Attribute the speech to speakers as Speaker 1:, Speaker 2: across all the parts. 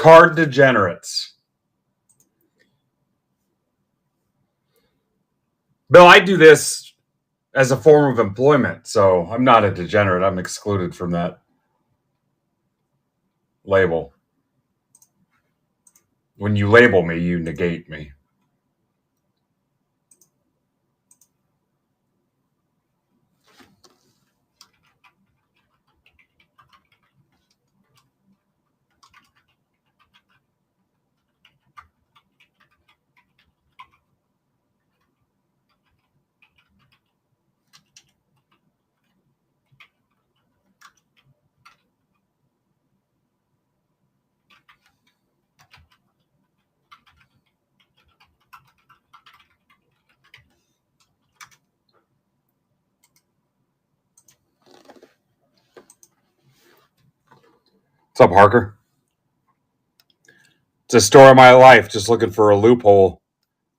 Speaker 1: Card degenerates. Bill, I do this as a form of employment, so I'm not a degenerate. I'm excluded from that label. When you label me, you negate me. What's up, Harker? It's a story of my life, just looking for a loophole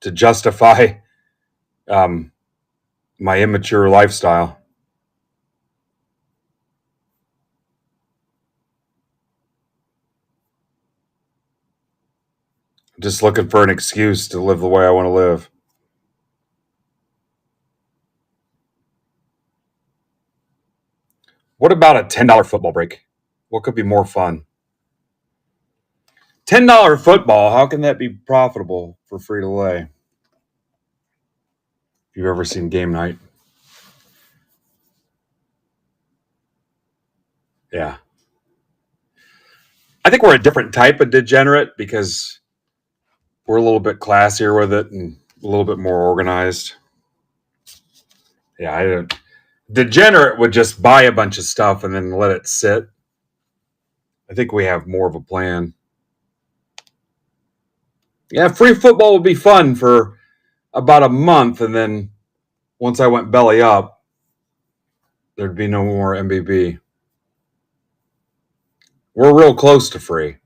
Speaker 1: to justify my immature lifestyle. Just looking for an excuse to live the way I want to live. What about a $10 football break? What could be more fun? $10 football, how can that be profitable for free to lay? If you've ever seen Game Night. Yeah. I think we're a different type of degenerate because we're a little bit classier with it and a little bit more organized. Yeah, I don't. Degenerate would just buy a bunch of stuff and then let it sit. I think we have more of a plan. Yeah, free football would be fun for about a month, and then once I went belly up, there'd be no more MBB. We're real close to free.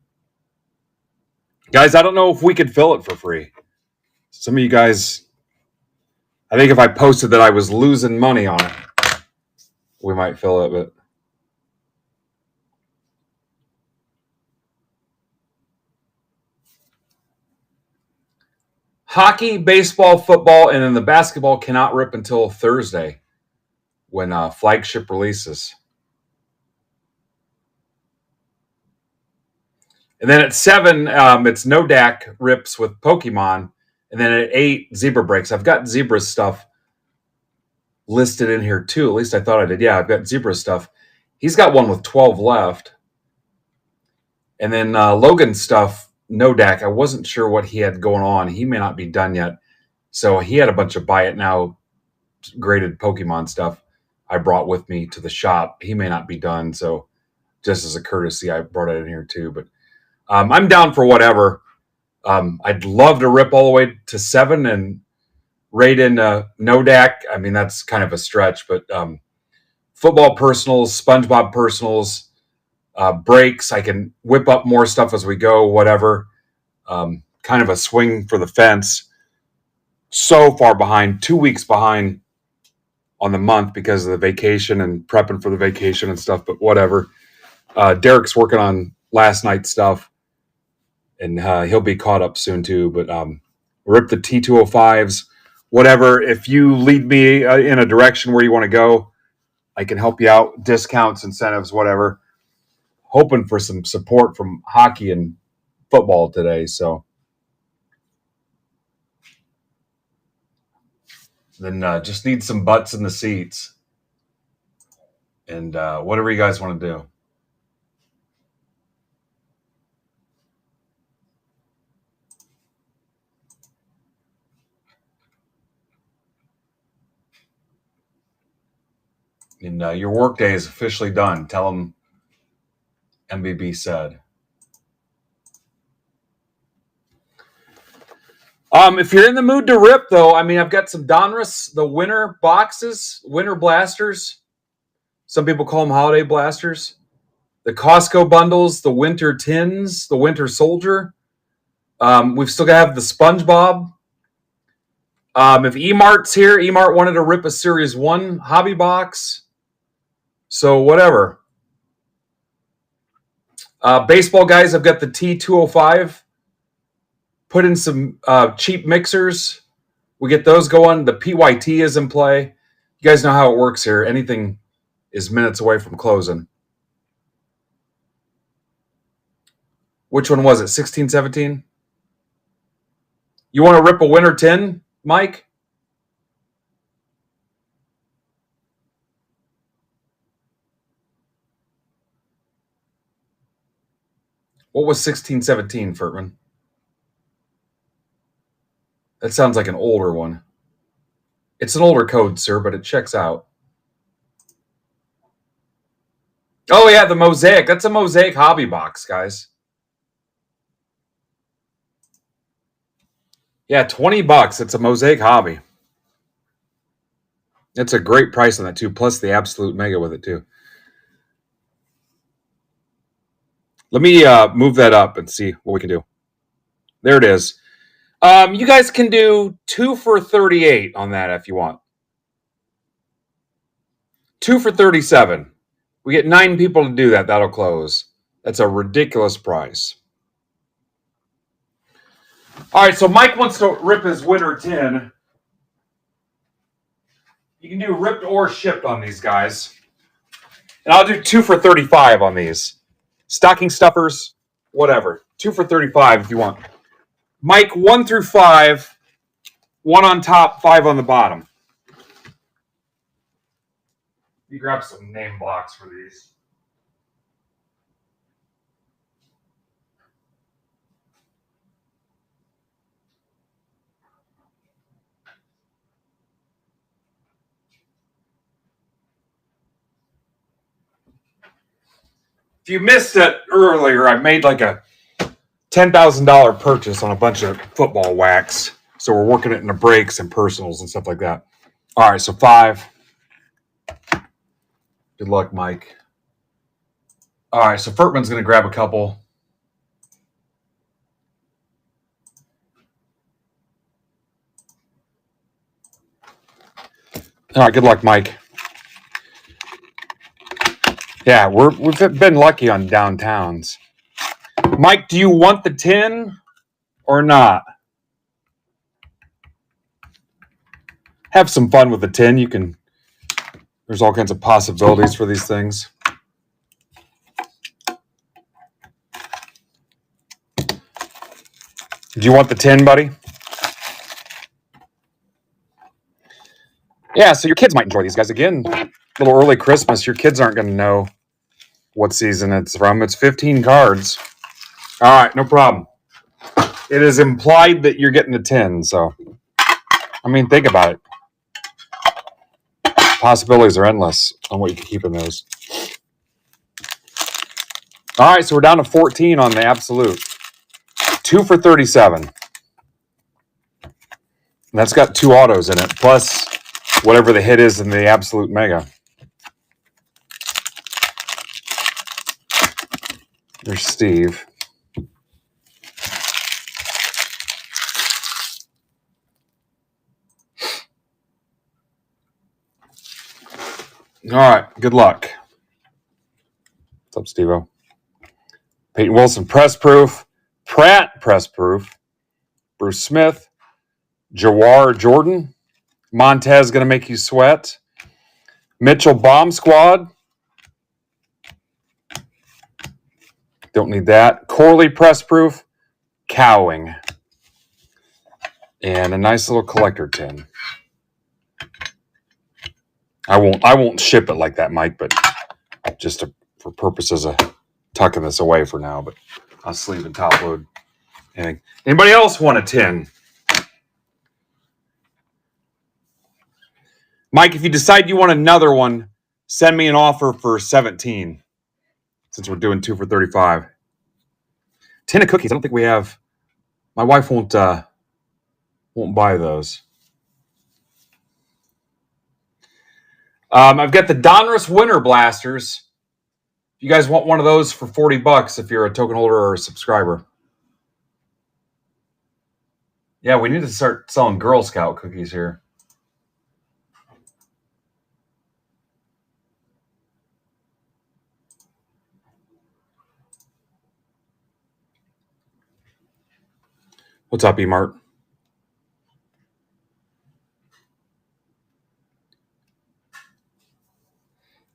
Speaker 1: Guys, I don't know if we could fill it for free. Some of you guys, I think if I posted that I was losing money on it, we might fill it, but hockey, baseball, football, and then the basketball cannot rip until Thursday when flagship releases. And then at 7, it's No Dak rips with Pokemon. And then at 8, Zebra breaks. I've got Zebra stuff listed in here too. At least I thought I did. Yeah, I've got Zebra stuff. He's got one with 12 left. And then Logan stuff, No Dak. I wasn't sure what he had going on. He may not be done yet. So he had a bunch of buy it now graded Pokemon stuff I brought with me to the shop. He may not be done. So just as a courtesy, I brought it in here too. But I'm down for whatever. I'd love to rip all the way to 7 and rate in No Dak. I mean, that's kind of a stretch, but football personals, SpongeBob personals, breaks. I can whip up more stuff as we go, whatever. Kind of a swing for the fence. So far behind, 2 weeks behind on the month because of the vacation and prepping for the vacation and stuff, but whatever. Derek's working on last night's stuff. And he'll be caught up soon too. But rip the T205s, whatever. If you lead me in a direction where you want to go, I can help you out. Discounts, incentives, whatever. Hoping for some support from hockey and football today. So then just need some butts in the seats. And whatever you guys want to do. And your workday is officially done. Tell them MBB said. If you're in the mood to rip, though, I mean, I've got some Donruss, the winter boxes, winter blasters. Some people call them holiday blasters. The Costco bundles, the winter tins, the winter soldier. We've still got to have the SpongeBob. If E-Mart's here, E-Mart wanted to rip a Series 1 hobby box. So whatever. Baseball guys, I've got the T205. Put in some cheap mixers. We get those going. The PYT is in play. You guys know how it works here. Anything is minutes away from closing. Which one was it? 16, 17? You want to rip a winner 10, Mike? What was 16, 17, Furtman? That sounds like an older one. It's an older code, sir, but it checks out. Oh, yeah, the Mosaic. That's a Mosaic hobby box, guys. Yeah, $20. It's a Mosaic hobby. That's a great price on that, too, plus the absolute mega with it, too. Let me move that up and see what we can do. There it is. You guys can do 2 for 38 on that if you want. 2 for 37. We get 9 people to do that. That'll close. That's a ridiculous price. All right, so Mike wants to rip his winner 10. You can do ripped or shipped on these guys. And I'll do 2 for 35 on these. Stocking stuffers, whatever. 2 for 35 if you want. Mike, 1 through 5. 1 on top, 5 on the bottom. You grab some name blocks for these. If you missed it earlier, I made like a $10,000 purchase on a bunch of football wax. So we're working it into breaks and personals and stuff like that. All right, so 5. Good luck, Mike. All right, so Furtman's going to grab a couple. All right, good luck, Mike. Yeah, we've been lucky on downtowns. Mike, do you want the 10 or not? Have some fun with the 10. You can. There's all kinds of possibilities for these things. Do you want the 10, buddy? Yeah, so your kids might enjoy these guys. Again, a little early Christmas. Your kids aren't going to know what season it's from. It's 15 cards. All right, no problem. It is implied that you're getting a 10, so. I mean, think about it. Possibilities are endless on what you can keep in those. All right, so we're down to 14 on the absolute. 2 for 37. And that's got 2 autos in it, plus whatever the hit is in the absolute mega. There's Steve. All right, good luck. What's up, Steve-O? Peyton Wilson, press proof. Pratt, press proof. Bruce Smith. Jawar Jordan. Montez going to make you sweat. Mitchell Bomb Squad. Don't need that. Corley, press proof. Cowing. And a nice little collector tin. I won't ship it like that, Mike, but just for purposes of tucking this away for now, but I'll sleeve and top load. Anybody else want a 10? Mike, if you decide you want another one, send me an offer for 17, since we're doing 2 for 35. 10 of cookies. I don't think we have. My wife won't buy those. I've got the Donruss Winter Blasters. If you guys want one of those for $40 if you're a token holder or a subscriber. Yeah, we need to start selling Girl Scout cookies here. What's up, E-Mart?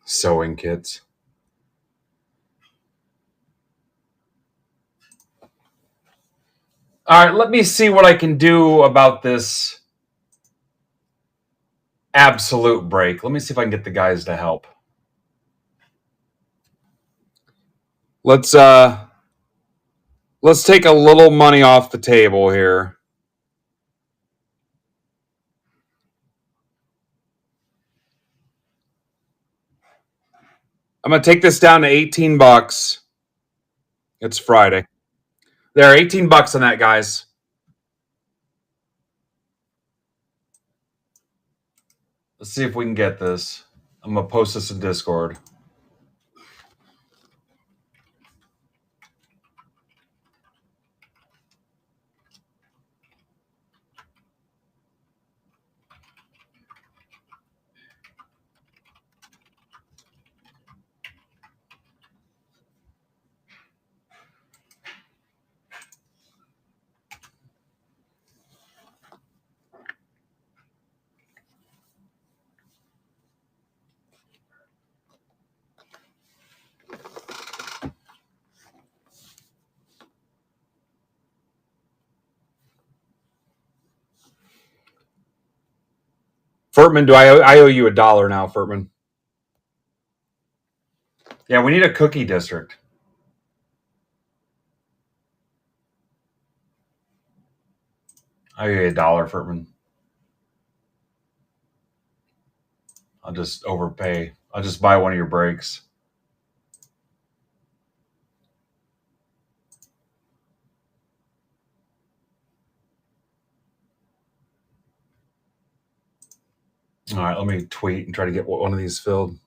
Speaker 1: Sewing kits. All right, let me see what I can do about this absolute break. Let me see if I can get the guys to help. Let's take a little money off the table here. I'm going to take this down to 18 bucks. It's Friday. There are 18 bucks on that, guys. Let's see if we can get this. I'm going to post this in Discord. Furtman, I owe you $1 now, Furtman? Yeah, we need a cookie district. I owe you $1, Furtman. I'll just overpay. I'll just buy one of your breaks. All right, let me tweet and try to get one of these filled.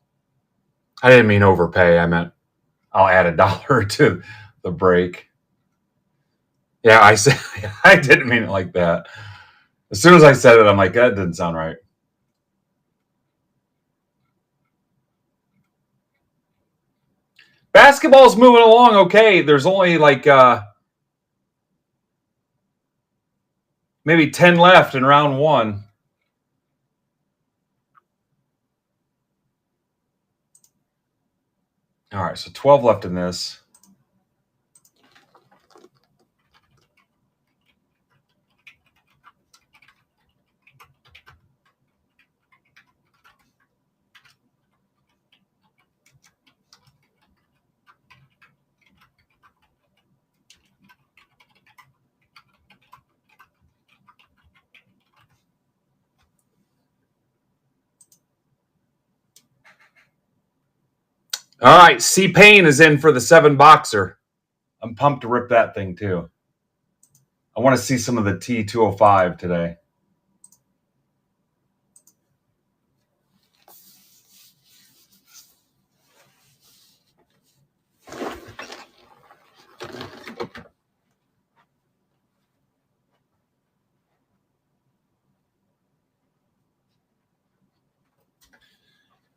Speaker 1: I didn't mean overpay. I meant I'll add $1 to the break. Yeah, I said I didn't mean it like that. As soon as I said it, I'm like, that didn't sound right. Basketball's moving along okay. There's only like maybe 10 left in round one. All right, so 12 left in this. All right, C Payne is in for the 7 boxer. I'm pumped to rip that thing too. I want to see some of the T205 today.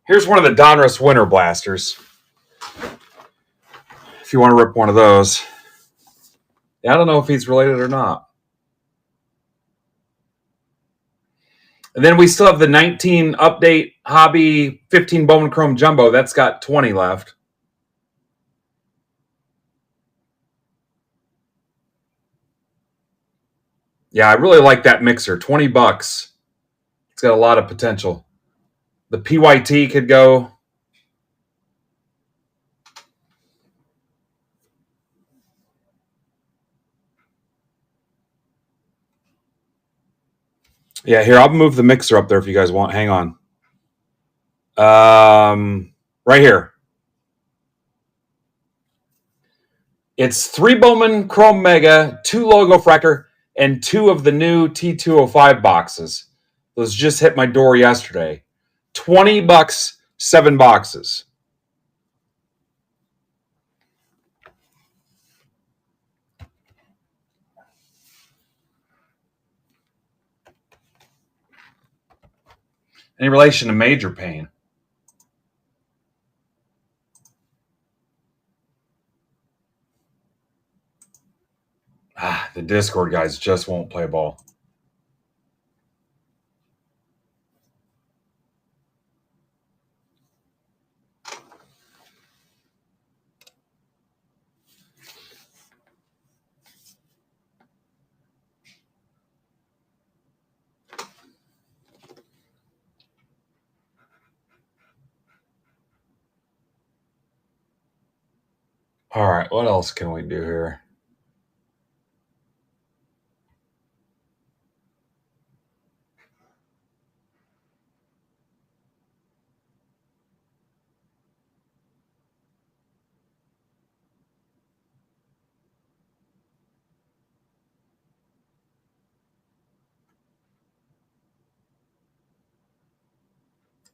Speaker 1: Here's one of the Donruss Winter Blasters. If you want to rip one of those. Yeah, I don't know if he's related or not. And then we still have the 19 update hobby 15 Bowman Chrome Jumbo. That's got 20 left. Yeah, I really like that mixer. 20 bucks. It's got a lot of potential. The PYT could go. Yeah, here, I'll move the mixer up there if you guys want. Hang on. Right here. It's 3 Bowman Chrome Mega, 2 Logo Fracker, and 2 of the new T205 boxes. Those just hit my door yesterday. 20 bucks, 7 boxes. Any relation to Major Payne? The Discord guys just won't play ball. All right, what else can we do here?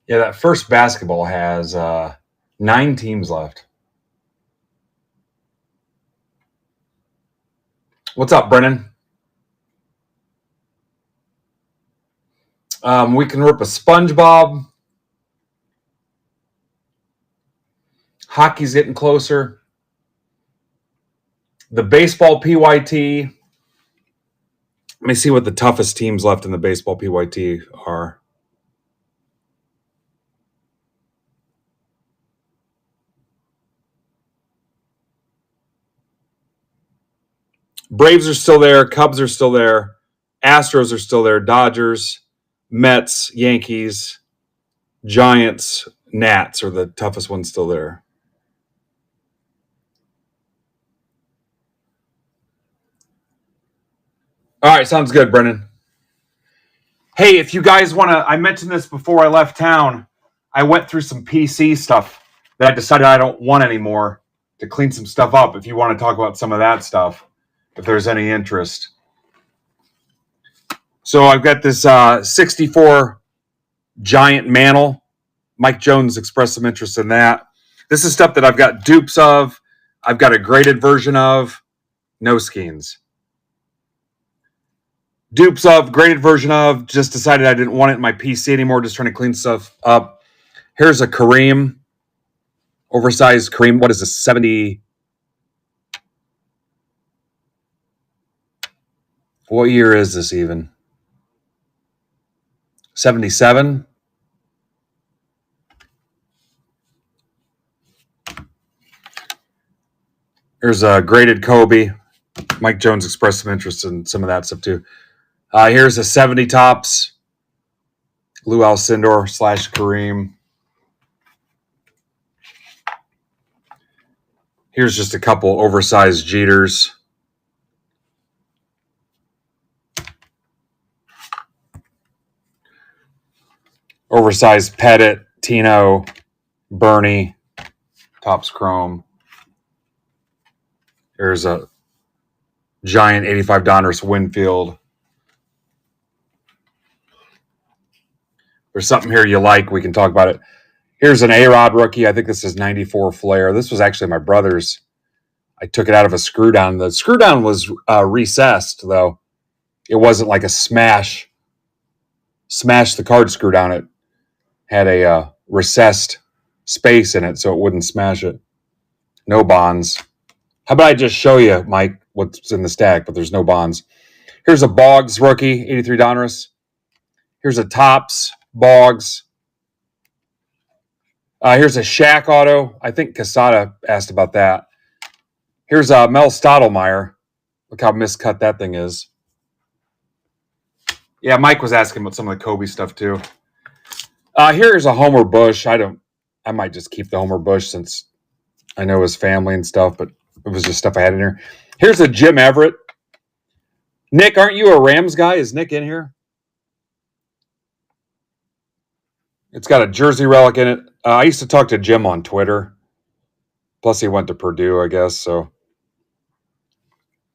Speaker 1: Yeah, that first basketball has 9 teams left. What's up, Brennan? We can rip a SpongeBob. Hockey's getting closer. The baseball PYT. Let me see what the toughest teams left in the baseball PYT are. Braves are still there. Cubs are still there. Astros are still there. Dodgers, Mets, Yankees, Giants, Nats are the toughest ones still there. All right, sounds good, Brennan. Hey, if you guys want to, I mentioned this before I left town. I went through some PC stuff that I decided I don't want anymore to clean some stuff up. If you want to talk about some of that stuff, if there's any interest. So I've got this 64 giant mantle. Mike Jones expressed some interest in that. This is stuff that I've got dupes of. I've got a graded version of. No skeins. Dupes of, graded version of. Just decided I didn't want it in my PC anymore. Just trying to clean stuff up. Here's a Kareem. Oversized Kareem. What is this? 70. What year is this even? 77? Here's a graded Kobe. Mike Jones expressed some interest in some of that stuff too. Here's a 70 tops. Lou Alcindor / Kareem. Here's just a couple oversized Jeters. Oversized Pettit, Tino, Bernie, Topps Chrome. Here's a giant 85 Donruss Winfield. There's something here you like, we can talk about it. Here's an A-Rod rookie. I think this is 94 Flair. This was actually my brother's. I took it out of a screw down. The screw down was recessed, though. It wasn't like a smash the card screw down. It had a recessed space in it so it wouldn't smash it. No bonds. How about I just show you, Mike, what's in the stack, but there's no bonds. Here's a Boggs rookie, 83 Donruss. Here's a Topps Boggs. Here's a Shaq auto. I think Casada asked about that. Here's a Mel Stottlemyre. Look how miscut that thing is. Yeah, Mike was asking about some of the Kobe stuff too. Here's a Homer Bush. I might just keep the Homer Bush since I know his family and stuff, but it was just stuff I had in here. Here's a Jim Everett. Nick, aren't you a Rams guy? Is Nick in here? It's got a jersey relic in it. I used to talk to Jim on Twitter. Plus, he went to Purdue, I guess. So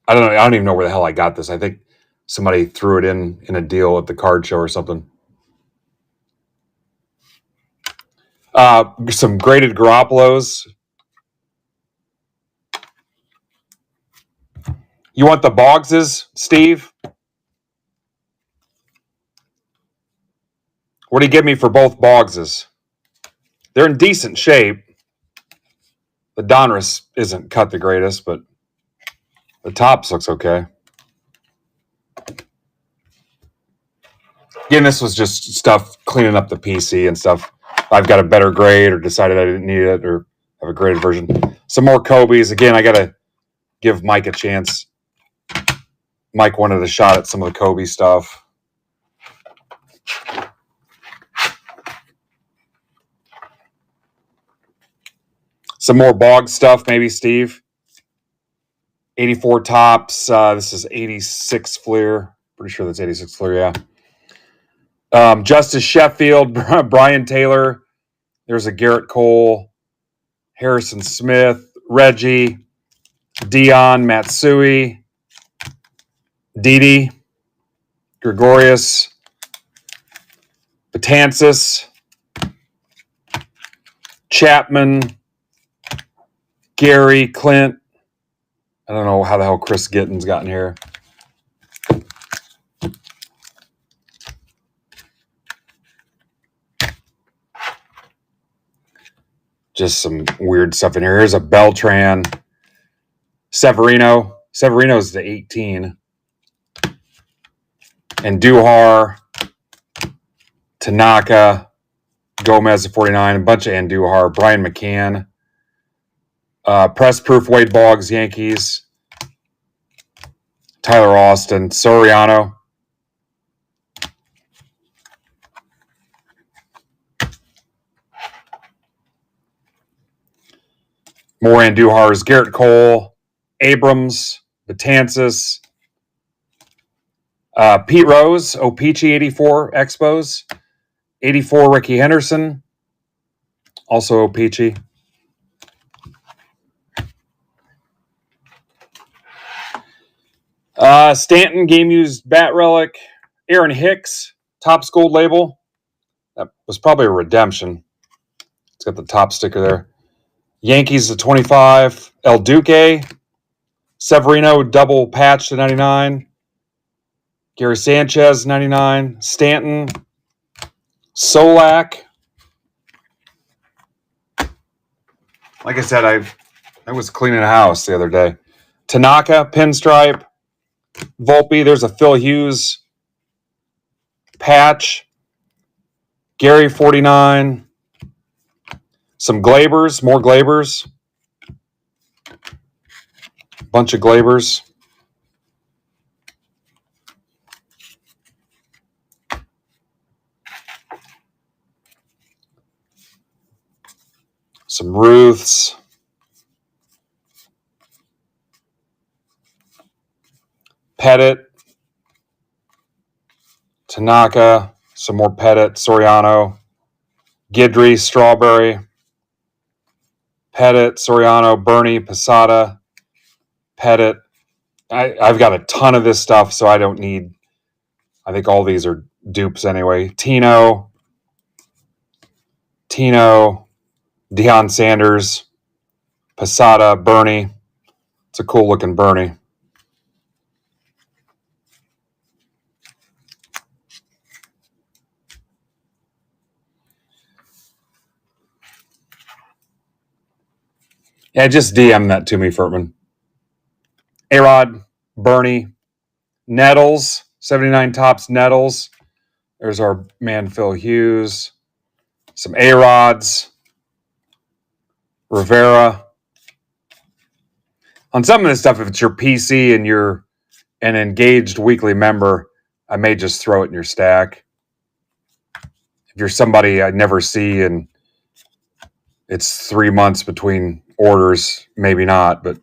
Speaker 1: I don't know. I don't even know where the hell I got this. I think somebody threw it in a deal at the card show or something. Some graded Garoppolos. You want the Boggses, Steve? What do you give me for both Boggses? They're in decent shape. The Donruss isn't cut the greatest, but the Topps looks okay. Again, this was just stuff cleaning up the PC and stuff. I've got a better grade or decided I didn't need it or have a graded version. Some more Kobe's. Again, I got to give Mike a chance. Mike wanted a shot at some of the Kobe stuff. Some more Bog stuff, maybe, Steve. 84 tops. This is 86 Fleer. Pretty sure that's 86 Fleer, yeah. Justice Sheffield, Brian Taylor. There's a Garrett Cole, Harrison Smith, Reggie, Dion Matsui, Didi, Gregorius, Betances, Chapman, Gary, Clint. I don't know how the hell Chris Gittins got in here. Just some weird stuff in here. Here's a Beltran, Severino. Severino's the 18. And Duhar, Tanaka, Gomez the 49, a bunch of Andujar, Brian McCann, Press Proof, Wade Boggs, Yankees, Tyler Austin, Soriano. More Andujar's, Garrett Cole, Abrams, Betances, Pete Rose, Opeachy 84 Expos, 84 Ricky Henderson, also Opeachy. Stanton game used bat relic, Aaron Hicks, Topps Gold label. That was probably a redemption. It's got the top sticker there. Yankees to 25, El Duque, Severino double patch to 99, Gary Sanchez 99, Stanton, Solak. Like I said, I was cleaning a house the other day. Tanaka, pinstripe, Volpe. There's a Phil Hughes patch, Gary 49. Some Glabers, more Glabers. Bunch of Glabers. Some Ruths. Pettit. Tanaka. Some more Pettit. Soriano. Guidry, Strawberry. Pettit, Soriano, Bernie, Posada, Pettit. I've got a ton of this stuff, so I don't need. I think all these are dupes anyway. Tino, Deion Sanders, Posada, Bernie. It's a cool looking Bernie. Yeah, just DM that to me, Furtman. A-Rod, Bernie, Nettles, 79 tops Nettles. There's our man Phil Hughes. Some A-Rods. Rivera. On some of this stuff, if it's your PC and you're an engaged weekly member, I may just throw it in your stack. If you're somebody I never see and it's 3 months between orders, maybe not, but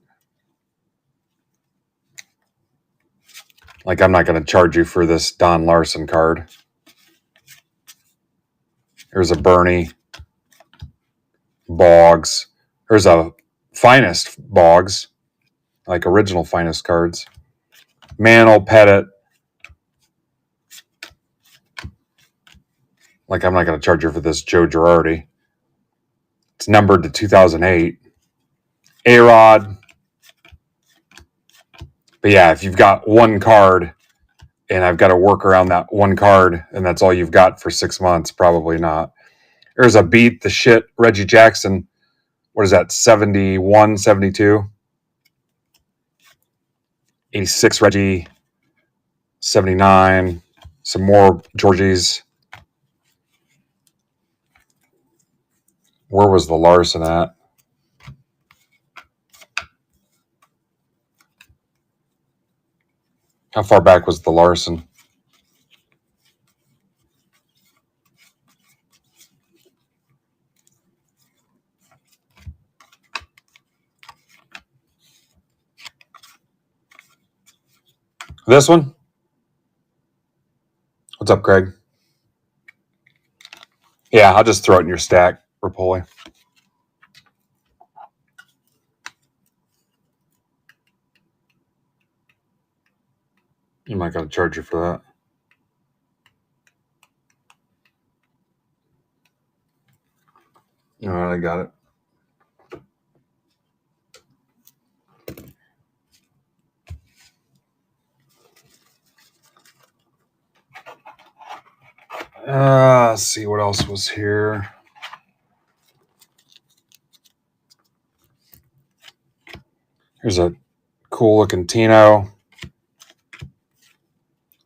Speaker 1: like I'm not going to charge you for this Don Larson card. Here's a Bernie, Boggs. Here's a Finest Boggs, like original Finest cards. Mantle, Pettit. Like I'm not going to charge you for this Joe Girardi. It's numbered to 2008. A-Rod. But yeah, if you've got one card and I've got to work around that one card and that's all you've got for 6 months, probably not. There's a beat the shit Reggie Jackson. What is that, 71, 72? 86 Reggie, 79, Some more Georgies. Where was the Larson at? How far back was the Larson? This one? What's up, Craig? Yeah, I'll just throw it in your stack, Rapoli. You might got to charge you for that. All right, I got it. Let's see what else was here. Here's a cool looking Tino.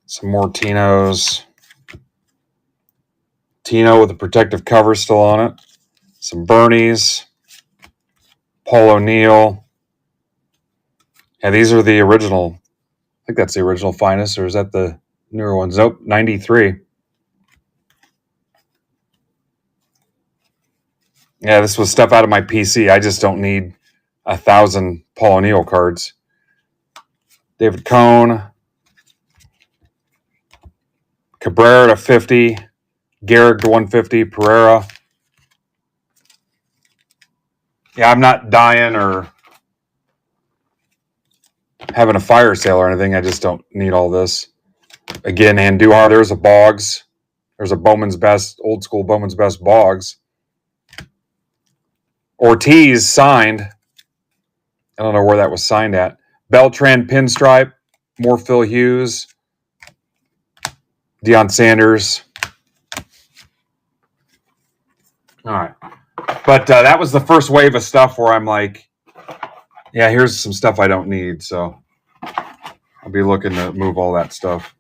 Speaker 1: Some more Tinos. Tino with a protective cover still on it. Some Bernies. Paul O'Neill. Yeah, these are the original. I think that's the original finest, or is that the newer ones? Nope, 93. Yeah, this was stuff out of my PC. I just don't need 1,000 Paul O'Neill cards. David Cohn. Cabrera to 50. Garrick to 150. Pereira. Yeah, I'm not dying or having a fire sale or anything. I just don't need all this. Again, Andujar, there's a Boggs. There's a Bowman's Best, old school Bowman's Best Boggs. Ortiz signed. I don't know where that was signed at. Beltran pinstripe. More Phil Hughes. Deion Sanders. All right. But that was the first wave of stuff where I'm like, yeah, here's some stuff I don't need. So I'll be looking to move all that stuff.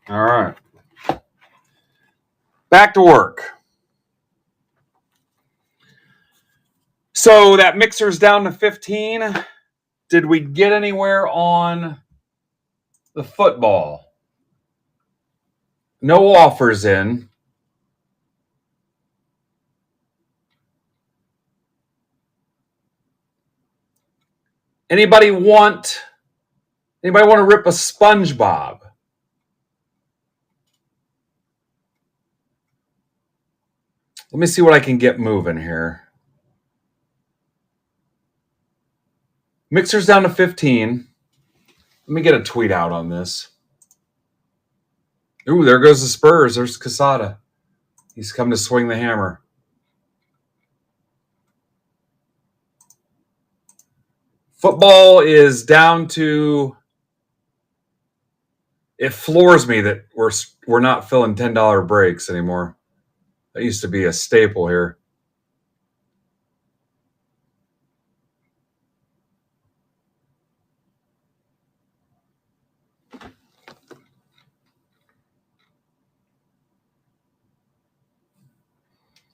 Speaker 1: All right. Back to work. So that mixer's down to 15. Did we get anywhere on the football? No offers in. Anybody want to rip a SpongeBob? Let me see what I can get moving here. Mixer's down to 15. Let me get a tweet out on this. Ooh, there goes the Spurs. There's Casada. He's come to swing the hammer. Football is down to. It floors me that we're not filling $10 breaks anymore. That used to be a staple here.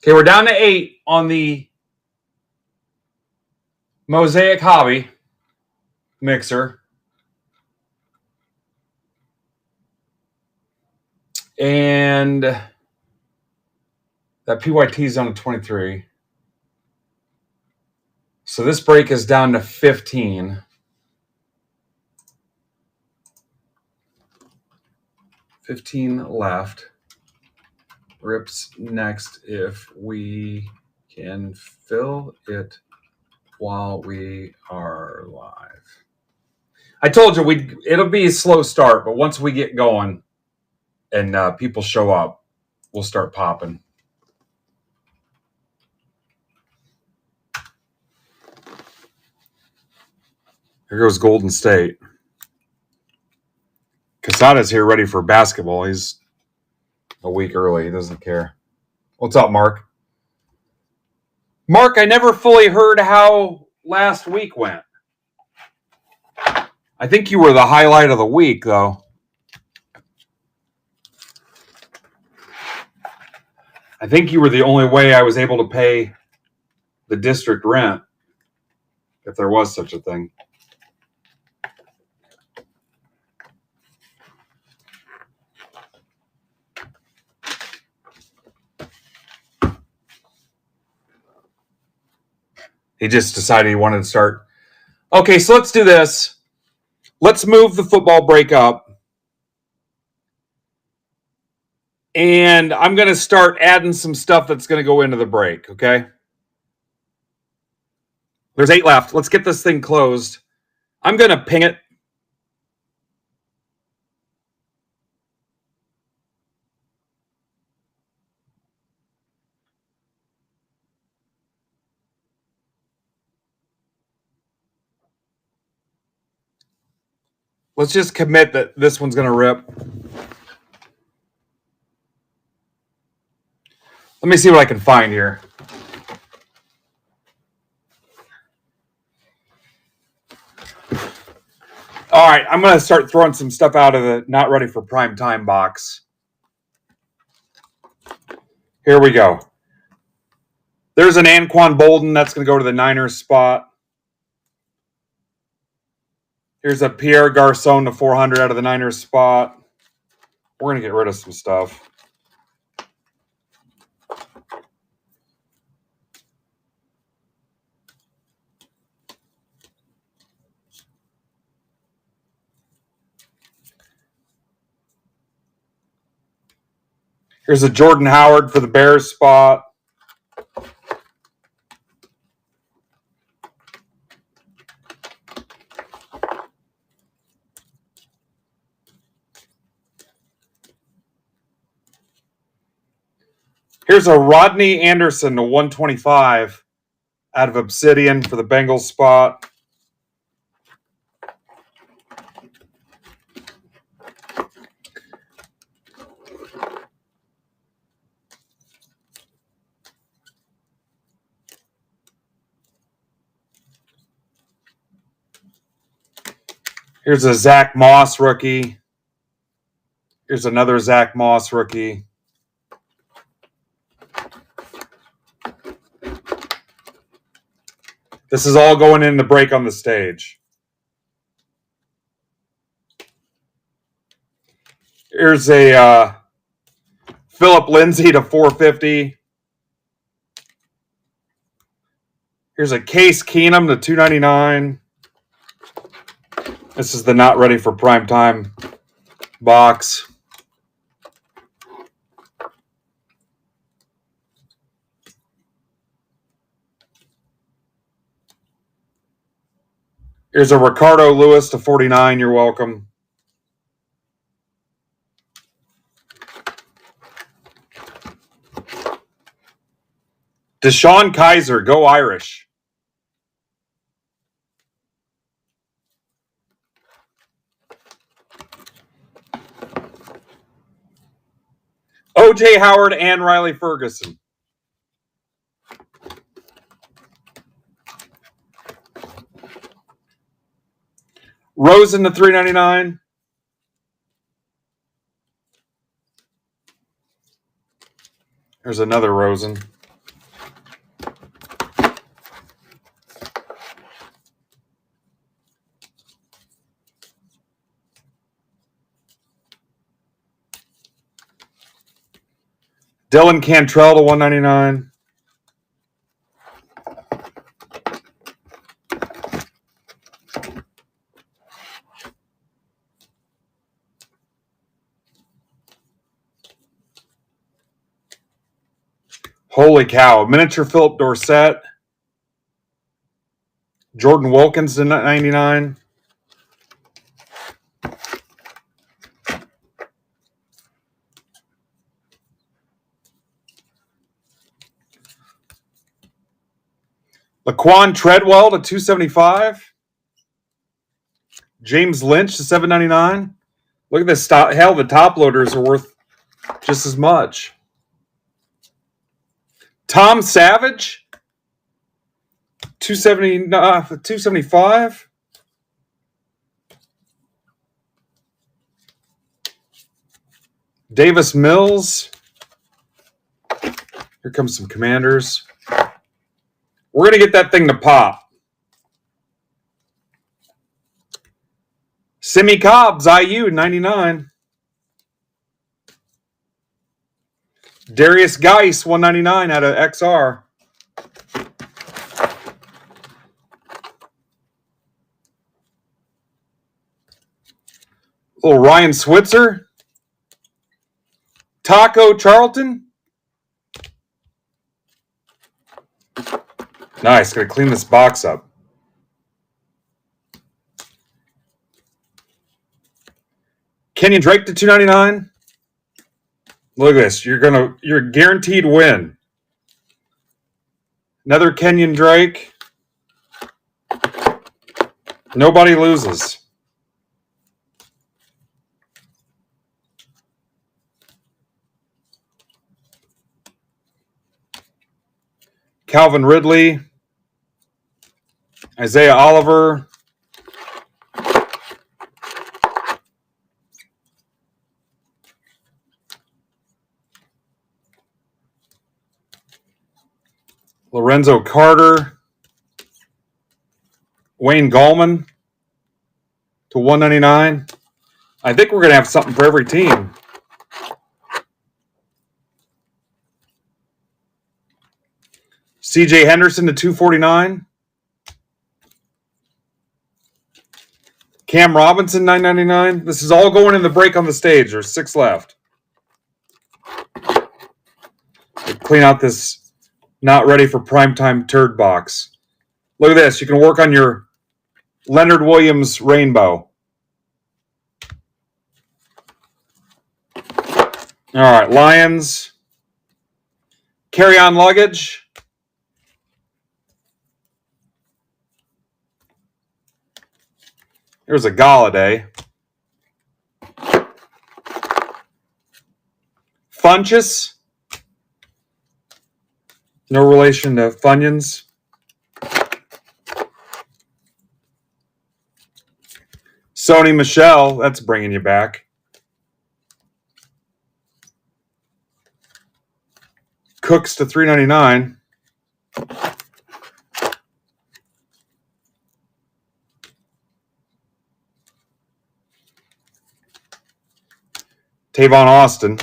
Speaker 1: Okay, we're down to 8 on the Mosaic Hobby mixer. And that PYT is down to 23. So this break is down to 15. 15 left. Rips next if we can fill it while we are live. I told you it'll be a slow start, but once we get going and people show up, we'll start popping. Here goes Golden State. Casada's here ready for basketball. He's a week early. He doesn't care. What's up, Mark? Mark, I never fully heard how last week went. I think you were the highlight of the week, though. I think you were the only way I was able to pay the district rent, if there was such a thing. He just decided he wanted to start. Okay, so let's do this. Let's move the football break up. And I'm going to start adding some stuff that's going to go into the break, okay? There's 8 left. Let's get this thing closed. I'm going to ping it. Let's just commit that this one's going to rip. Let me see what I can find here. All right, I'm going to start throwing some stuff out of the not ready for prime time box. Here we go. There's an Anquan Bolden. That's going to go to the Niners spot. Here's a Pierre Garcon to 400 out of the Niners spot. We're going to get rid of some stuff. Here's a Jordan Howard for the Bears spot. Here's a Rodney Anderson to 125 out of Obsidian for the Bengals spot. Here's a Zach Moss rookie. Here's another Zach Moss rookie. This is all going in the break on the stage. Here's a Philip Lindsay to 450. Here's a Case Keenum to 299. This is the not ready for prime time box. Here's a Ricardo Lewis to 49. You're welcome. Deshaun Kaiser, go Irish. O.J. Howard and Riley Ferguson. Rosen to 399. There's another Rosen. Dylan Cantrell to 199. Holy cow. Miniature Philip Dorsett. Jordan Wilkins to 99. Laquan Treadwell to 275. James Lynch to 799. Look at this. Hell, the top loaders are worth just as much. Tom Savage 270, 275. Davis Mills. Here comes some Commanders. We're going to get that thing to pop. Simi Cobbs, IU, 99. Darius Geis, 199 out of XR. Little Ryan Switzer. Taco Charlton. Nice. Going to clean this box up. Kenyon Drake to 299. Look at this. You're a guaranteed win. Another Kenyon Drake. Nobody loses. Calvin Ridley. Isaiah Oliver. Lorenzo Carter. Wayne Gallman to 199. I think we're going to have something for every team. CJ Henderson to 249. Cam Robinson, 999. This is all going in the break on the stage. There's 6 left. Clean out this not ready for primetime turd box. Look at this. You can work on your Leonard Williams rainbow. All right, Lions. Carry-on luggage. Here's a Galladay. Funchess. No relation to Funyuns. Sony Michel. That's bringing you back. Cooks to 399. Tavon Austin.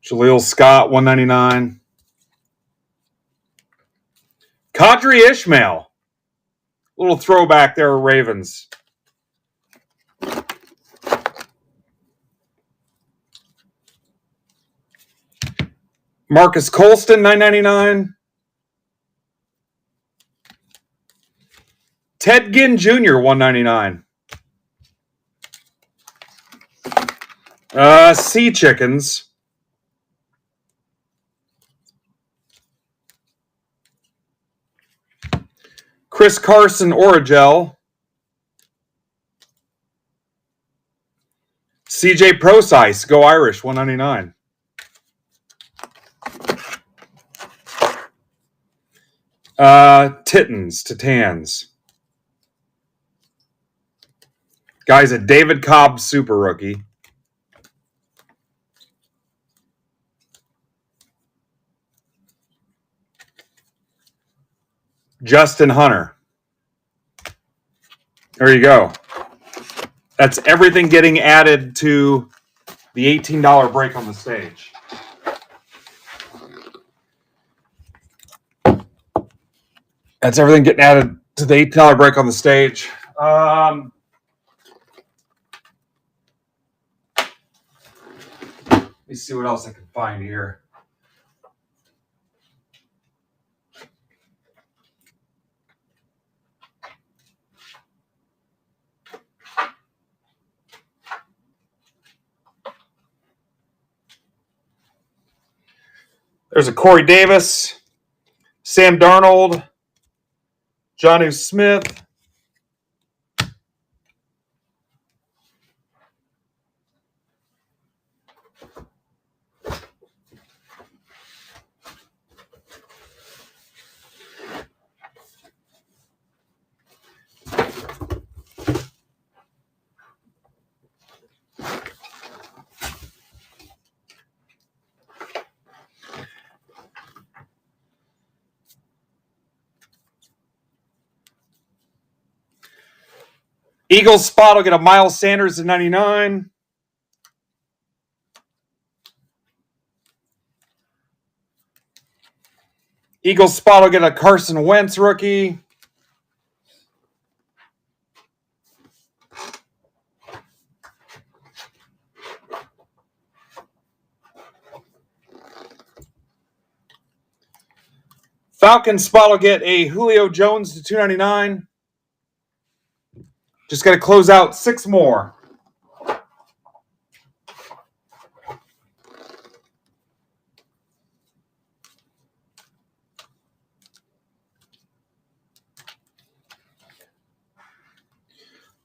Speaker 1: Jaleel Scott, 199. Kadri Ishmael. Little throwback there, Ravens. Marcus Colston, 999. Ted Ginn Jr., 199. Sea Chickens. Chris Carson Origel. CJ Procise, Go Irish, 199. Titans, Titans. Guys, a David Cobb super rookie. Justin Hunter. There you go. That's everything getting added to the $18 break on the stage. That's everything getting added to the $18 break on the stage. Let me see what else I can find here. There's a Corey Davis, Sam Darnold, Jonnu Smith, Eagles spot will get a Miles Sanders to 99. Eagles spot will get a Carson Wentz rookie. Falcons spot will get a Julio Jones to 299. Just got to close out 6 more.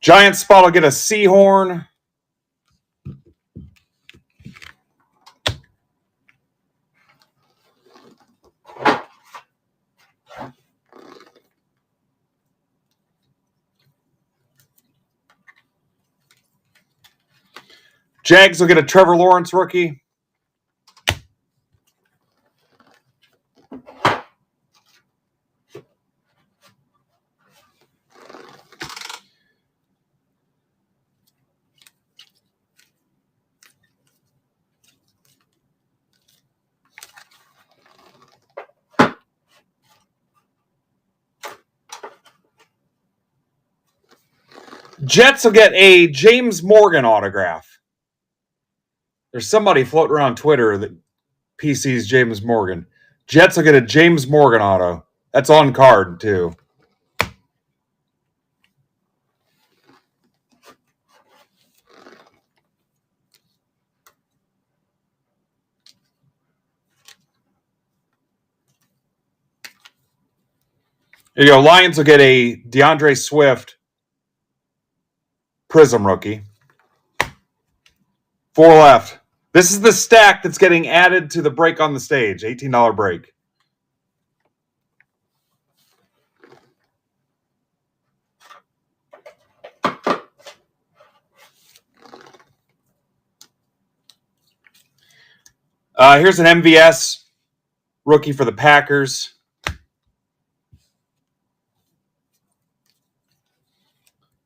Speaker 1: Giants spot will get a Seahorn. Jags will get a Trevor Lawrence rookie. Jets will get a James Morgan autograph. There's somebody floating around Twitter that PC's James Morgan. Jets will get a James Morgan auto. That's on card, too. There you go. Lions will get a DeAndre Swift Prism rookie. 4 left. This is the stack that's getting added to the break on the stage. $18 break. Here's an MVS rookie for the Packers.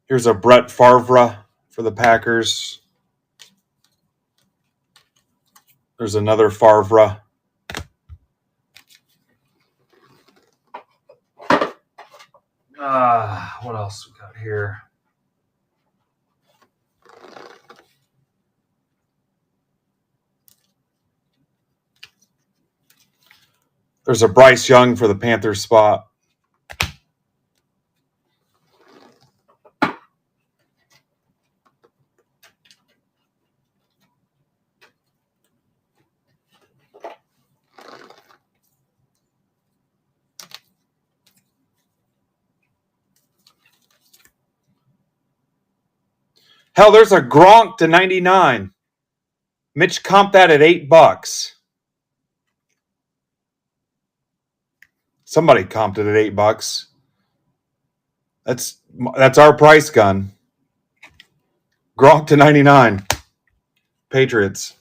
Speaker 1: Here's a Brett Favre for the Packers. There's another Favre. What else we got here? There's a Bryce Young for the Panthers spot. Hell, there's a Gronk to 99. Mitch comped that at $8. Somebody comped it at $8. That's our price gun. Gronk to 99. Patriots.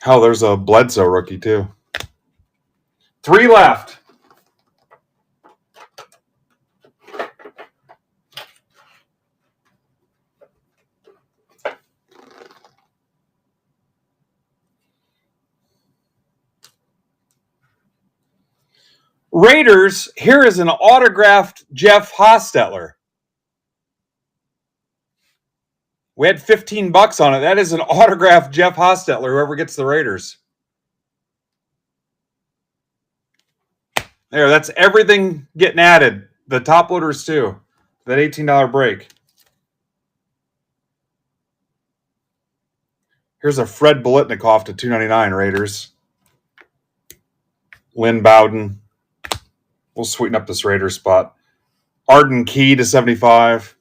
Speaker 1: Hell, there's a Bledsoe rookie, too. 3 left. Raiders, here is an autographed Jeff Hostetler. We had $15 on it. That is an autographed Jeff Hostetler, whoever gets the Raiders. There, that's everything getting added. The top loaders, too. That $18 break. Here's a Fred Biletnikoff to $299 Raiders. Lynn Bowden. We'll sweeten up this Raiders spot. Arden Key to 75.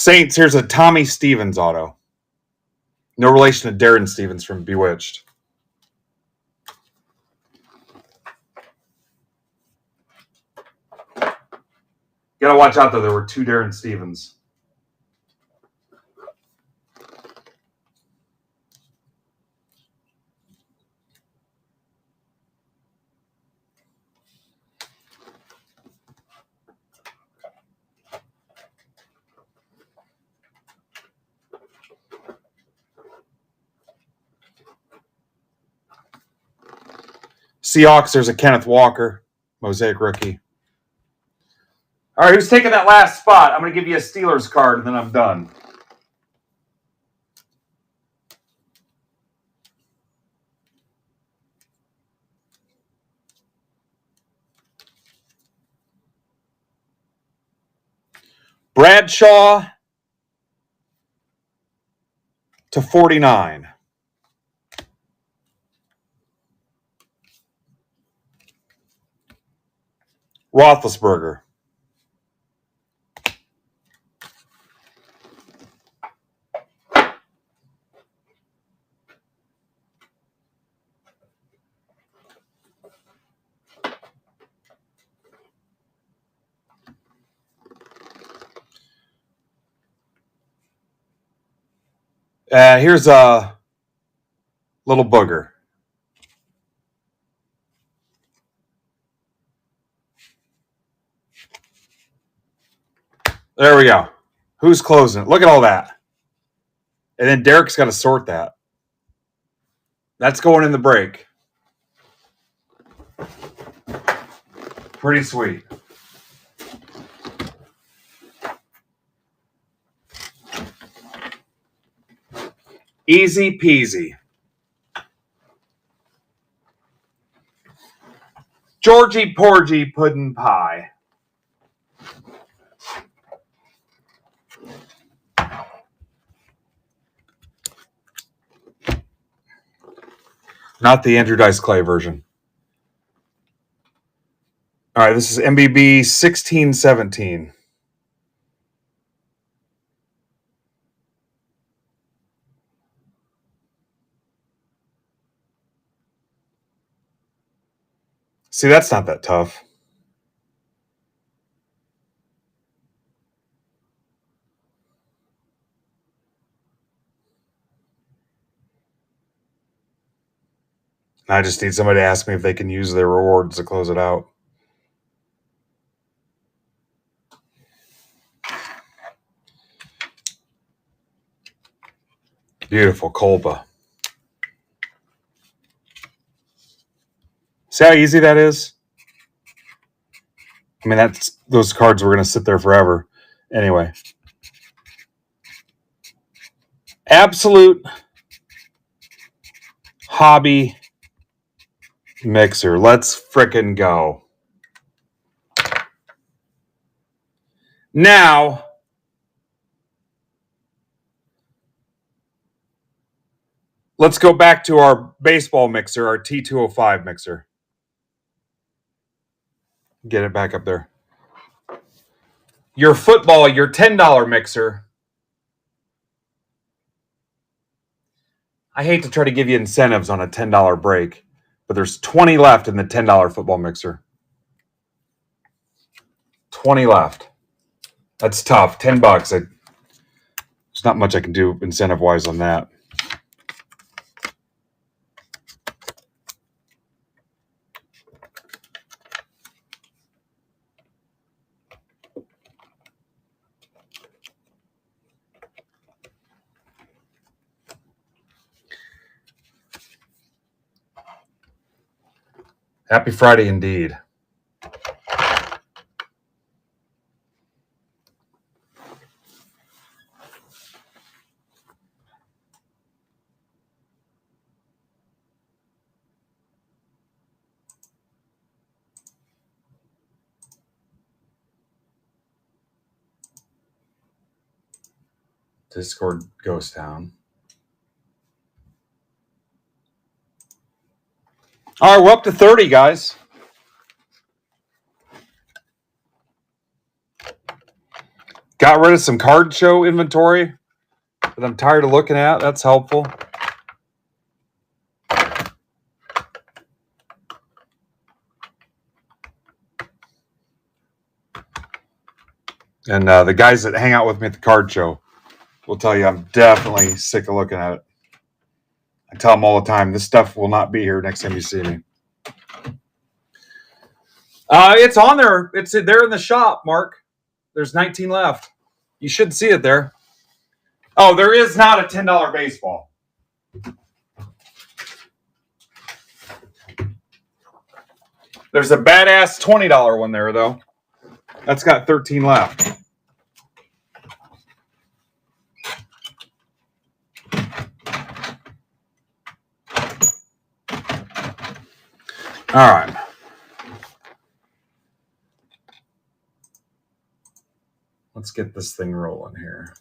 Speaker 1: Saints, here's a Tommy Stevens auto. No relation to Darren Stevens from Bewitched. Gotta watch out, though. There were 2 Darren Stevens. Seahawks, there's a Kenneth Walker, Mosaic rookie. All right, who's taking that last spot? I'm going to give you a Steelers card, and then I'm done. Bradshaw /49. Roethlisberger. Here's a little booger. There we go. Who's closing it? Look at all that. And then Derek's got to sort that. That's going in the break. Pretty sweet. Easy peasy. Georgie Porgy Puddin' Pie. Not the Andrew Dice Clay version. All right, this is MBB 1617. See, that's not that tough. I just need somebody to ask me if they can use their rewards to close it out. Beautiful Colba. See how easy that is? I mean, those cards were going to sit there forever. Anyway. Absolute hobby mixer. Let's frickin' go. Now, let's go back to our baseball mixer, our T205 mixer. Get it back up there. Your football, your $10 mixer. I hate to try to give you incentives on a $10 break, but there's 20 left in the $10 football mixer. 20 left. That's tough. $10. There's not much I can do incentive-wise on that. Happy Friday indeed. Discord Ghost Town. All right, we're up to 30, guys. Got rid of some card show inventory that I'm tired of looking at. That's helpful. And the guys that hang out with me at the card show will tell you I'm definitely sick of looking at it. I tell them all the time, this stuff will not be here next time you see me. It's on there. It's there in the shop, Mark. There's 19 left. You should see it there. Oh, there is not a $10 baseball. There's a badass $20 one there, though. That's got 13 left. All right. Let's get this thing rolling here.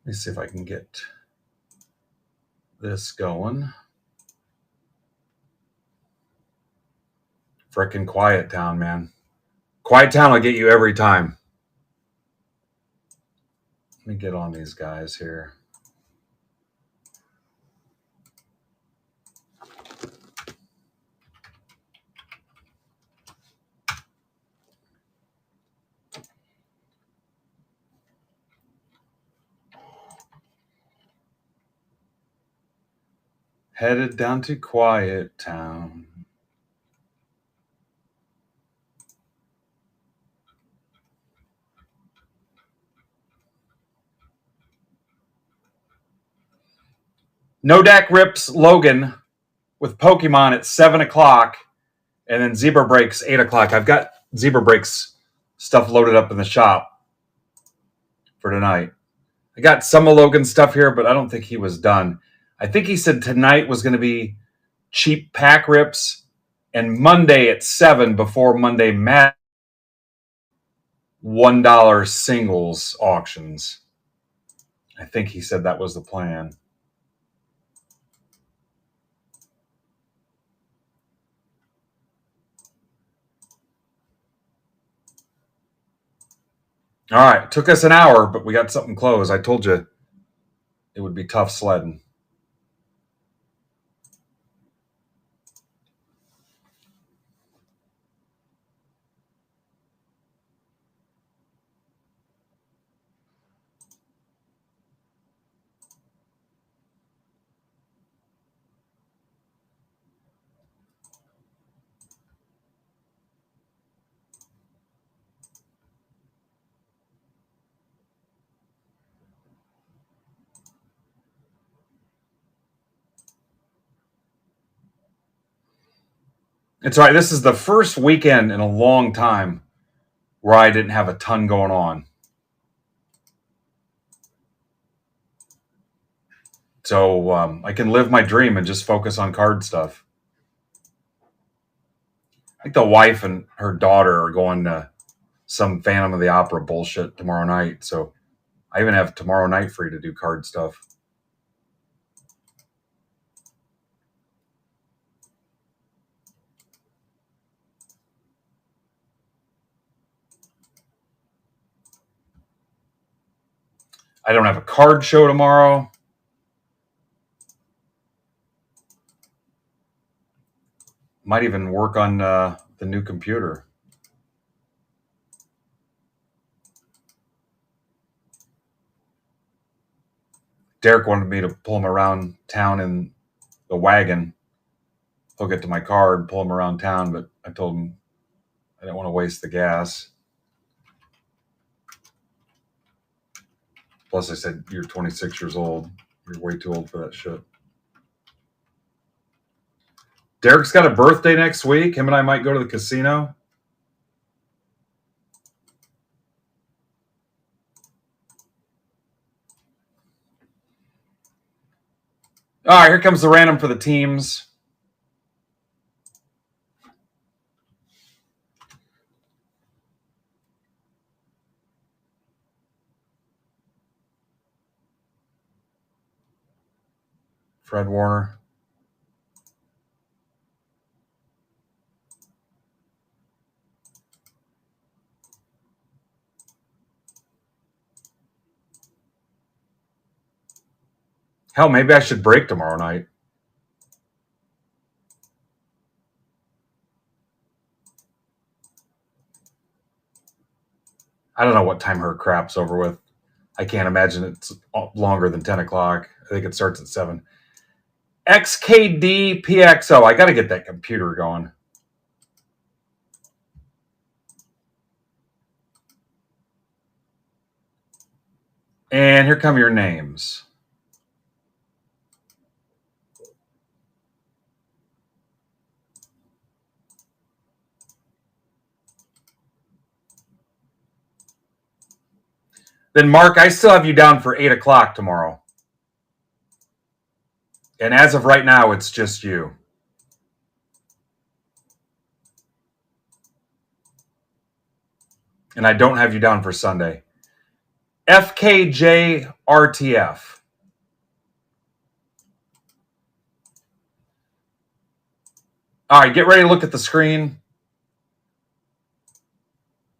Speaker 1: Let me see if I can get this going. Frickin' Quiet Town, man. Quiet Town will get you every time. Let me get on these guys here. Headed down to Quiet Town. Nodak rips Logan with Pokemon at 7 o'clock, and then Zebra Breaks 8 o'clock. I've got Zebra Breaks stuff loaded up in the shop for tonight. I got some of Logan's stuff here, but I don't think he was done. I think he said tonight was going to be cheap pack rips, and Monday at 7 before Monday Madness, $1 singles auctions. I think he said that was the plan. All right, took us an hour, but we got something closed. I told you it would be tough sledding. It's all right. This is the first weekend in a long time where I didn't have a ton going on. So I can live my dream and just focus on card stuff. I think the wife and her daughter are going to some Phantom of the Opera bullshit tomorrow night. So I even have tomorrow night free to do card stuff. I don't have a card show tomorrow. Might even work on the new computer. Derek wanted me to pull him around town in the wagon, hook it to my car and pull him around town, but I told him I didn't want to waste the gas. Plus I said, you're 26 years old. You're way too old for that shit. Derek's got a birthday next week. Him and I might go to the casino. All right, here comes the random for the teams. Fred Warner. Hell, maybe I should break tomorrow night. I don't know what time her crap's over with. I can't imagine it's longer than 10 o'clock. I think it starts at 7. XKDPXO. I got to get that computer going. And here come your names. Then, Mark, I still have you down for 8 o'clock tomorrow. And as of right now, it's just you. And I don't have you down for Sunday. FKJRTF. All right, get ready to look at the screen.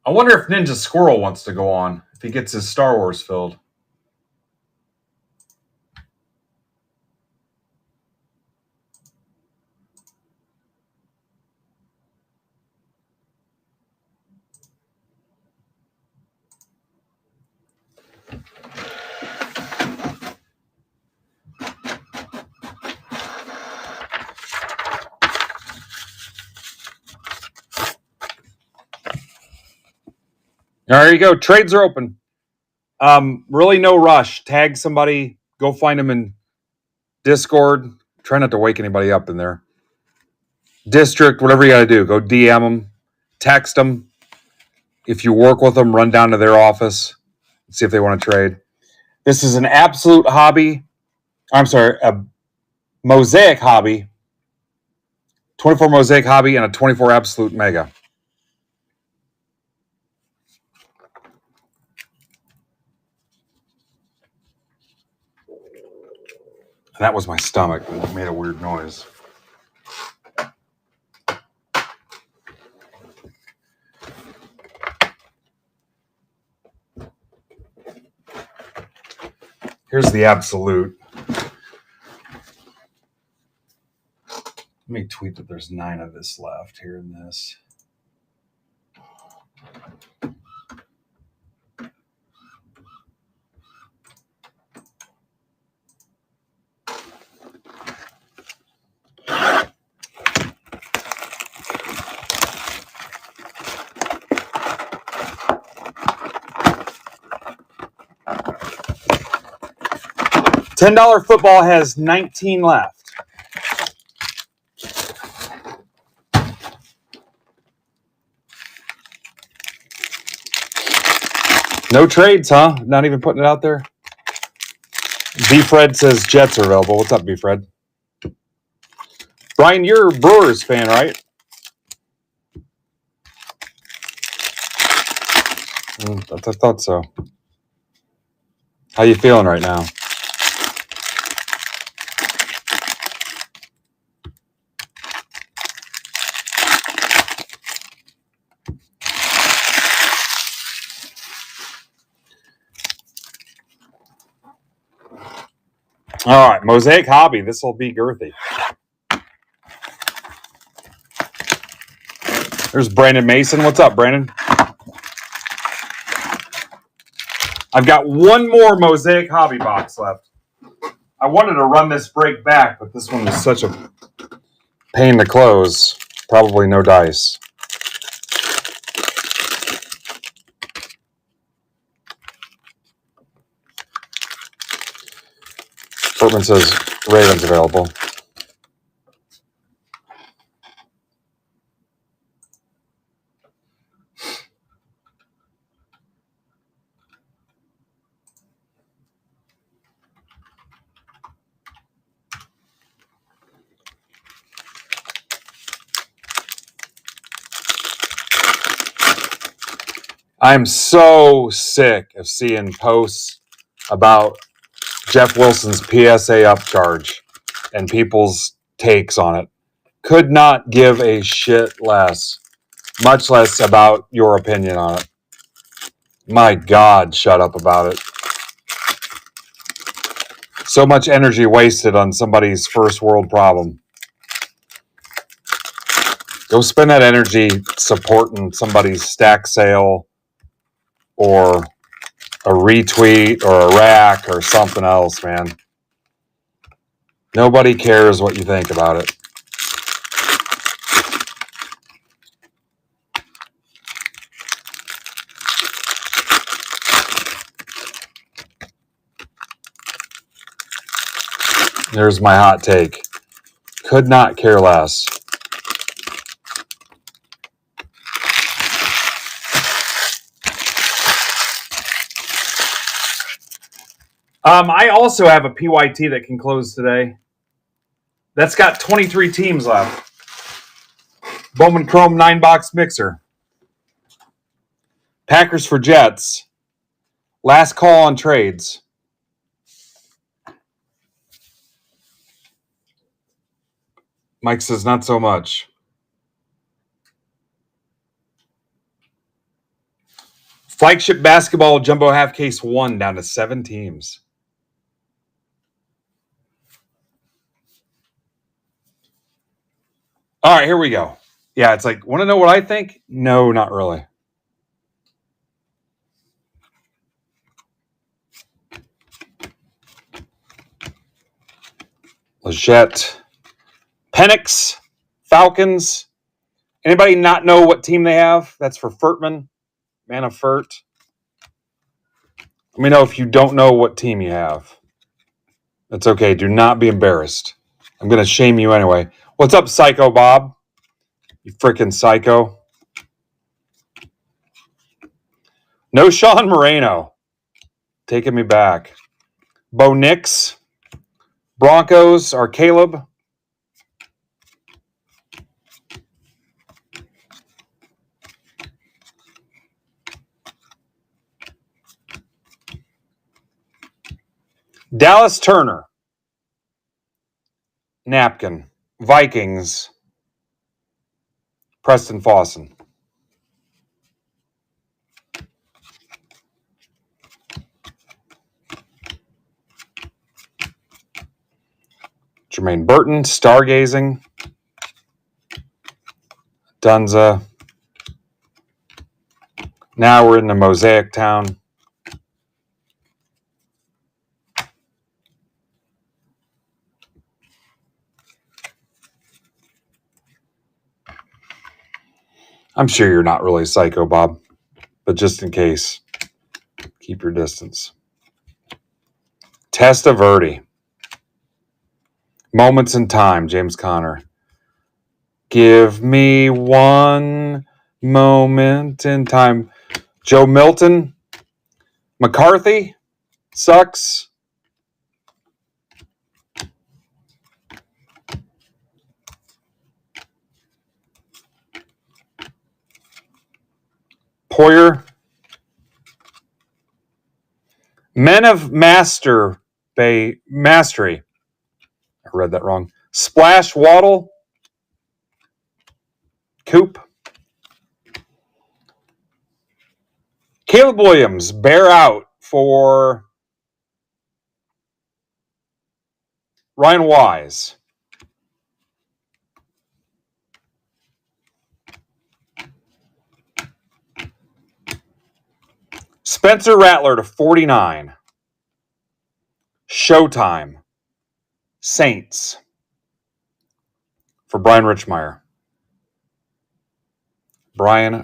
Speaker 1: I wonder if Ninja Squirrel wants to go on, if he gets his Star Wars filled. There you go. Trades are open. Really no rush. Tag somebody. Go find them in Discord. Try not to wake anybody up in there. District, whatever you got to do. Go DM them. Text them. If you work with them, run down to their office. See if they want to trade. This is an absolute hobby. I'm sorry, a mosaic hobby. 24 mosaic hobby and a 24 absolute mega. That was my stomach. It made a weird noise. Here's the absolute. Let me tweet that there's 9 of this left here in this. $10 football has 19 left. No trades, huh? Not even putting it out there? B-Fred says Jets are available. What's up, B-Fred? Brian, you're a Brewers fan, right? I thought so. How you feeling right now? All right, Mosaic Hobby. This will be girthy. There's Brandon Mason. What's up, Brandon? I've got one more Mosaic Hobby box left. I wanted to run this break back, but this one was such a pain to close. Probably no dice. Portman says Ravens available. I'm so sick of seeing posts about Jeff Wilson's PSA upcharge and people's takes on it. Could not give a shit less, much less about your opinion on it. My God, shut up about it. So much energy wasted on somebody's first world problem. Go spend that energy supporting somebody's stack sale or a retweet or a rack or something else, man. Nobody cares what you think about it. There's my hot take. Could not care less. I also have a PYT that can close today. That's got 23 teams left. Bowman Chrome 9-box mixer. Packers for Jets. Last call on trades. Mike says not so much. Flagship basketball jumbo half case 1 down to 7 teams. All right, here we go. Yeah, it's like, want to know what I think? No, not really. Leggett, Penix, Falcons. Anybody not know what team they have? That's for Furtman, man of Furt. Let me know if you don't know what team you have. That's okay. Do not be embarrassed. I'm going to shame you anyway. What's up, Psycho Bob? You freaking psycho. No Sean Moreno. Taking me back. Bo Nix. Broncos are Caleb. Dallas Turner. Napkin. Vikings. Preston Fawson. Jermaine Burton. Stargazing. Dunza. Now we're in the Mosaic Town. I'm sure you're not really psycho, Bob, but just in case, keep your distance. Testaverde. Moments in Time, James Conner. Give me one moment in time. Joe Milton. McCarthy. Sucks. Poyer. Men of Mastery. I read that wrong. Splash Waddle. Coop. Caleb Williams. Bear out for Ryan Wise. Spencer Rattler to 49. Showtime. Saints. For Brian Richmeyer. Brian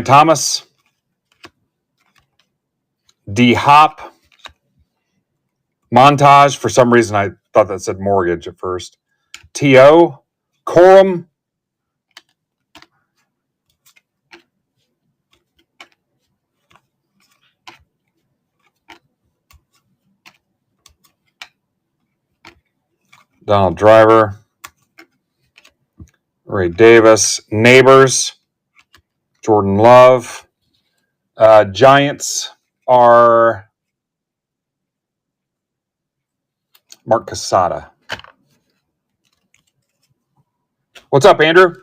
Speaker 1: Thomas. D Hop. Montage. For some reason, I thought that said mortgage at first. T.O. Corum. Donald Driver. Ray Davis. Neighbors. Jordan Love. Giants are Mark Casada. What's up, Andrew?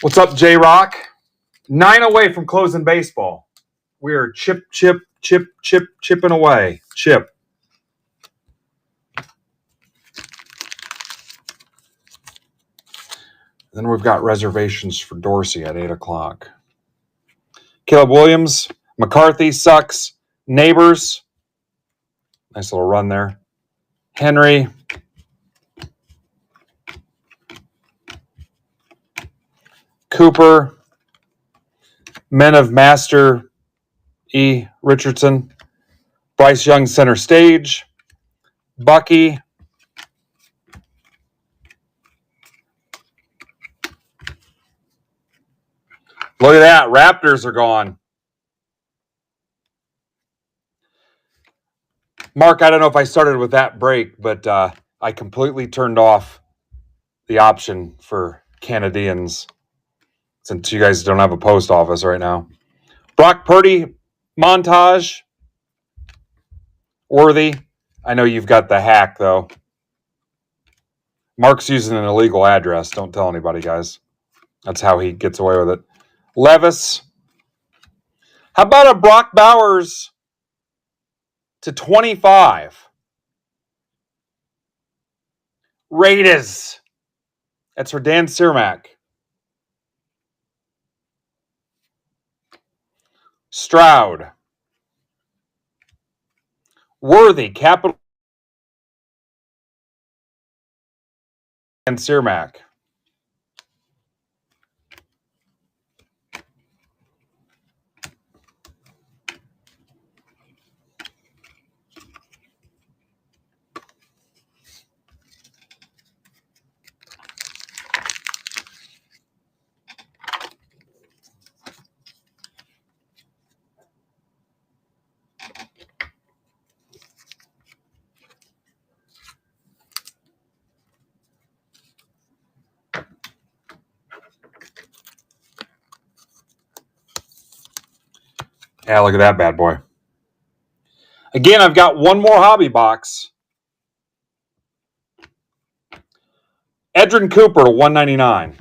Speaker 1: What's up, J-Rock? 9 away from closing baseball. We are chipping away. Chip. Then we've got reservations for Dorsey at 8 o'clock. Caleb Williams. McCarthy sucks. Neighbors. Nice little run there. Henry. Cooper. Men of Master E. Richardson. Bryce Young center stage. Bucky. Look at that. Raptors are gone. Mark, I don't know if I started with that break, but I completely turned off the option for Canadians since you guys don't have a post office right now. Brock Purdy montage. Worthy. I know you've got the hack, though. Mark's using an illegal address. Don't tell anybody, guys. That's how he gets away with it. Levis. How about a Brock Bowers to 25? Raiders. That's for Dan Cermak. Stroud. Worthy. Capital. Dan Cermak. Yeah, look at that bad boy. Again, I've got one more hobby box. Edrin Cooper to 199.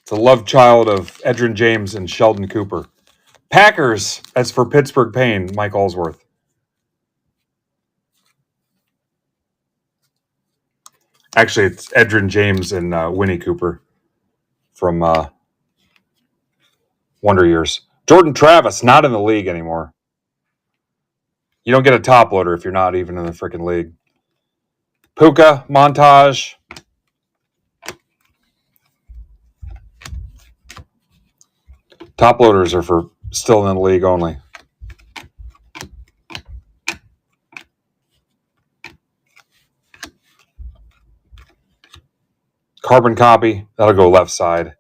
Speaker 1: It's a love child of Edrin James and Sheldon Cooper. Packers, that's for Pittsburgh Payne, Mike Allsworth. Actually, it's Edrin James and Winnie Cooper from Wonder Years. Jordan Travis, not in the league anymore. You don't get a top loader if you're not even in the freaking league. Puka, montage. Top loaders are for still in the league only. Carbon copy, that'll go left side.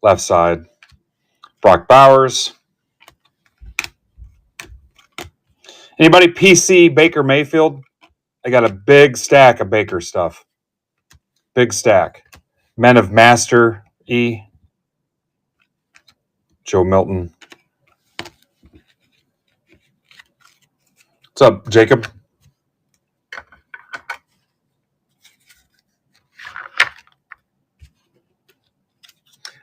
Speaker 1: Left side. Brock Bowers. Anybody PC Baker Mayfield? I got a big stack of Baker stuff. Big stack. Men of Master E. Joe Milton. What's up, Jacob?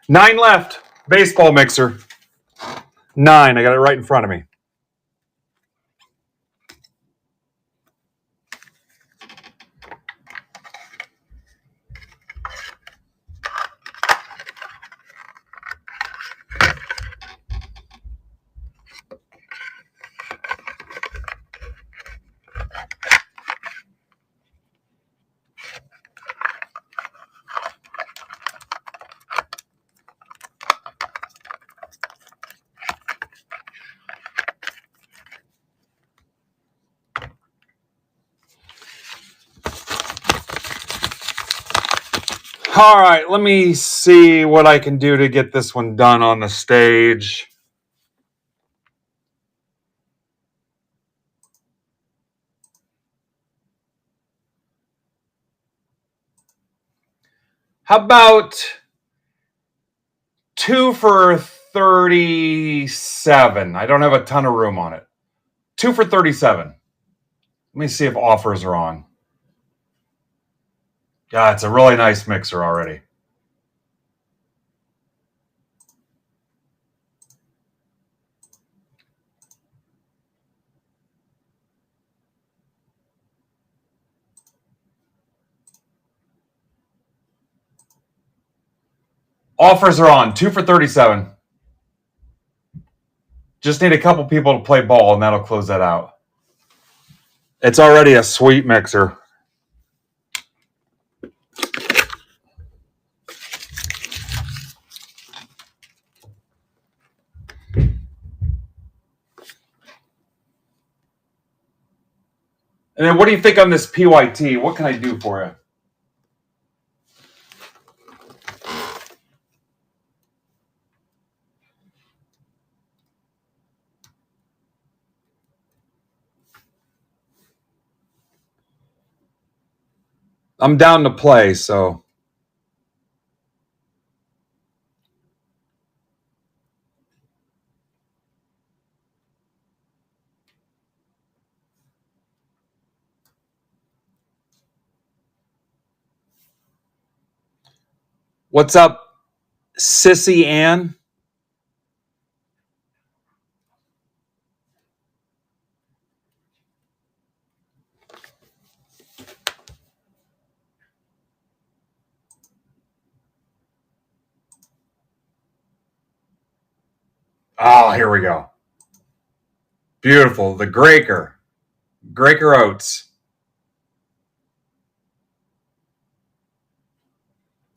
Speaker 1: Nine left. Baseball mixer. 9. I got it right in front of me. All right, let me see what I can do to get this one done on the stage. How about 2 for 37? I don't have a ton of room on it. 2 for 37. Let me see if offers are on. Yeah, it's a really nice mixer already. Offers are on. 2 for 37. Just need a couple people to play ball, and that'll close that out. It's already a sweet mixer. And then what do you think on this PYT? What can I do for you? I'm down to play, so. What's up, Sissy Ann? Oh, here we go. Beautiful. The Graker Oats.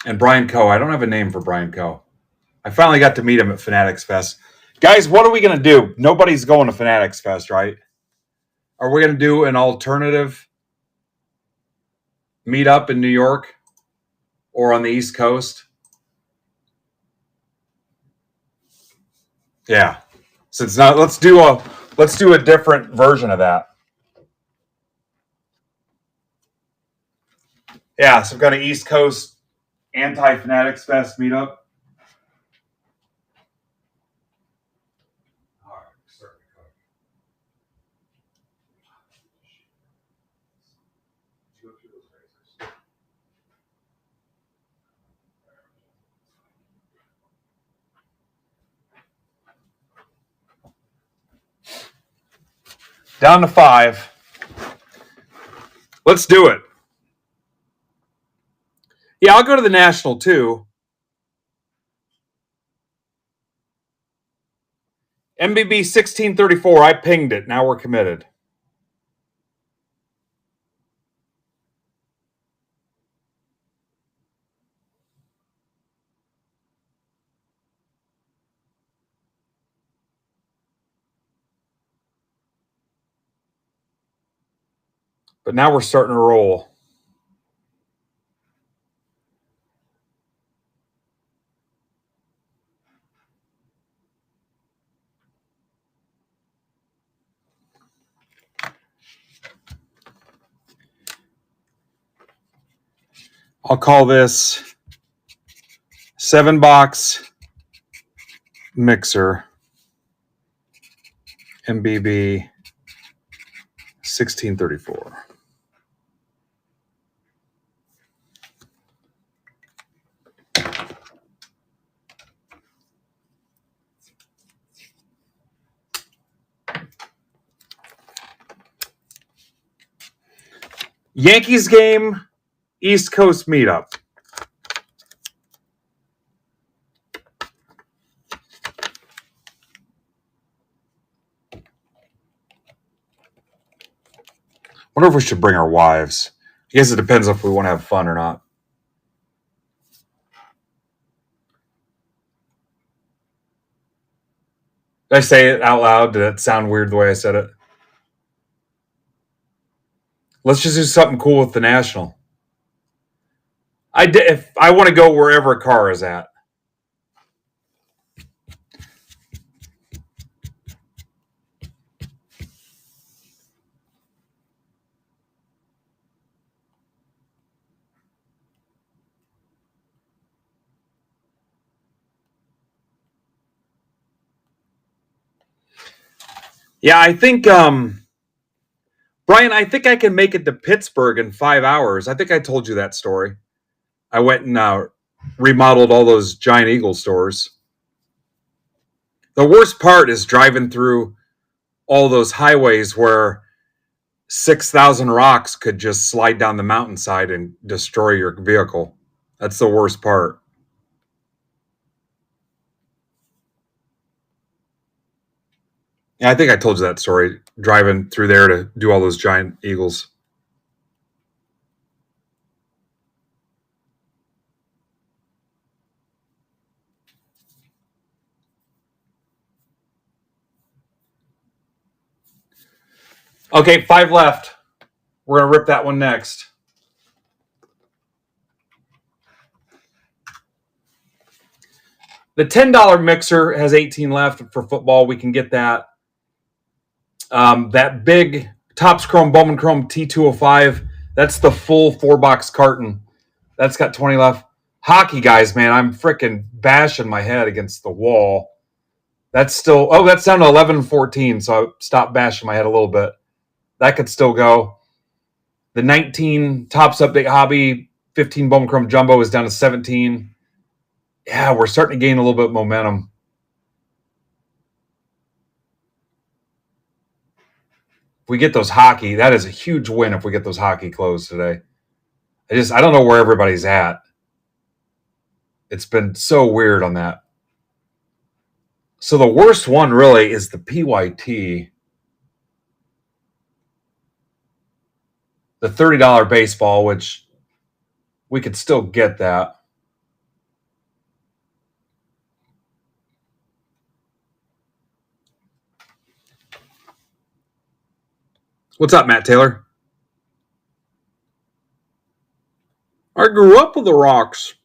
Speaker 1: And Brian Coe. I don't have a name for Brian Coe. I finally got to meet him at Fanatics Fest. Guys, what are we going to do? Nobody's going to Fanatics Fest, right? Are we going to do an alternative meetup in New York or on the East Coast? Yeah. Since not, let's do a different version of that. Yeah, some kind of East Coast anti-Fanatics Fest meetup. Down to 5. Let's do it. Yeah, I'll go to the National too. MBB 1634. I pinged it. Now we're committed. But now we're starting to roll. I'll call this 7-box mixer MBB 1634. Yankees game, East Coast meetup. Wonder if we should bring our wives. I guess it depends if we want to have fun or not. Did I say it out loud? Did that sound weird the way I said it? Let's just do something cool with the National. If I want to go wherever a car is at. Yeah, I think, Brian, I think I can make it to Pittsburgh in 5 hours. I think I told you that story. I went and remodeled all those Giant Eagle stores. The worst part is driving through all those highways where 6,000 rocks could just slide down the mountainside and destroy your vehicle. That's the worst part. Yeah, I think I told you that story, driving through there to do all those Giant Eagles. Okay, 5 left. We're going to rip that one next. The $10 mixer has 18 left for football. We can get that. That big Topps Chrome Bowman Chrome T205, that's the full 4-box carton. That's got 20 left. Hockey, guys, man, I'm freaking bashing my head against the wall. That's still, that's down to 11-14, so I stopped bashing my head a little bit. That could still go. The 19 Topps Update Hobby 15 Bowman Chrome Jumbo is down to 17. Yeah, we're starting to gain a little bit of momentum. If we get those hockey, that is a huge win if we get those hockey closed today. I don't know where everybody's at. It's been so weird on that. So the worst one really is the PYT. The $30 baseball, which we could still get that. What's up, Matt Taylor? I grew up with the Rocks.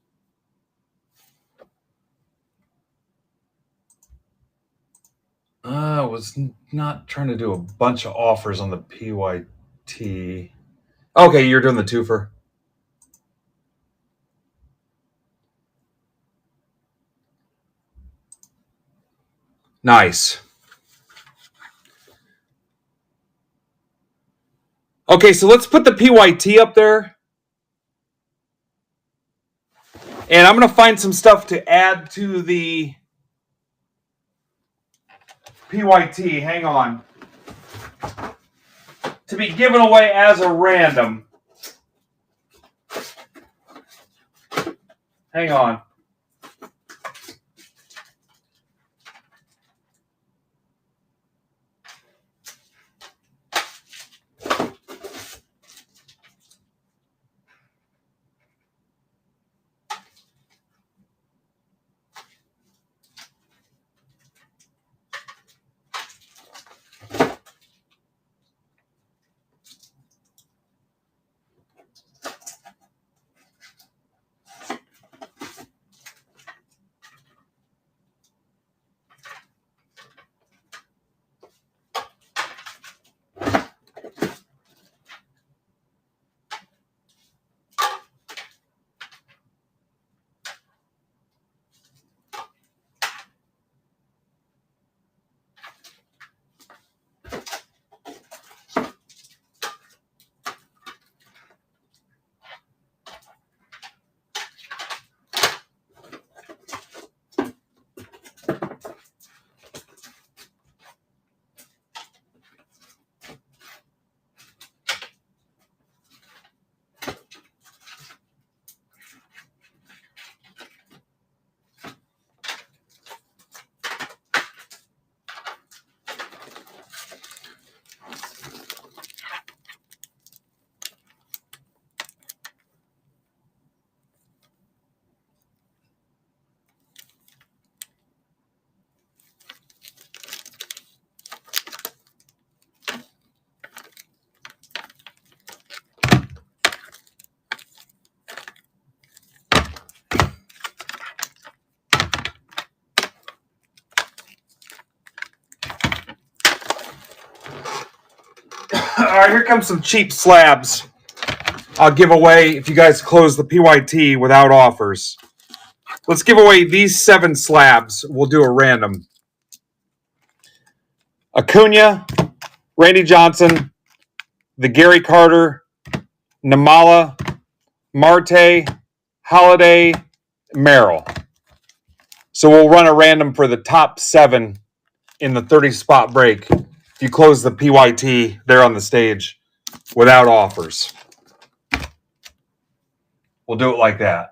Speaker 1: I was not trying to do a bunch of offers on the PYT. Okay, you're doing the twofer. Nice. Okay, so let's put the PYT up there. And I'm going to find some stuff to add to the PYT. Hang on. To be given away as a random. Hang on. All right, here comes some cheap slabs. I'll give away if you guys close the PYT without offers. Let's give away these 7 slabs. We'll do a random. Acuna, Randy Johnson, the Gary Carter, Namala, Marte, Holiday, Merrill. So we'll run a random for the top 7 in the 30-spot break. If you close the PYT there on the stage without offers. We'll do it like that.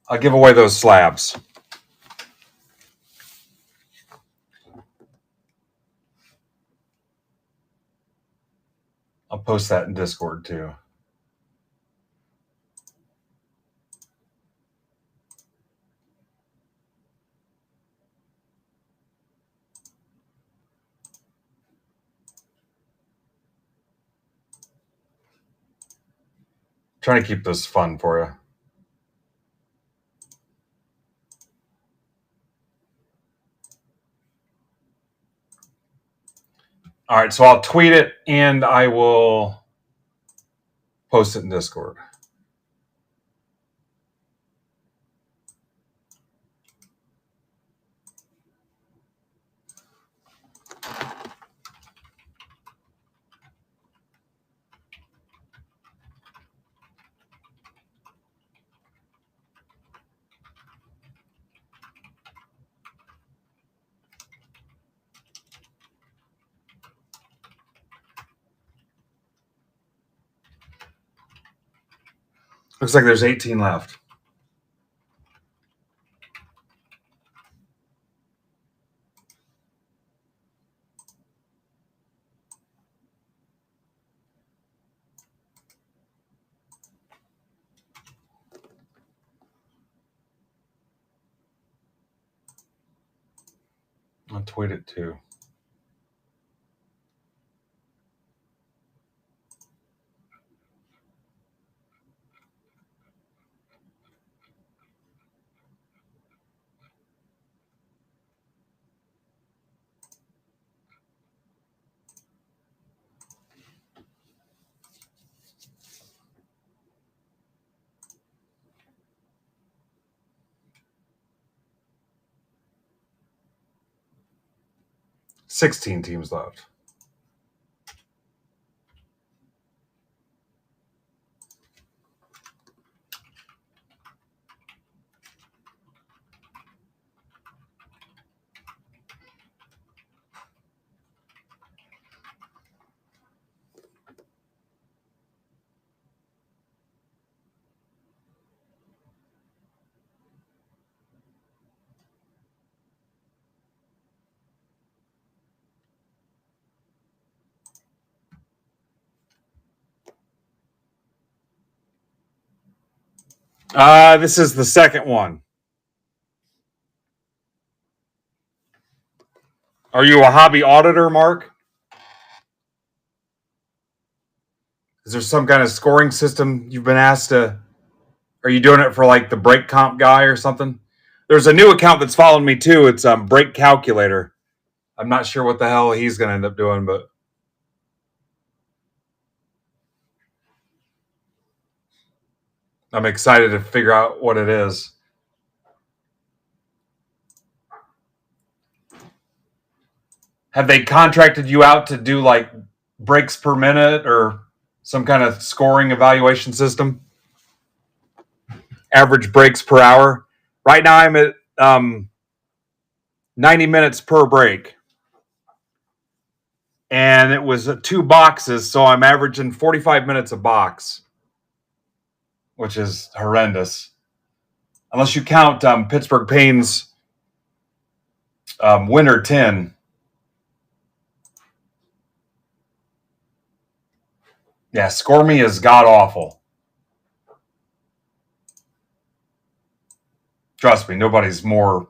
Speaker 1: I'll give away those slabs. I'll post that in Discord too. Trying to keep this fun for you. All right, so I'll tweet it and I will post it in Discord. Looks like there's 18 left. I'll tweet it too. $16 teams left. This is the second one. Are you a hobby auditor, Mark? Is there some kind of scoring system you've been asked to? Are you doing it for like the break comp guy or something? There's a new account that's following me too. It's Break Calculator. I'm not sure what the hell he's going to end up doing, but I'm excited to figure out what it is. Have they contracted you out to do like breaks per minute or some kind of scoring evaluation system? Average breaks per hour. Right now I'm at 90 minutes per break. And it was 2 boxes, so I'm averaging 45 minutes a box, which is horrendous. Unless you count Pittsburgh Payne's Winter 10. Yeah, Score Me is god-awful. Trust me, nobody's more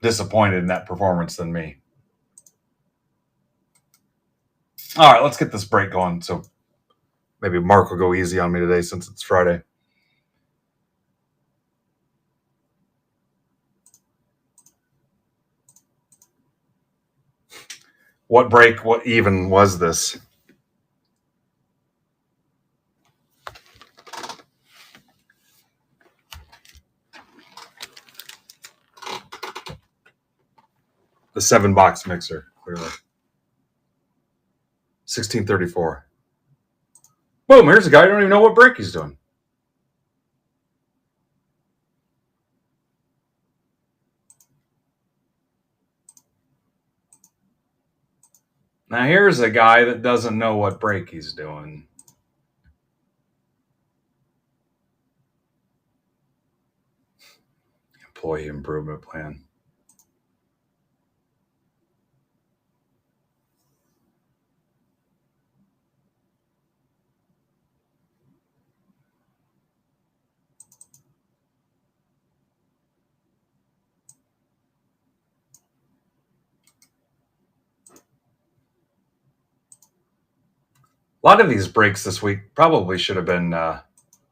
Speaker 1: disappointed in that performance than me. All right, let's get this break going. So maybe Mark will go easy on me today since it's Friday. What break, what even was this? The 7-box mixer, clearly. 1634. Boom, here's a guy who don't even know what break he's doing. Now here's a guy that doesn't know what break he's doing. Employee improvement plan. A lot of these breaks this week probably should have been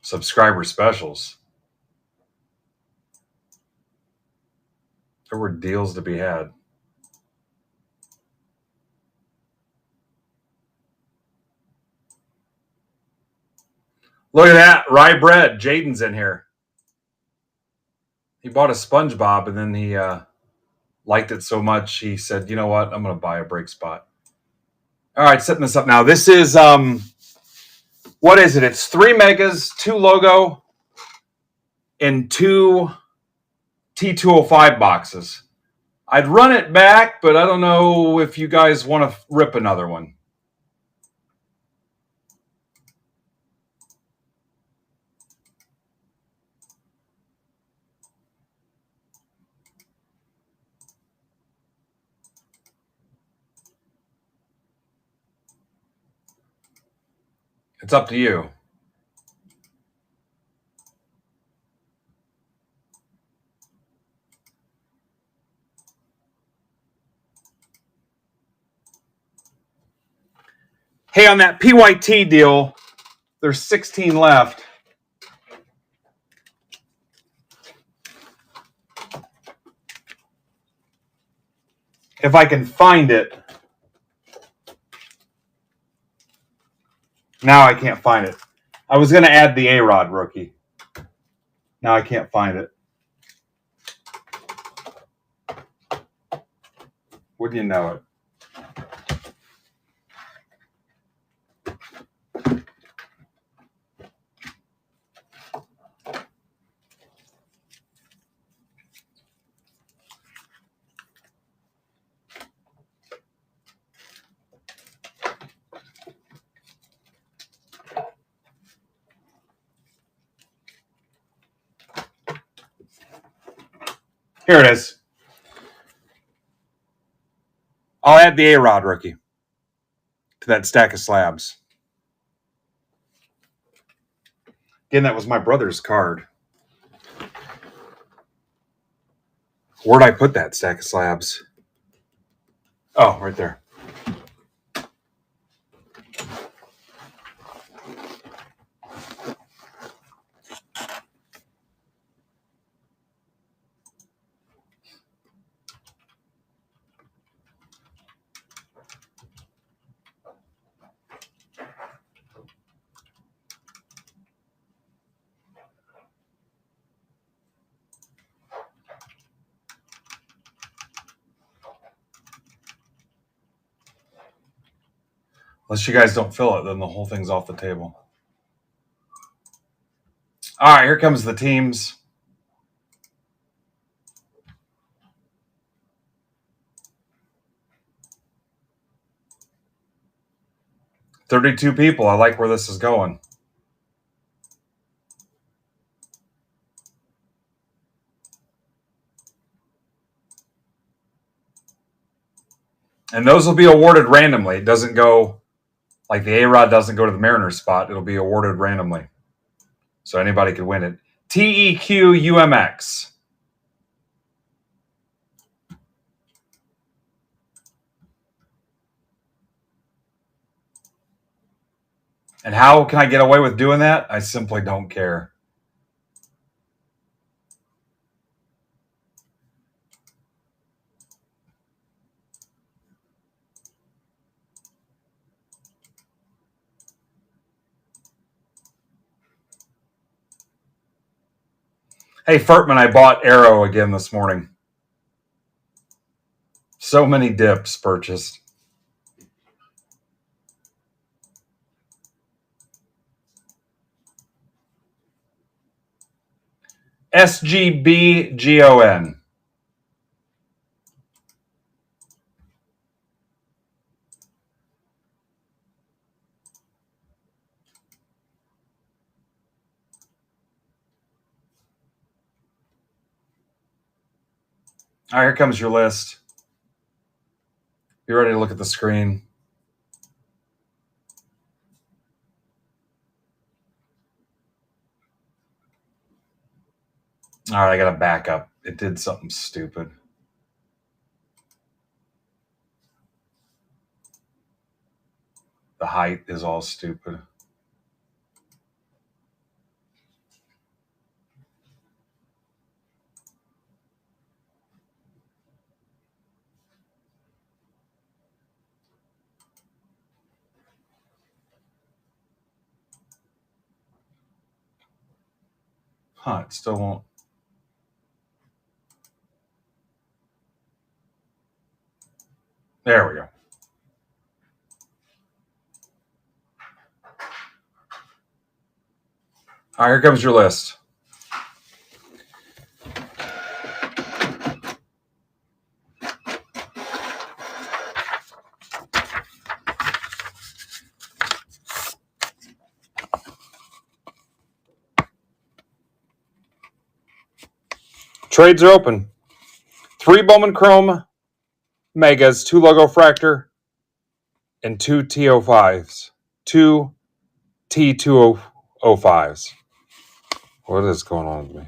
Speaker 1: subscriber specials. There were deals to be had. Look at that. Rye bread. Jaden's in here. He bought a SpongeBob and then he liked it so much he said, you know what? I'm going to buy a break spot. All right, setting this up now. This is, what is it? It's 3 megas, 2 logo, and 2 T205 boxes. I'd run it back, but I don't know if you guys want to rip another one. It's up to you. Hey, on that PYT deal, there's 16 left. If I can find it. Now I can't find it. I was going to add the A-Rod rookie. Now I can't find it. Wouldn't you know it? Here it is. I'll add the A-Rod rookie to that stack of slabs. Again, that was my brother's card. Where'd I put that stack of slabs? Oh, right there. Unless you guys don't fill it, then the whole thing's off the table. All right, here comes the teams. $32 people. I like where this is going. And those will be awarded randomly. It doesn't go, like the A-Rod doesn't go to the Mariners spot. It'll be awarded randomly. So anybody could win it. TEQ UMX. And how can I get away with doing that? I simply don't care. Hey, Furtman, I bought Arrow again this morning. So many dips purchased. SGBGON. All right, here comes your list. Be ready to look at the screen. All right, I got to back up. It did something stupid. The height is all stupid. Huh, it still won't. There we go. All right, here comes your list. Trades are open. 3 Bowman Chrome Megas, 2 Logo Fractor, and 2 T05s. 2 T205s. What is going on with me?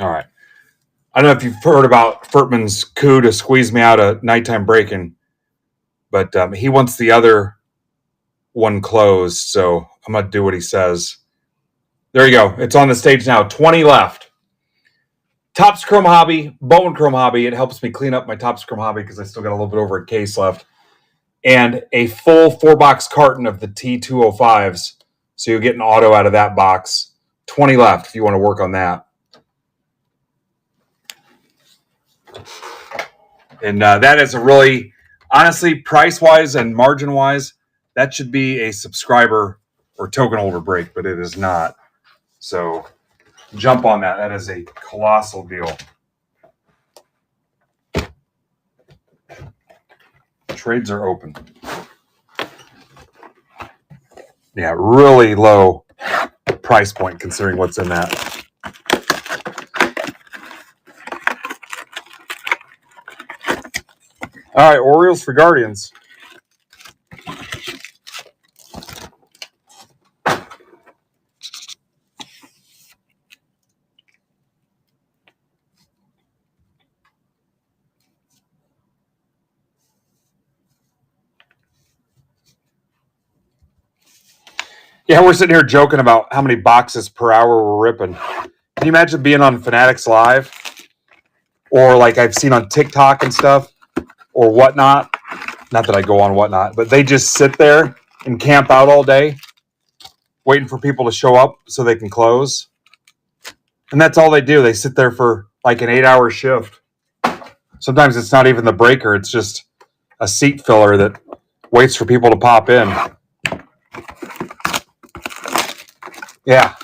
Speaker 1: All right. I don't know if you've heard about Furtman's coup to squeeze me out of nighttime breaking, but he wants the other one closed, so I'm going to do what he says. There you go. It's on the stage now. 20 left. Topps Chrome Hobby, Bowman Chrome Hobby. It helps me clean up my Topps Chrome Hobby because I still got a little bit over a case left. And a full 4-box carton of the T205s. So you'll get an auto out of that box. 20 left if you want to work on that. And that is a really, honestly, price-wise and margin-wise, that should be a subscriber or token holder break, but it is not. So jump on that. That is a colossal deal. Trades are open. Yeah, really low price point considering what's in that. All right, Orioles for Guardians. Yeah, we're sitting here joking about how many boxes per hour we're ripping. Can you imagine being on Fanatics Live? Or like I've seen on TikTok and stuff or whatnot. Not that I go on whatnot, but they just sit there and camp out all day waiting for people to show up so they can close. And that's all they do. They sit there for like an 8-hour shift. Sometimes it's not even the breaker. It's just a seat filler that waits for people to pop in. Yeah.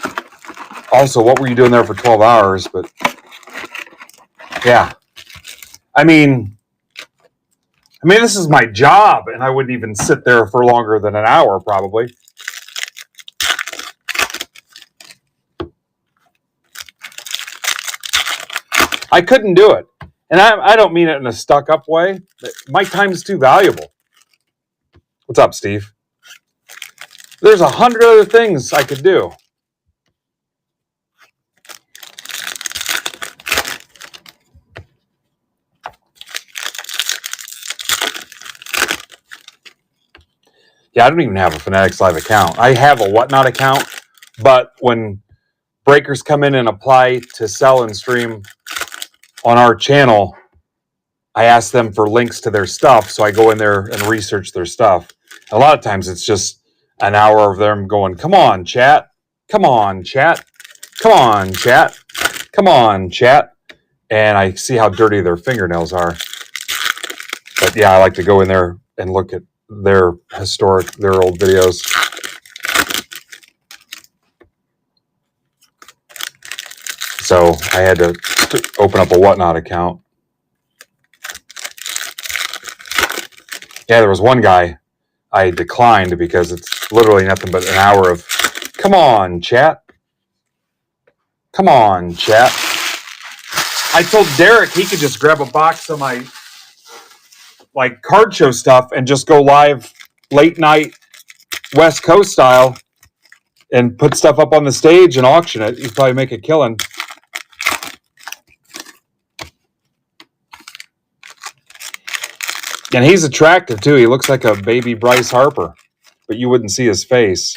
Speaker 1: Also, what were you doing there for 12 hours? But yeah. I mean, this is my job, and I wouldn't even sit there for longer than an hour, probably. I couldn't do it. And I don't mean it in a stuck-up way. My time's too valuable. What's up, Steve? There's 100 other things I could do. Yeah, I don't even have a Fanatics Live account. I have a Whatnot account, but when breakers come in and apply to sell and stream on our channel, I ask them for links to their stuff, so I go in there and research their stuff. A lot of times it's just an hour of them going, come on, chat. Come on, chat. Come on, chat. Come on, chat. And I see how dirty their fingernails are. But yeah, I like to go in there and look at their old videos. So I had to open up a Whatnot account. Yeah, there was one guy I declined because it's literally nothing but an hour of, come on, chat. Come on, chat. I told Derek he could just grab a box of my card show stuff and just go live late night West Coast style and put stuff up on the stage and auction it. You'd probably make a killing. And he's attractive too. He looks like a baby Bryce Harper, but you wouldn't see his face.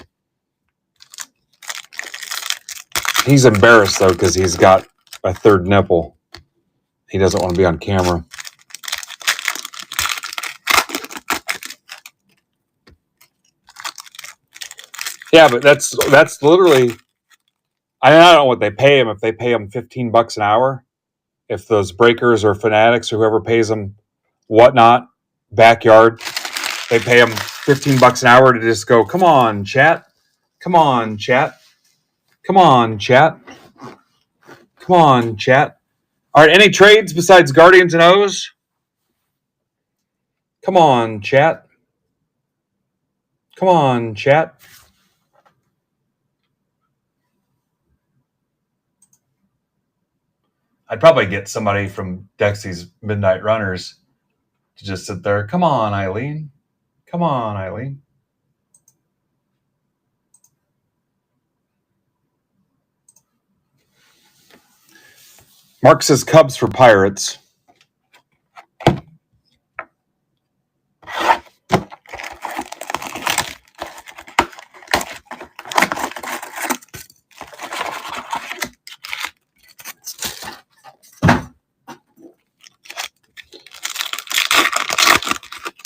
Speaker 1: He's embarrassed though because he's got a third nipple. He doesn't want to be on camera. Yeah, but that's literally. I don't know what they pay him. If they pay him $15 an hour, if those breakers or fanatics or whoever pays them, Whatnot, backyard, they pay him $15 an hour to just go, come on, chat. Come on, chat. Come on, chat. Come on, chat. All right, any trades besides Guardians and O's? Come on, chat. Come on, chat. I'd probably get somebody from Dexy's Midnight Runners to just sit there. Come on, Eileen. Come on, Eileen. Mark says Cubs for Pirates.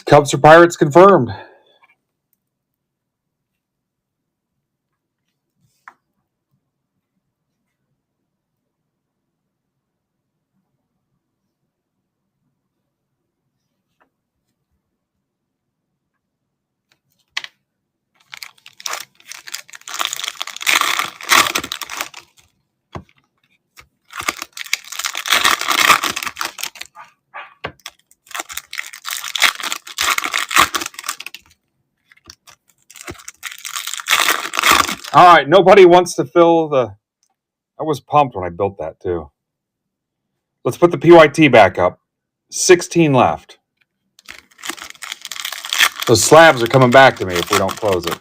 Speaker 1: Cubs for Pirates confirmed. All right, nobody wants to fill the... I was pumped when I built that, too. Let's put the PYT back up. 16 left. Those slabs are coming back to me if we don't close it.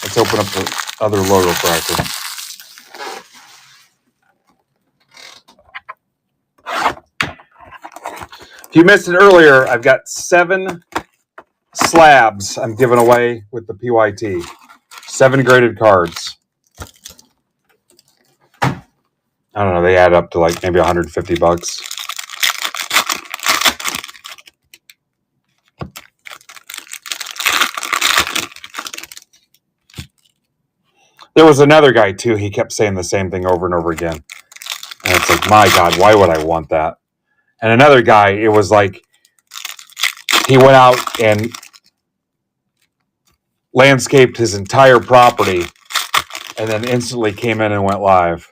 Speaker 1: Let's open up the other logo cracker. If you missed it earlier, I've got 7 slabs I'm giving away with the PYT. 7 graded cards. I don't know, they add up to like maybe $150. There was another guy too, he kept saying the same thing over and over again. And it's like, my God, why would I want that? And another guy, it was like he went out and landscaped his entire property and then instantly came in and went live.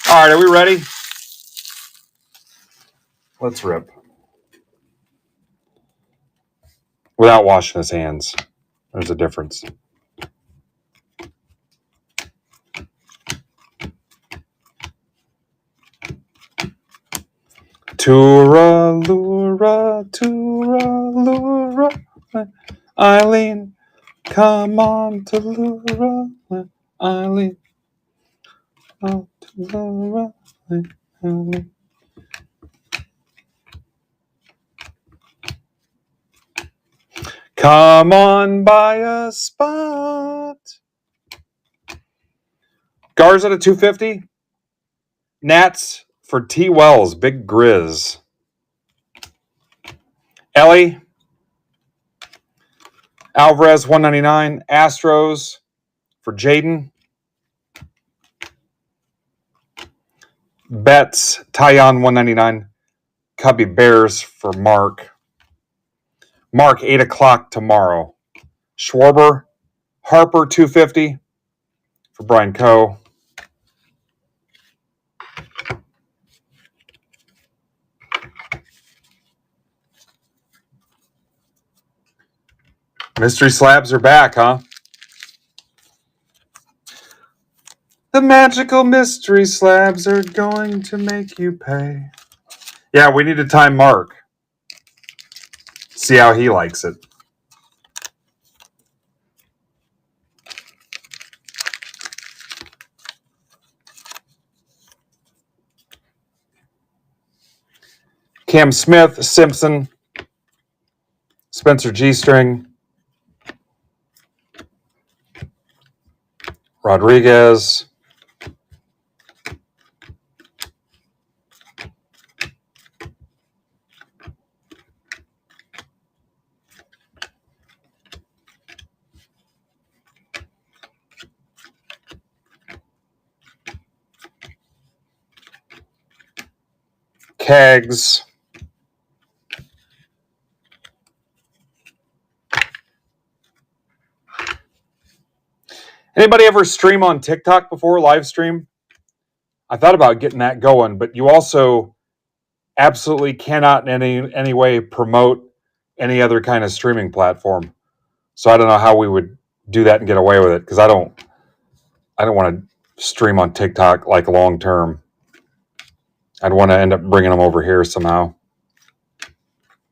Speaker 1: All right, are we ready? Let's rip. Without washing his hands. There's a difference. Tura-lura, Eileen, come on to Lura, Eileen. Oh, to Lura, Eileen. Come on by a spot. Garza to 250. Nats for T. Wells. Big Grizz. Ellie. Alvarez 199. Astros for Jaden. Betts. Tyon 199. Cubby Bears for Mark. Mark 8 o'clock tomorrow. Schwarber. Harper 250 for Brian Coe. Mystery slabs are back, huh? The magical mystery slabs are going to make you pay. Yeah, we need to time Mark. See how he likes it. Cam Smith, Simpson, Spencer G-String, Rodriguez, Kegs, anybody ever stream on TikTok before, live stream? I thought about getting that going, but you also absolutely cannot in any way promote any other kind of streaming platform. So I don't know how we would do that and get away with it, because I don't want to stream on TikTok like long term. I'd want to end up bringing them over here somehow.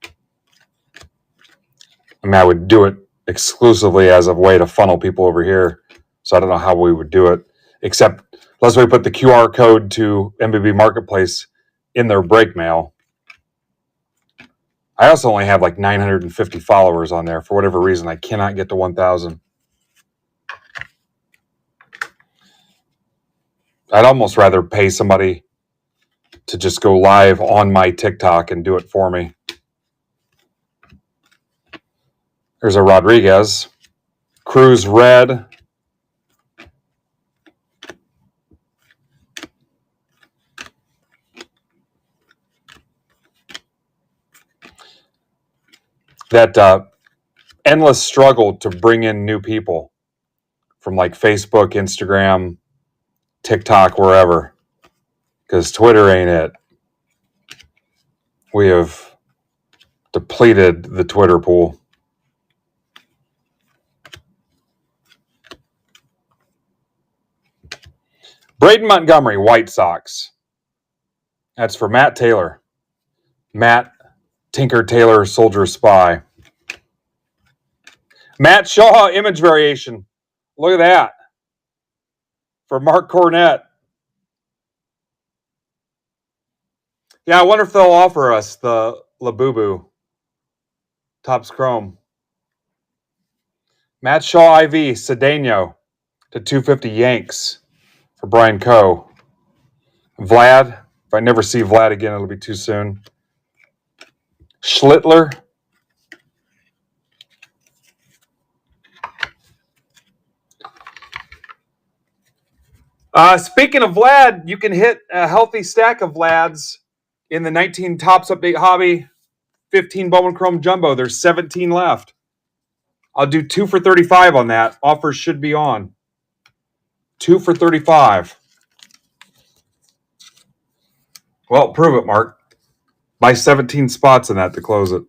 Speaker 1: I mean, I would do it exclusively as a way to funnel people over here. So I don't know how we would do it, except unless we put the QR code to MBB Marketplace in their break mail. I also only have like 950 followers on there. For whatever reason, I cannot get to 1,000. I'd almost rather pay somebody to just go live on my TikTok and do it for me. There's a Rodriguez. Cruz red. That endless struggle to bring in new people from like Facebook, Instagram, TikTok, wherever. Because Twitter ain't it. We have depleted the Twitter pool. Braden Montgomery, White Sox. That's for Matt Taylor. Matt Tinker Taylor, Soldier Spy. Matt Shaw, image variation. Look at that. For Mark Cornett. Yeah, I wonder if they'll offer us the Labubu Topps Chrome. Matt Shaw IV, Cedeno to 250 Yanks for Brian Coe. Vlad. If I never see Vlad again, it'll be too soon. Schlittler. Speaking of Vlad, you can hit a healthy stack of Vlads in the 19 Topps Update Hobby 15 Bowman Chrome Jumbo. There's 17 left. I'll do 2 for 35 on that. Offers should be on. 2 for 35. Well, prove it, Mark. Buy 17 spots in that to close it.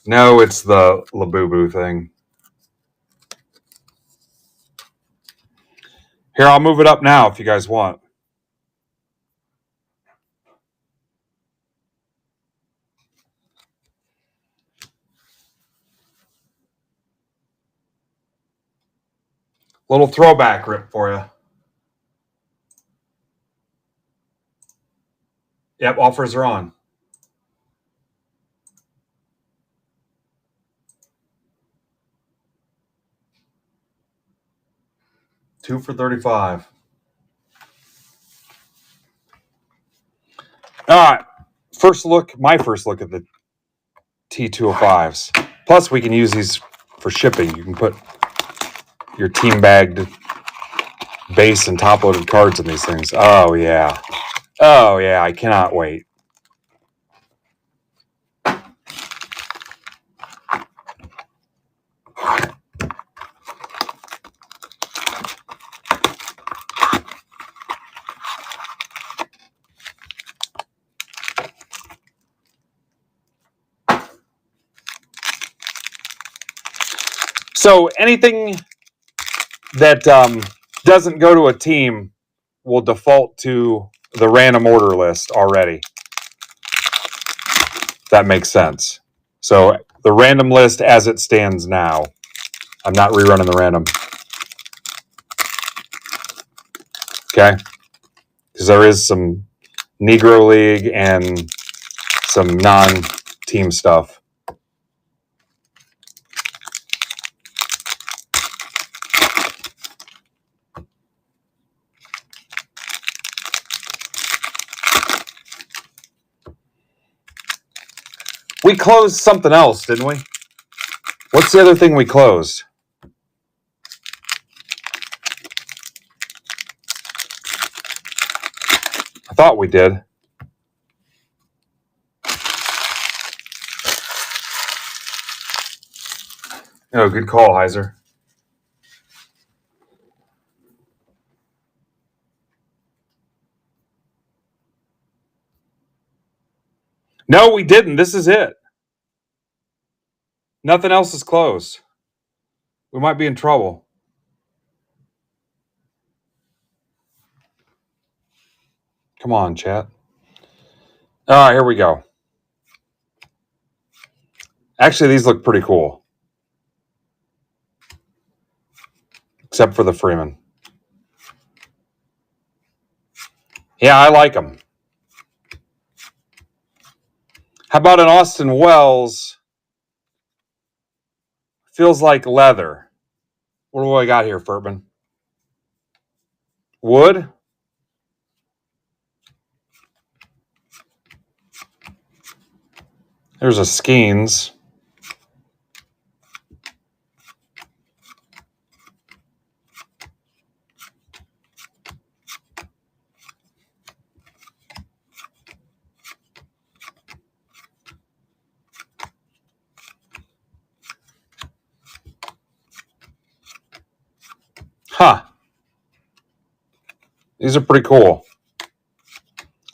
Speaker 1: No, it's the Labubu thing. Here, I'll move it up now if you guys want. Little throwback rip for you. Yep, offers are on. 2 for 35. All right. My first look at the T205s. Plus, we can use these for shipping. You can put your team bagged base and top loaded cards in these things. Oh, yeah. Oh, yeah. I cannot wait. So anything that doesn't go to a team will default to the random order list already. That makes sense. So the random list as it stands now. I'm not rerunning the random. Okay? Because there is some Negro League and some non-team stuff. We closed something else, didn't we? What's the other thing we closed? I thought we did. Oh, good call, Heiser. No, we didn't. This is it. Nothing else is closed. We might be in trouble. Come on, chat. All right, here we go. Actually, these look pretty cool. Except for the Freeman. Yeah, I like them. How about an Austin Wells? Feels like leather. What do I got here, Furtman? Wood? There's a Skeens. Huh. These are pretty cool.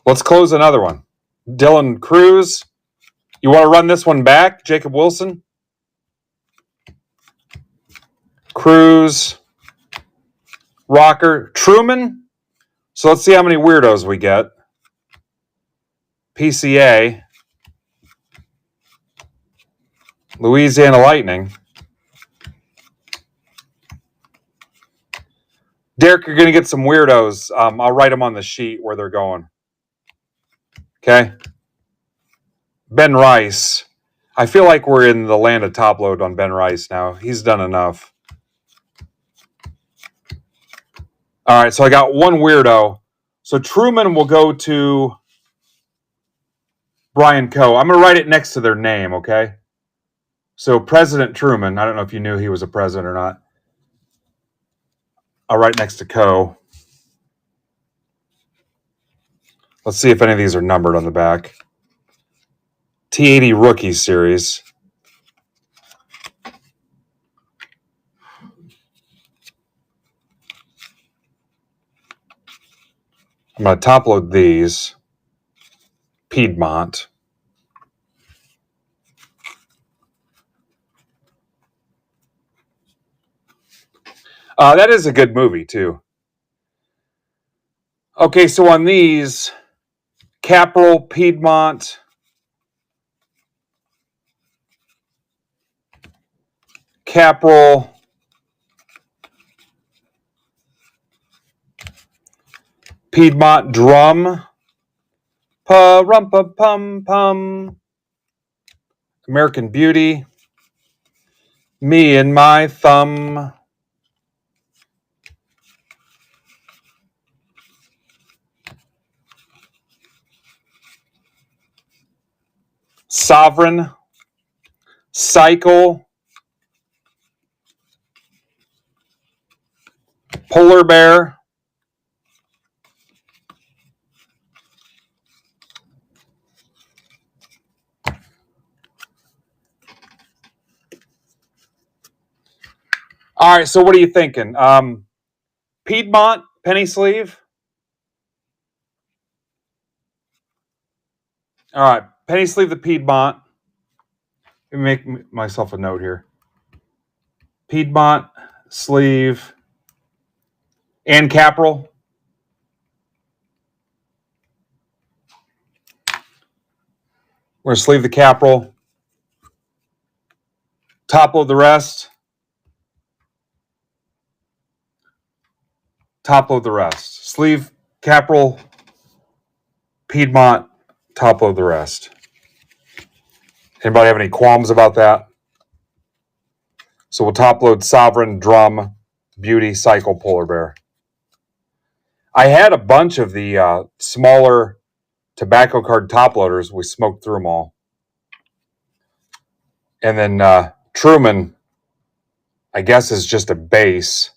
Speaker 1: Let's close another one. Dylan Cruz. You want to run this one back, Jacob Wilson? Cruz. Rocker. Truman. So let's see how many weirdos we get. PCA. Louisiana Lightning. Derek, you're going to get some weirdos. I'll write them on the sheet where they're going. Okay? Ben Rice. I feel like we're in the land of top load on Ben Rice now. He's done enough. All right, so I got one weirdo. So Truman will go to Brian Coe. I'm going to write it next to their name, okay? So President Truman. I don't know if you knew he was a president or not. I'll write next to Coe. Let's see if any of these are numbered on the back. T80 Rookie Series. I'm going to top load these. Piedmont. That is a good movie, too. Okay, so on these, Capital, Piedmont, Capital, Piedmont Drum, pa-rum-pa-pum-pum, American Beauty, Me and My Thumb, Sovereign, Cycle, Polar Bear, all right, so what are you thinking? Piedmont, penny sleeve. All right, penny sleeve the Piedmont. Let me make myself a note here. Piedmont, sleeve, and Caporal. We're going to sleeve the Caporal. Top load the rest. Top load the rest. Sleeve, Caporal, Piedmont, top load the rest. Anybody have any qualms about that? So we'll top load Sovereign, Drum, Beauty, Cycle, Polar Bear. I had a bunch of the smaller tobacco card top loaders. We smoked through them all. And then Truman, I guess, is just a base.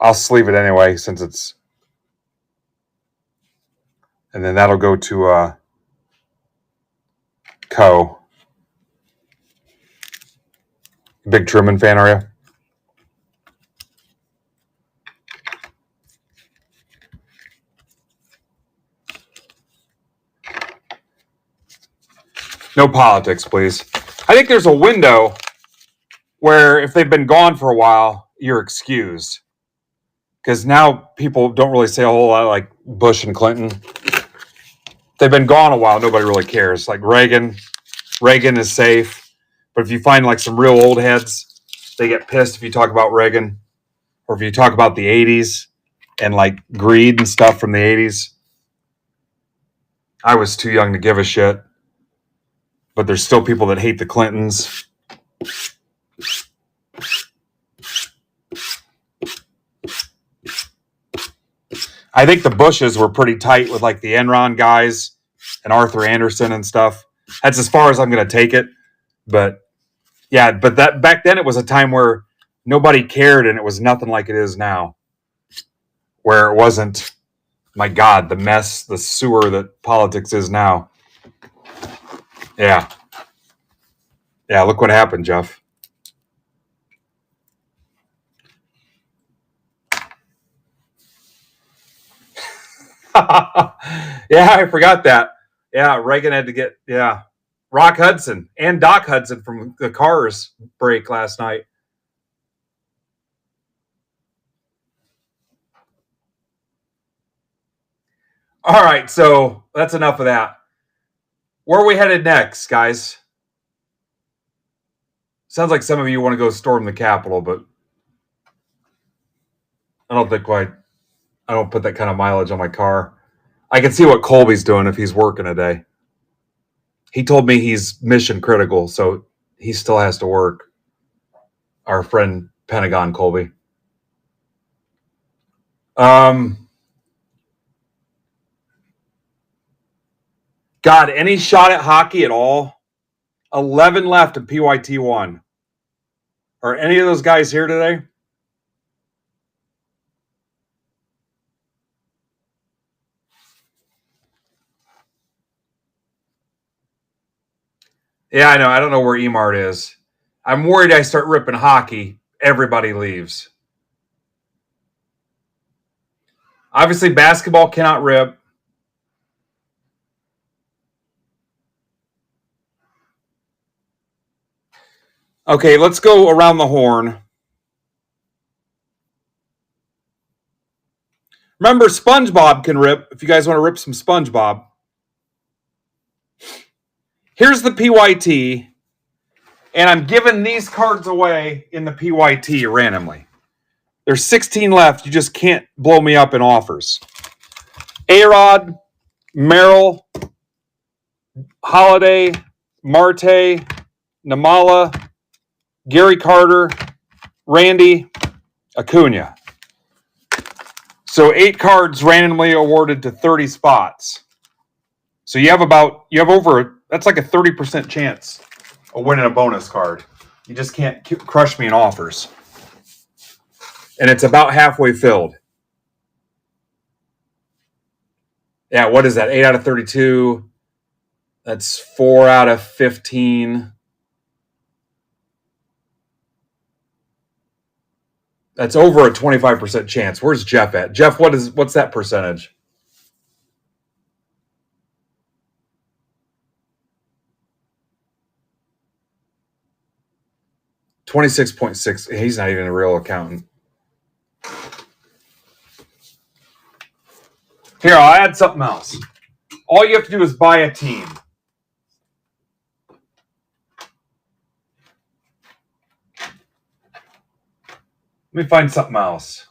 Speaker 1: I'll sleeve it anyway since it's... And then that'll go to Co. Big Truman fan, are you? No politics, please. I think there's a window where if they've been gone for a while, you're excused. Because now people don't really say a whole lot like Bush and Clinton. They've been gone a while. Nobody really cares. Like Reagan is safe. But if you find like some real old heads, they get pissed if you talk about Reagan. Or if you talk about the 80s and like greed and stuff from the 80s. I was too young to give a shit. But there's still people that hate the Clintons. I think the Bushes were pretty tight with like the Enron guys and Arthur Anderson and stuff. That's as far as I'm going to take it. But yeah, but that back then it was a time where nobody cared and it was nothing like it is now. Where it wasn't, my God, the mess, the sewer that politics is now. Yeah. Yeah, look what happened, Jeff. Yeah, I forgot that. Yeah, Reagan had to get, Rock Hudson and Doc Hudson from the Cars break last night. All right, so that's enough of that. Where are we headed next, guys? Sounds like some of you want to go storm the Capitol, but I don't put that kind of mileage on my car. I can see what Colby's doing if he's working today. He told me he's mission critical, so he still has to work. Our friend Pentagon Colby. God, any shot at hockey at all? 11 left in PYT1. Are any of those guys here today? Yeah, I know. I don't know where Emart is. I'm worried I start ripping hockey. Everybody leaves. Obviously, basketball cannot rip. Okay, let's go around the horn. Remember, SpongeBob can rip if you guys want to rip some SpongeBob. Here's the PYT, and I'm giving these cards away in the PYT randomly. There's 16 left. You just can't blow me up in offers. A-Rod, Merrill, Holiday, Marte, Namala, Gary Carter, Randy, Acuna. So 8 cards randomly awarded to 30 spots. So you have over, that's like a 30% chance of winning a bonus card. You just can't crush me in offers. And it's about halfway filled. Yeah, what is that? 8 out of 32. That's 4 out of 15. That's over a 25% chance. Where's Jeff at? Jeff, what's that percentage? $26.6. He's not even a real accountant. Here, I'll add something else. All you have to do is buy a team. Let me find something else.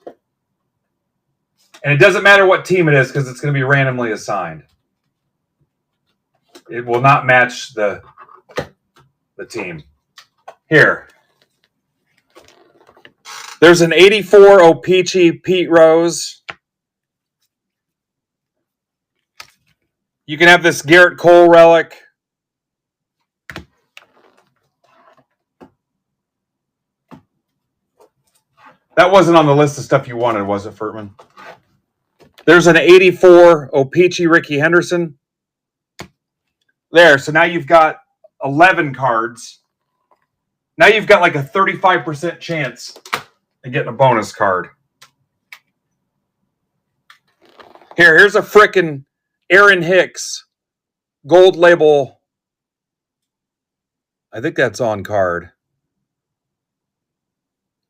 Speaker 1: And it doesn't matter what team it is because it's going to be randomly assigned. It will not match the team. Here. There's an 84 O-Pee-Chee Pete Rose. You can have this Garrett Cole relic. That wasn't on the list of stuff you wanted, was it, Furtman? There's an 84 O-Pee-Chee Ricky Henderson. There, so now you've got 11 cards. Now you've got like a 35% chance of getting a bonus card. Here's a frickin' Aaron Hicks gold label. I think that's on card.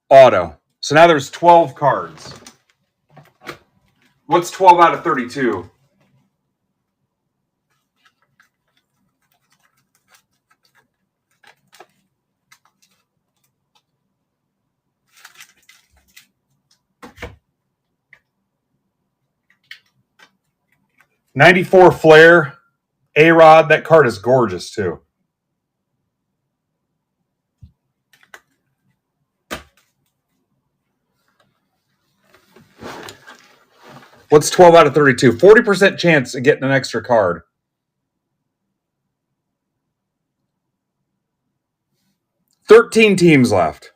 Speaker 1: Auto. So now there's 12 cards. What's 12 out of 32? '94 Flair, A-Rod. That card is gorgeous too. What's 12 out of 32? 40% chance of getting an extra card. $13 teams left.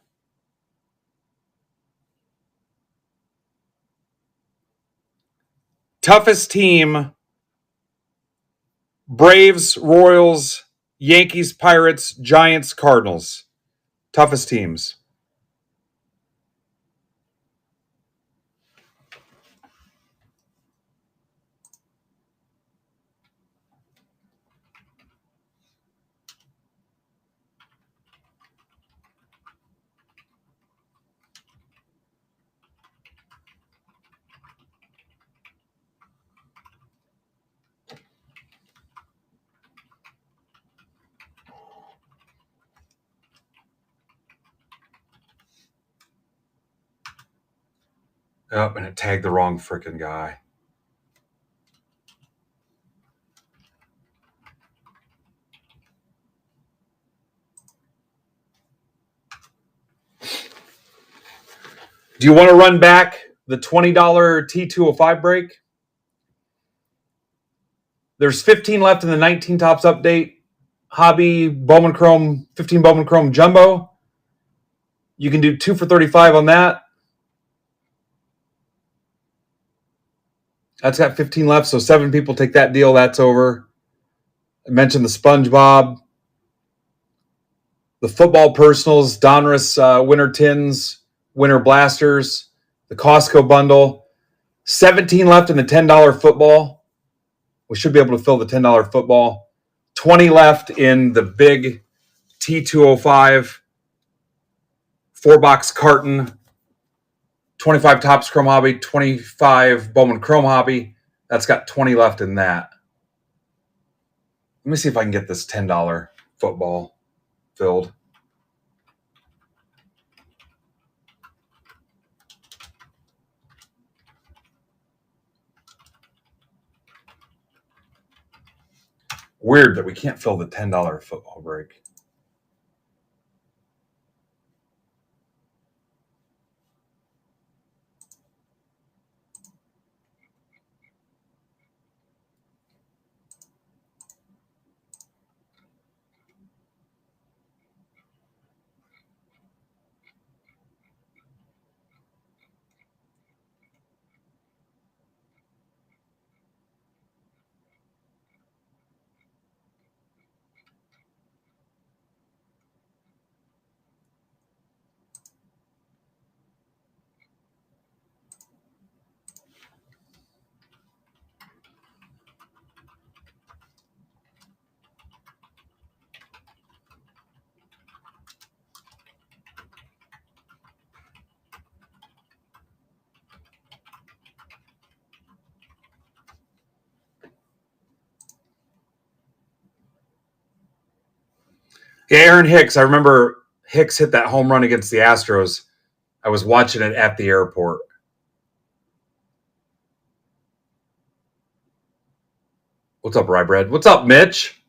Speaker 1: Toughest team: Braves, Royals, Yankees, Pirates, Giants, Cardinals. Toughest teams. Oh, and it tagged the wrong freaking guy. Do you want to run back the $20 T205 break? There's 15 left in the 19 Tops update. Hobby Bowman Chrome, 15 Bowman Chrome Jumbo. You can do 2 for $35 on that. That's got 15 left, so 7 people take that deal. That's over. I mentioned the SpongeBob. The football personals, Donruss Winter Tins, Winter Blasters, the Costco bundle. 17 left in the $10 football. We should be able to fill the $10 football. 20 left in the big T205 4-box carton. 25 Topps Chrome Hobby, 25 Bowman Chrome Hobby. That's got 20 left in that. Let me see if I can get this $10 football filled. Weird that we can't fill the $10 football break. Yeah, Aaron Hicks. I remember Hicks hit that home run against the Astros. I was watching it at the airport. What's up, Rye Bread? What's up, Mitch?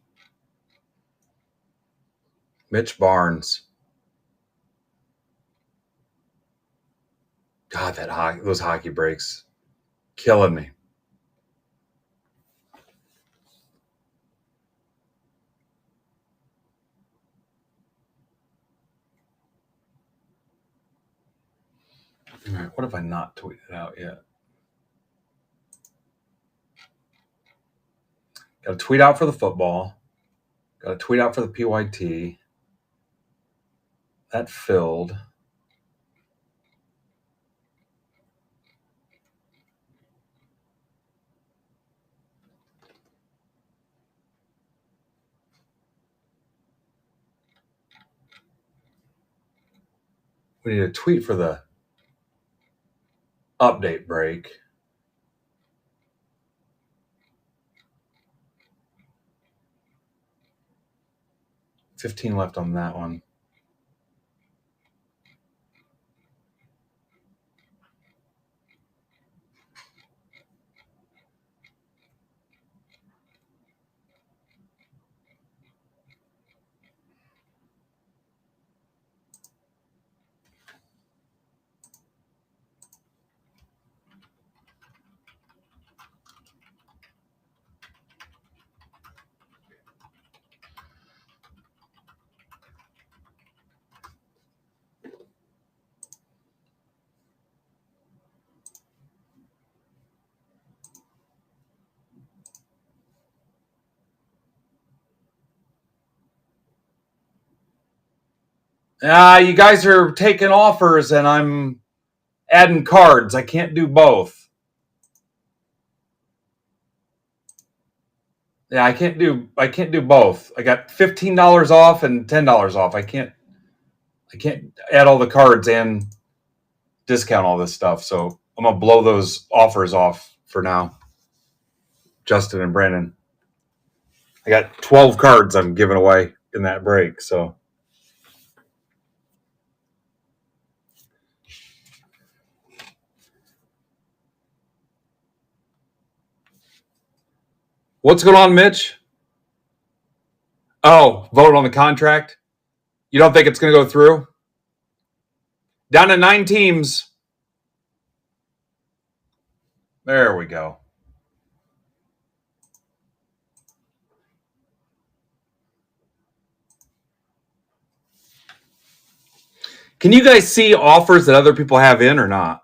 Speaker 1: Mitch Barnes. God, those hockey breaks. Killing me. All right, what have I not tweeted out yet? Got a tweet out for the football. Got a tweet out for the PYT. That filled. We need a tweet for the update break. $15 left on that one. You guys are taking offers and I'm adding cards. I can't do both. Yeah, I can't do both. I got $15 off and $10 off. I can't add all the cards and discount all this stuff. So I'm gonna blow those offers off for now. Justin and Brandon. I got 12 cards I'm giving away in that break. So what's going on, Mitch? Oh, vote on the contract. You don't think it's going to go through? Down to 9 teams. There we go. Can you guys see offers that other people have in or not?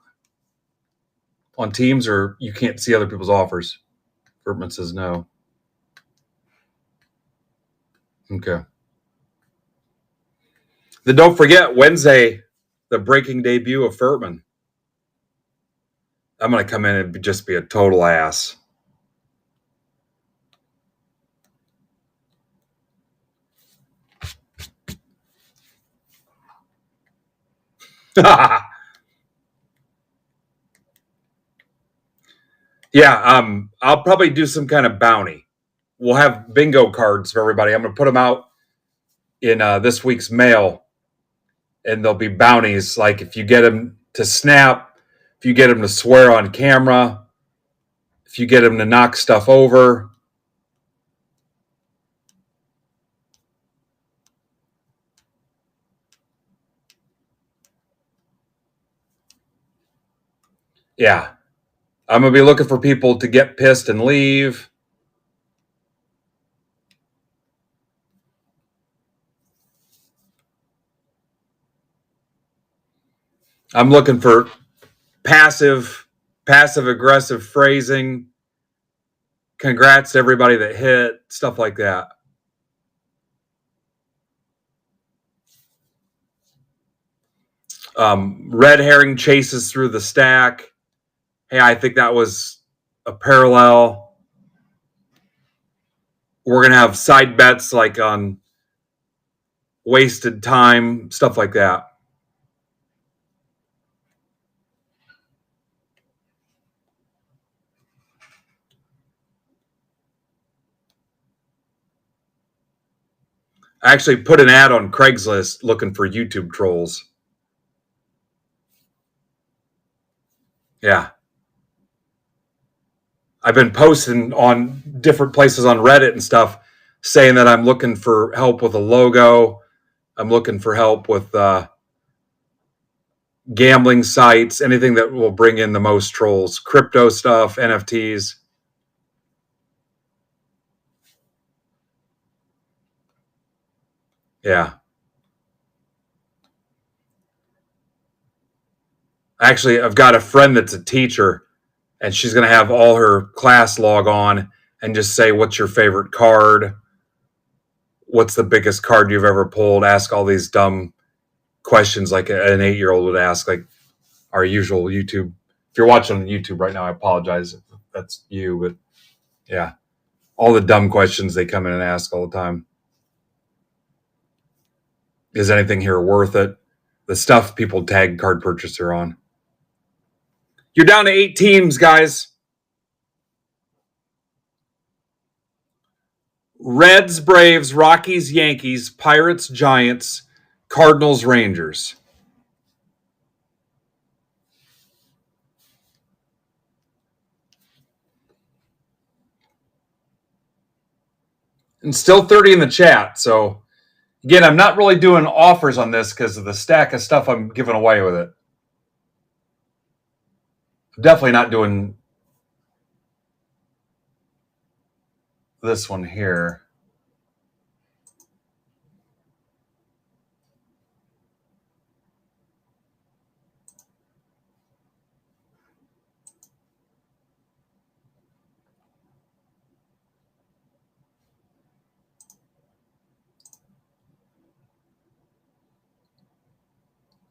Speaker 1: On teams, or you can't see other people's offers? Bertman says no. Okay. Then don't forget Wednesday, the breaking debut of Furtman. I'm going to come in and just be a total ass. Yeah, I'll probably do some kind of bounty. We'll have bingo cards for everybody. I'm going to put them out in this week's mail, and there'll be bounties. Like if you get them to snap, if you get them to swear on camera, if you get them to knock stuff over. Yeah, I'm going to be looking for people to get pissed and leave. I'm looking for passive aggressive phrasing. Congrats to everybody that hit, stuff like that. Red herring chases through the stack. Hey, I think that was a parallel. We're going to have side bets like on wasted time, stuff like that. I actually put an ad on Craigslist looking for YouTube trolls. Yeah. I've been posting on different places on Reddit and stuff saying that I'm looking for help with a logo. I'm looking for help with gambling sites, anything that will bring in the most trolls, crypto stuff, NFTs. Yeah. Actually, I've got a friend that's a teacher, and she's going to have all her class log on and just say, what's your favorite card? What's the biggest card you've ever pulled? Ask all these dumb questions like an 8-year-old would ask, like our usual YouTube. If you're watching on YouTube right now, I apologize if that's you, but yeah, all the dumb questions they come in and ask all the time. Is anything here worth it? The stuff people tag card purchaser on. You're down to 8 teams, guys. Reds, Braves, Rockies, Yankees, Pirates, Giants, Cardinals, Rangers. And still 30 in the chat. So, again, I'm not really doing offers on this because of the stack of stuff I'm giving away with it. I'm definitely not doing this one here.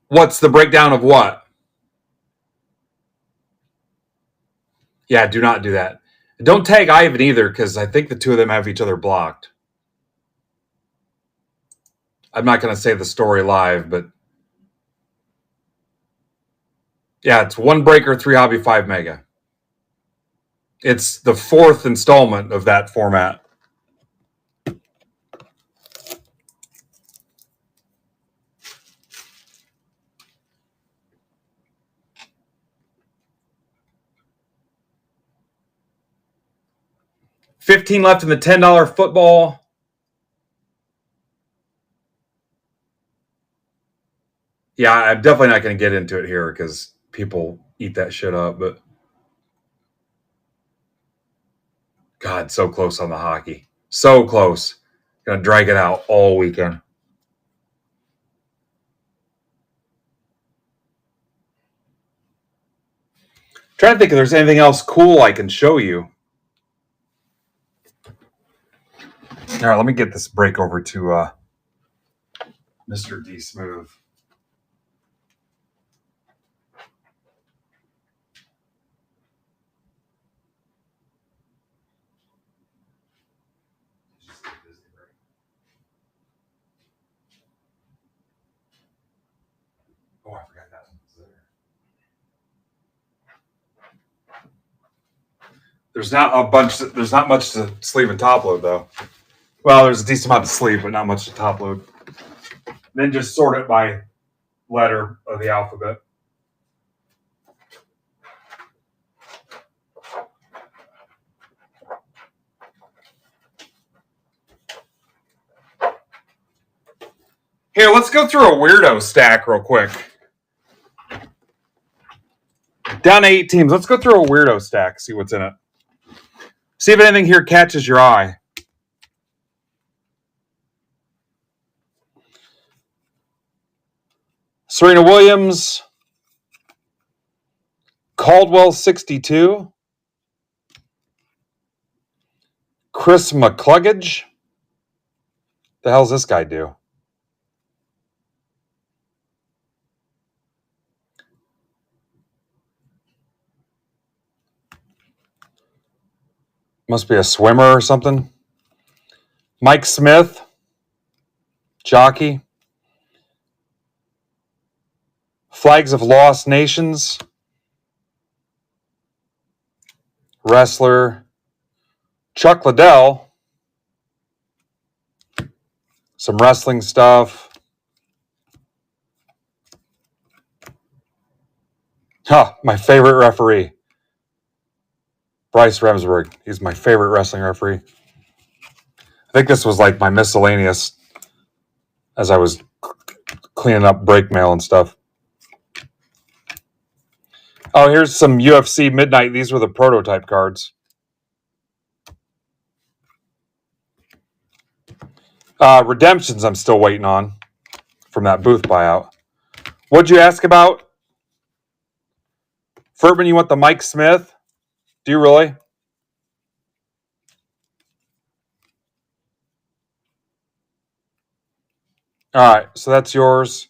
Speaker 1: What's the breakdown of what? Yeah, do not do that. Don't tag Ivan either because I think the two of them have each other blocked. I'm not going to say the story live, but yeah, it's 1 breaker, 3 hobby, 5 mega. It's the 4th installment of that format. $15 left in the $10 football. Yeah, I'm definitely not going to get into it here because people eat that shit up. But God, so close on the hockey. So close. Going to drag it out all weekend. Trying to think if there's anything else cool I can show you. All right, let me get this break over to Mr. D Smooth. Oh, I forgot that one was there. There's not much to sleeve and top load though. Well, there's a decent amount to sleeve, but not much to top load. Then just sort it by letter of the alphabet. Here, let's go through a weirdo stack real quick. Down to 8 teams. Let's go through a weirdo stack, see what's in it. See if anything here catches your eye. Serena Williams, Caldwell 62, Chris McCluggage. The hell's this guy do? Must be a swimmer or something. Mike Smith, jockey. Flags of Lost Nations, wrestler. Chuck Liddell, Some wrestling stuff. My favorite referee. Bryce Remsburg. He's my favorite wrestling referee. I think this was like my miscellaneous as I was cleaning up break mail and stuff. Oh, here's some UFC Midnight. These were the prototype cards. Redemptions I'm still waiting on from that booth buyout. What'd you ask about? Furtman, you want the Mike Smith? Do you really? All right, so that's yours.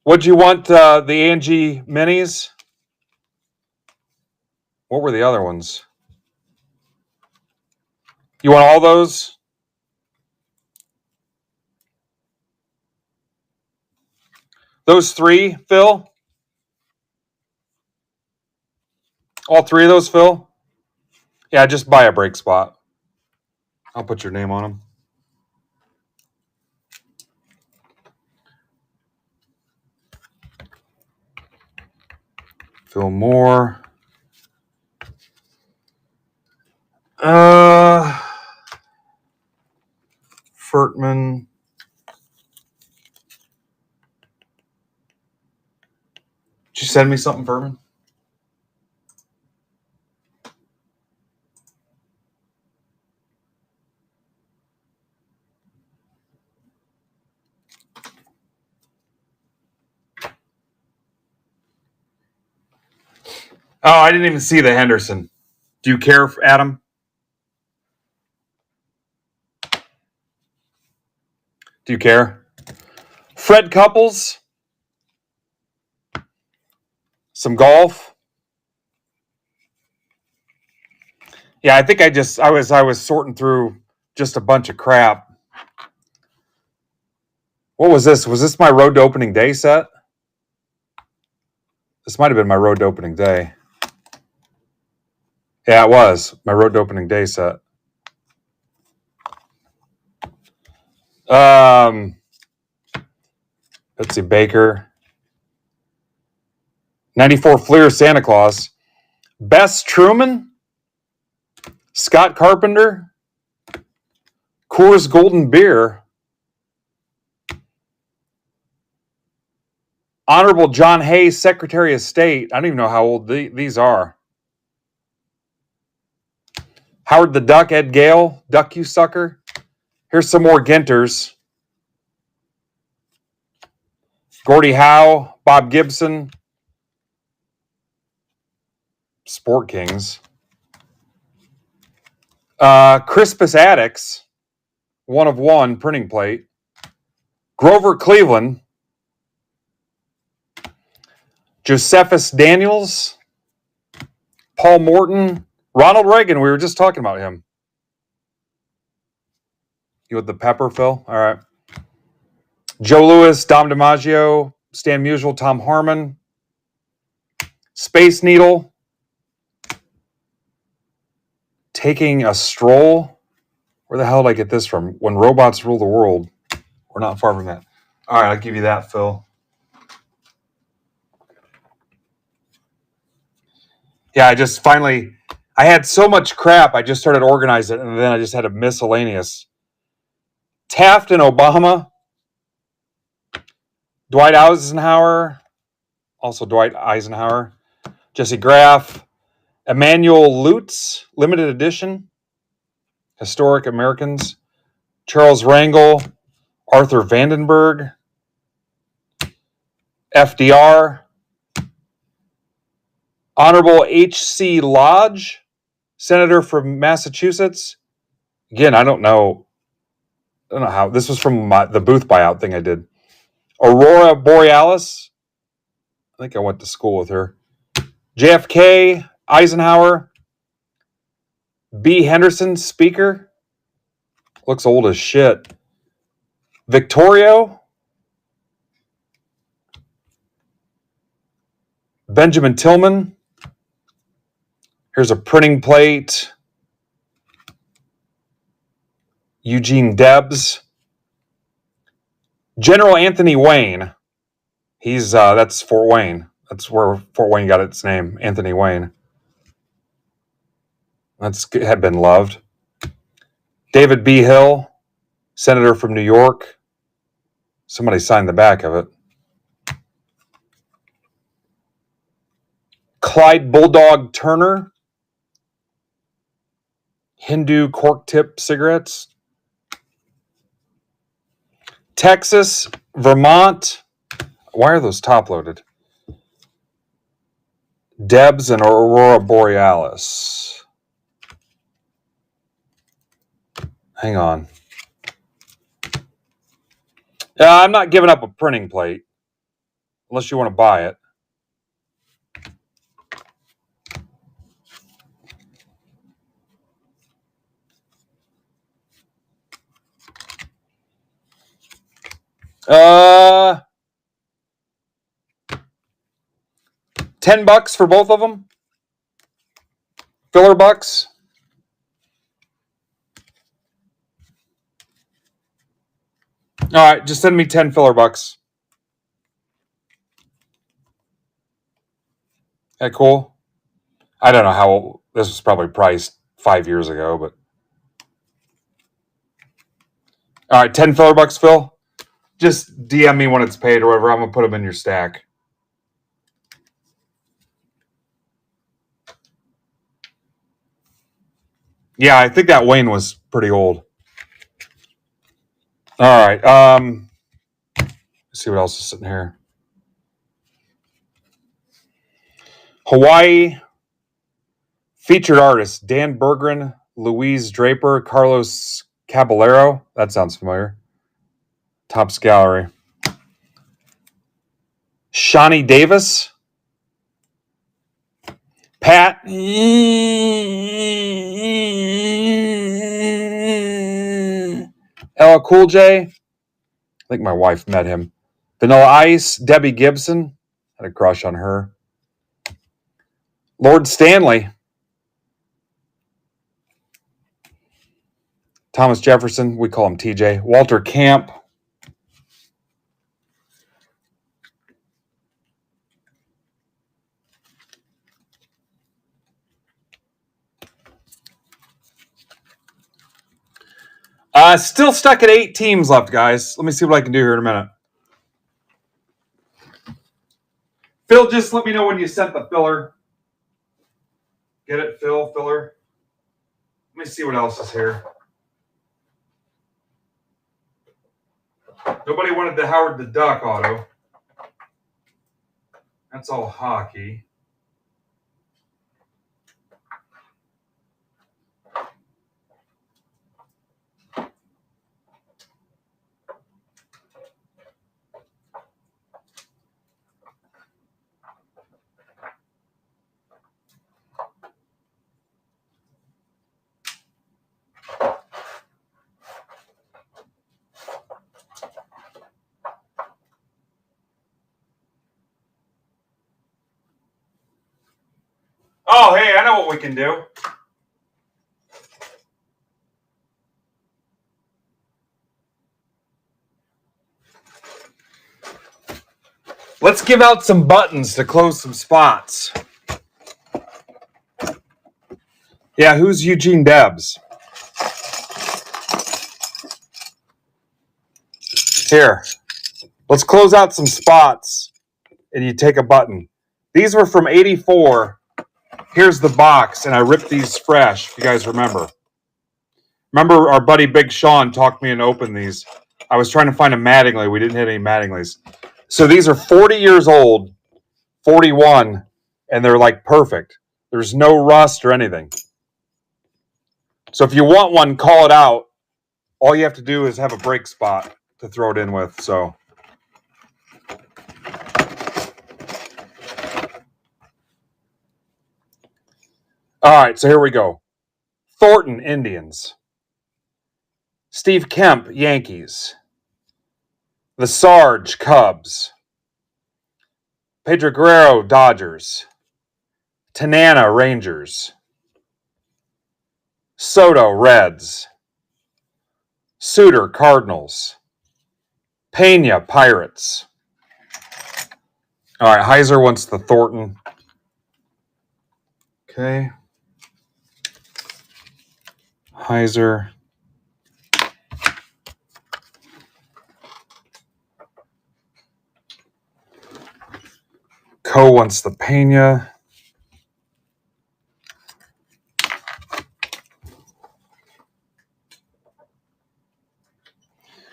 Speaker 1: Would you want the Angie minis? What were the other ones? You want all those? Those three, Phil? All three of those, Phil? Yeah, just buy a break spot. I'll put your name on them. Phil Moore. Furtman. Did you send me something, Furtman? Oh, I didn't even see the Henderson. Do you care, Adam? Do you care? Fred Couples. Some golf. Yeah, I think I was sorting through just a bunch of crap. What was this? Was this my road to opening day set? This might have been my road to opening day. Yeah, it was my road to opening day set. Let's see, Baker. 94 Fleer Santa Claus. Bess Truman. Scott Carpenter. Coors Golden Beer. Honorable John Hayes, Secretary of State. I don't even know how old these are. Howard the Duck, Ed Gale. Duck, you sucker. Here's some more Ginters. Gordie Howe, Bob Gibson. Sport Kings. Crispus Attucks. 1 of 1 printing plate. Grover Cleveland. Josephus Daniels. Paul Morton. Ronald Reagan. We were just talking about him. You with the pepper, Phil? All right. Joe Louis, Dom DiMaggio, Stan Musial, Tom Harmon. Space Needle. Taking a Stroll. Where the hell did I get this from? When Robots Rule the World. We're not far from that. All right, I'll give you that, Phil. Yeah, I had so much crap, I just started organizing it, and then I just had a miscellaneous. Taft and Obama. Dwight Eisenhower. Also Dwight Eisenhower. Jesse Graff. Emmanuel Lutz, limited edition. Historic Americans. Charles Rangel. Arthur Vandenberg. FDR. Honorable H.C. Lodge, Senator from Massachusetts. Again, I don't know how. This was from the booth buyout thing I did. Aurora Borealis. I think I went to school with her. JFK, Eisenhower. B. Henderson, Speaker. Looks old as shit. Victorio. Benjamin Tillman. Here's a printing plate. Eugene Debs. General Anthony Wayne. He's that's Fort Wayne. That's where Fort Wayne got its name, Anthony Wayne. Had been loved. David B. Hill, senator from New York. Somebody signed the back of it. Clyde Bulldog Turner. Hindu cork tip cigarettes. Texas, Vermont. Why are those top loaded? Debs and Aurora Borealis. Hang on. I'm not giving up a printing plate unless you want to buy it. $10 for both of them. Filler bucks. All right, just send me 10 filler bucks. Okay, cool. I don't know how this was probably priced 5 years ago, but all right, 10 filler bucks, Phil. Just DM me when it's paid or whatever. I'm gonna put them in your stack. Yeah, I think that Wayne was pretty old. All right. Let's see what else is sitting here. Hawaii featured artists Dan Bergren, Louise Draper, Carlos Caballero. That sounds familiar. Topps Gallery. Shawnee Davis. Pat. LL Cool J. I think my wife met him. Vanilla Ice. Debbie Gibson. Had a crush on her. Lord Stanley. Thomas Jefferson. We call him TJ. Walter Camp. Still stuck at 8 teams left, guys. Let me see what I can do here in a minute. Phil, just let me know when you sent the filler. Get it, Phil? Filler. Let me see what else is here. Nobody wanted the Howard the Duck auto. That's all hockey. Oh, hey, I know what we can do. Let's give out some buttons to close some spots. Yeah, who's Eugene Debs? Here. Let's close out some spots, and you take a button. These were from 84. Here's the box, and I ripped these fresh, if you guys remember. Remember our buddy Big Sean talked me into open these. I was trying to find a Mattingly. We didn't hit any Mattinglys. So these are 40 years old, 41, and they're like perfect. There's no rust or anything. So if you want one, call it out. All you have to do is have a break spot to throw it in with. So all right, so here we go. Thornton, Indians. Steve Kemp, Yankees. The Sarge, Cubs. Pedro Guerrero, Dodgers. Tanana, Rangers. Soto, Reds. Suter, Cardinals. Pena, Pirates. All right, Heiser wants the Thornton. Okay. Heiser. Coe wants the Pena.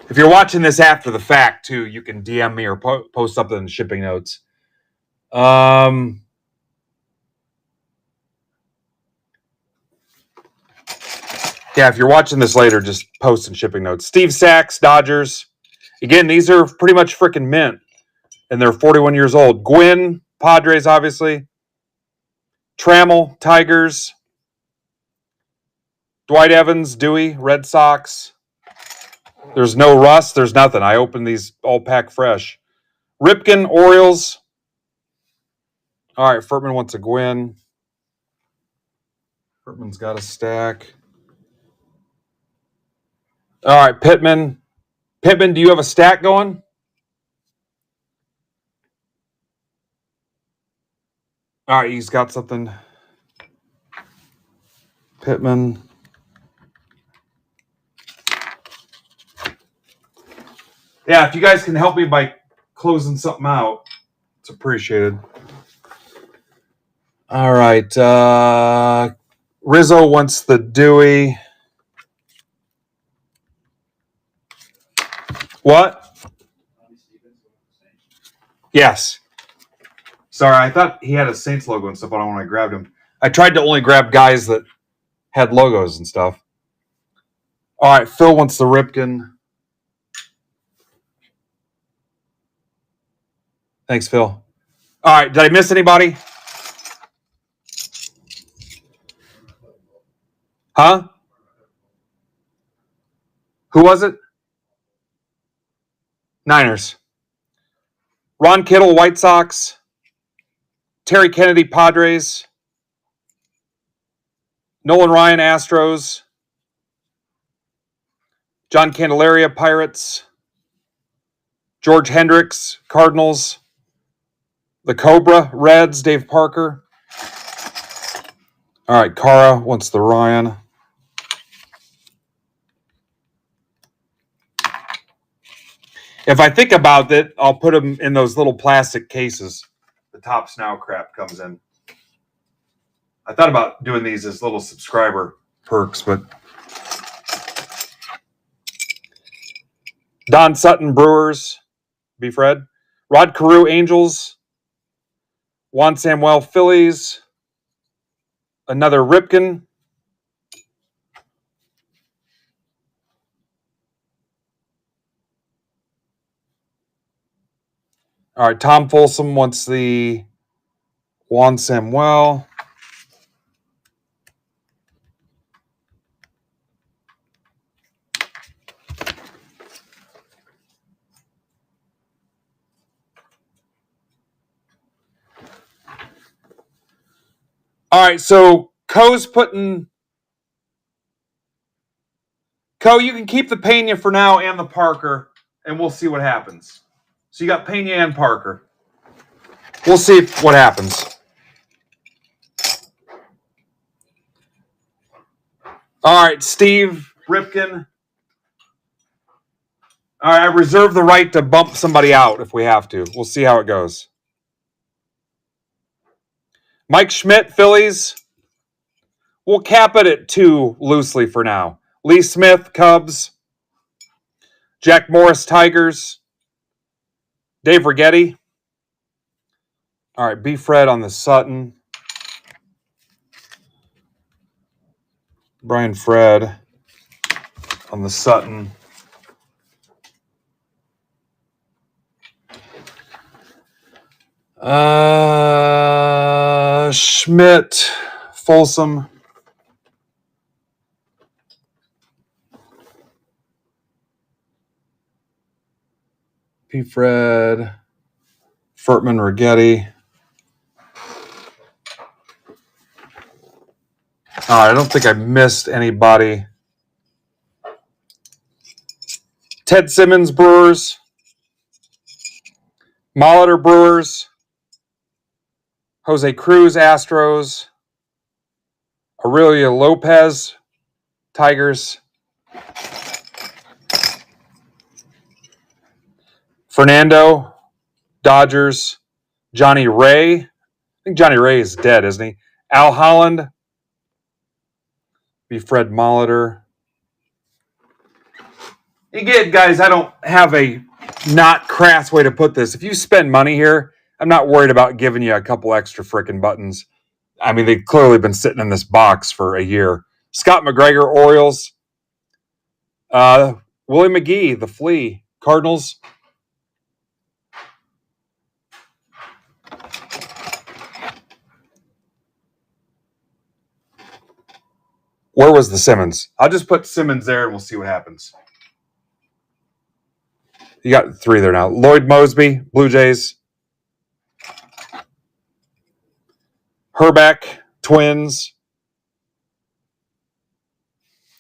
Speaker 1: If you're watching this after the fact, too, you can DM me or post something in the shipping notes. Yeah, if you're watching this later, just post in shipping notes. Steve Sachs, Dodgers. Again, these are pretty much freaking mint, and they're 41 years old. Gwynn, Padres, obviously. Trammell, Tigers. Dwight Evans, Dewey, Red Sox. There's no rust. There's nothing. I opened these all packed fresh. Ripken, Orioles. All right, Furtman wants a Gwynn. Furtman's got a stack. All right, Pittman. Pittman, do you have a stack going? All right, he's got something. Pittman. Yeah, if you guys can help me by closing something out, it's appreciated. All right. Rizzo wants the Dewey. What? Yes. Sorry, I thought he had a Saints logo and stuff on when I grabbed him. I tried to only grab guys that had logos and stuff. All right, Phil wants the Ripken. Thanks, Phil. All right, did I miss anybody? Huh? Who was it? Niners. Ron Kittle, White Sox. Terry Kennedy, Padres. Nolan Ryan, Astros. John Candelaria, Pirates. George Hendricks, Cardinals. The Cobra, Reds, Dave Parker. All right, Cara wants the Ryan. If I think about it, I'll put them in those little plastic cases. The Topps Now crap comes in. I thought about doing these as little subscriber perks, but Don Sutton, Brewers, B. Fred. Rod Carew, Angels. Juan Samuel, Phillies. Another Ripken. All right, Tom Folsom wants the Juan Samuel. All right, so Coe's putting... Coe, you can keep the Pena for now and the Parker, and we'll see what happens. So you got Pena and Parker. We'll see what happens. All right, Steve Ripken. All right, I reserve the right to bump somebody out if we have to. We'll see how it goes. Mike Schmidt, Phillies. We'll cap it at 2 loosely for now. Lee Smith, Cubs. Jack Morris, Tigers. Dave Righetti. All right, B. Fred on the Sutton. Brian Fred on the Sutton. Schmidt, Folsom. P. Fred, Furtman, Righetti. All right, I don't think I missed anybody. Ted Simmons, Brewers. Molitor, Brewers. Jose Cruz, Astros. Aurelio Lopez, Tigers. Fernando, Dodgers. Johnny Ray. I think Johnny Ray is dead, isn't he? Al Holland. Be Fred Molitor. Again, guys, I don't have a not crass way to put this. If you spend money here, I'm not worried about giving you a couple extra freaking buttons. I mean, they've clearly been sitting in this box for a year. Scott McGregor, Orioles. Willie McGee, the Flea, Cardinals. Where was the Simmons? I'll just put Simmons there and we'll see what happens. You got 3 there now. Lloyd Mosby, Blue Jays. Herbeck, Twins.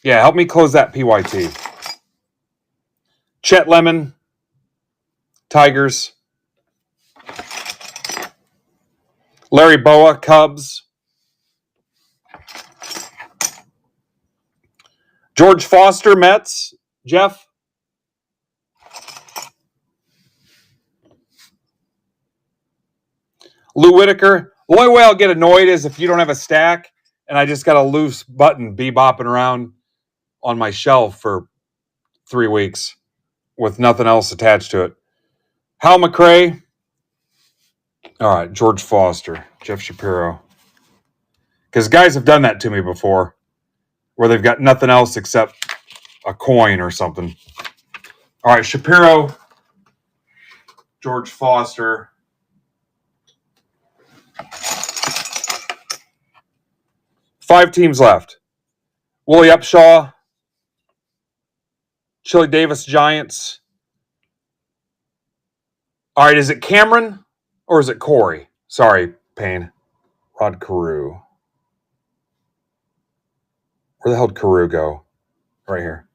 Speaker 1: Yeah, help me close that PYT. Chet Lemon, Tigers. Larry Boa, Cubs. George Foster, Mets. Jeff. Lou Whitaker. The only way I'll get annoyed is if you don't have a stack and I just got a loose button bebopping around on my shelf for 3 weeks with nothing else attached to it. Hal McRae. All right, George Foster, Jeff Shapiro. Because guys have done that to me before where they've got nothing else except a coin or something. All right, Shapiro, George Foster. Five teams left. Willie Upshaw, Chili Davis, Giants. All right, is it Cameron or is it Corey? Sorry, Payne. Rod Carew. Where the hell did Carew go? Right here.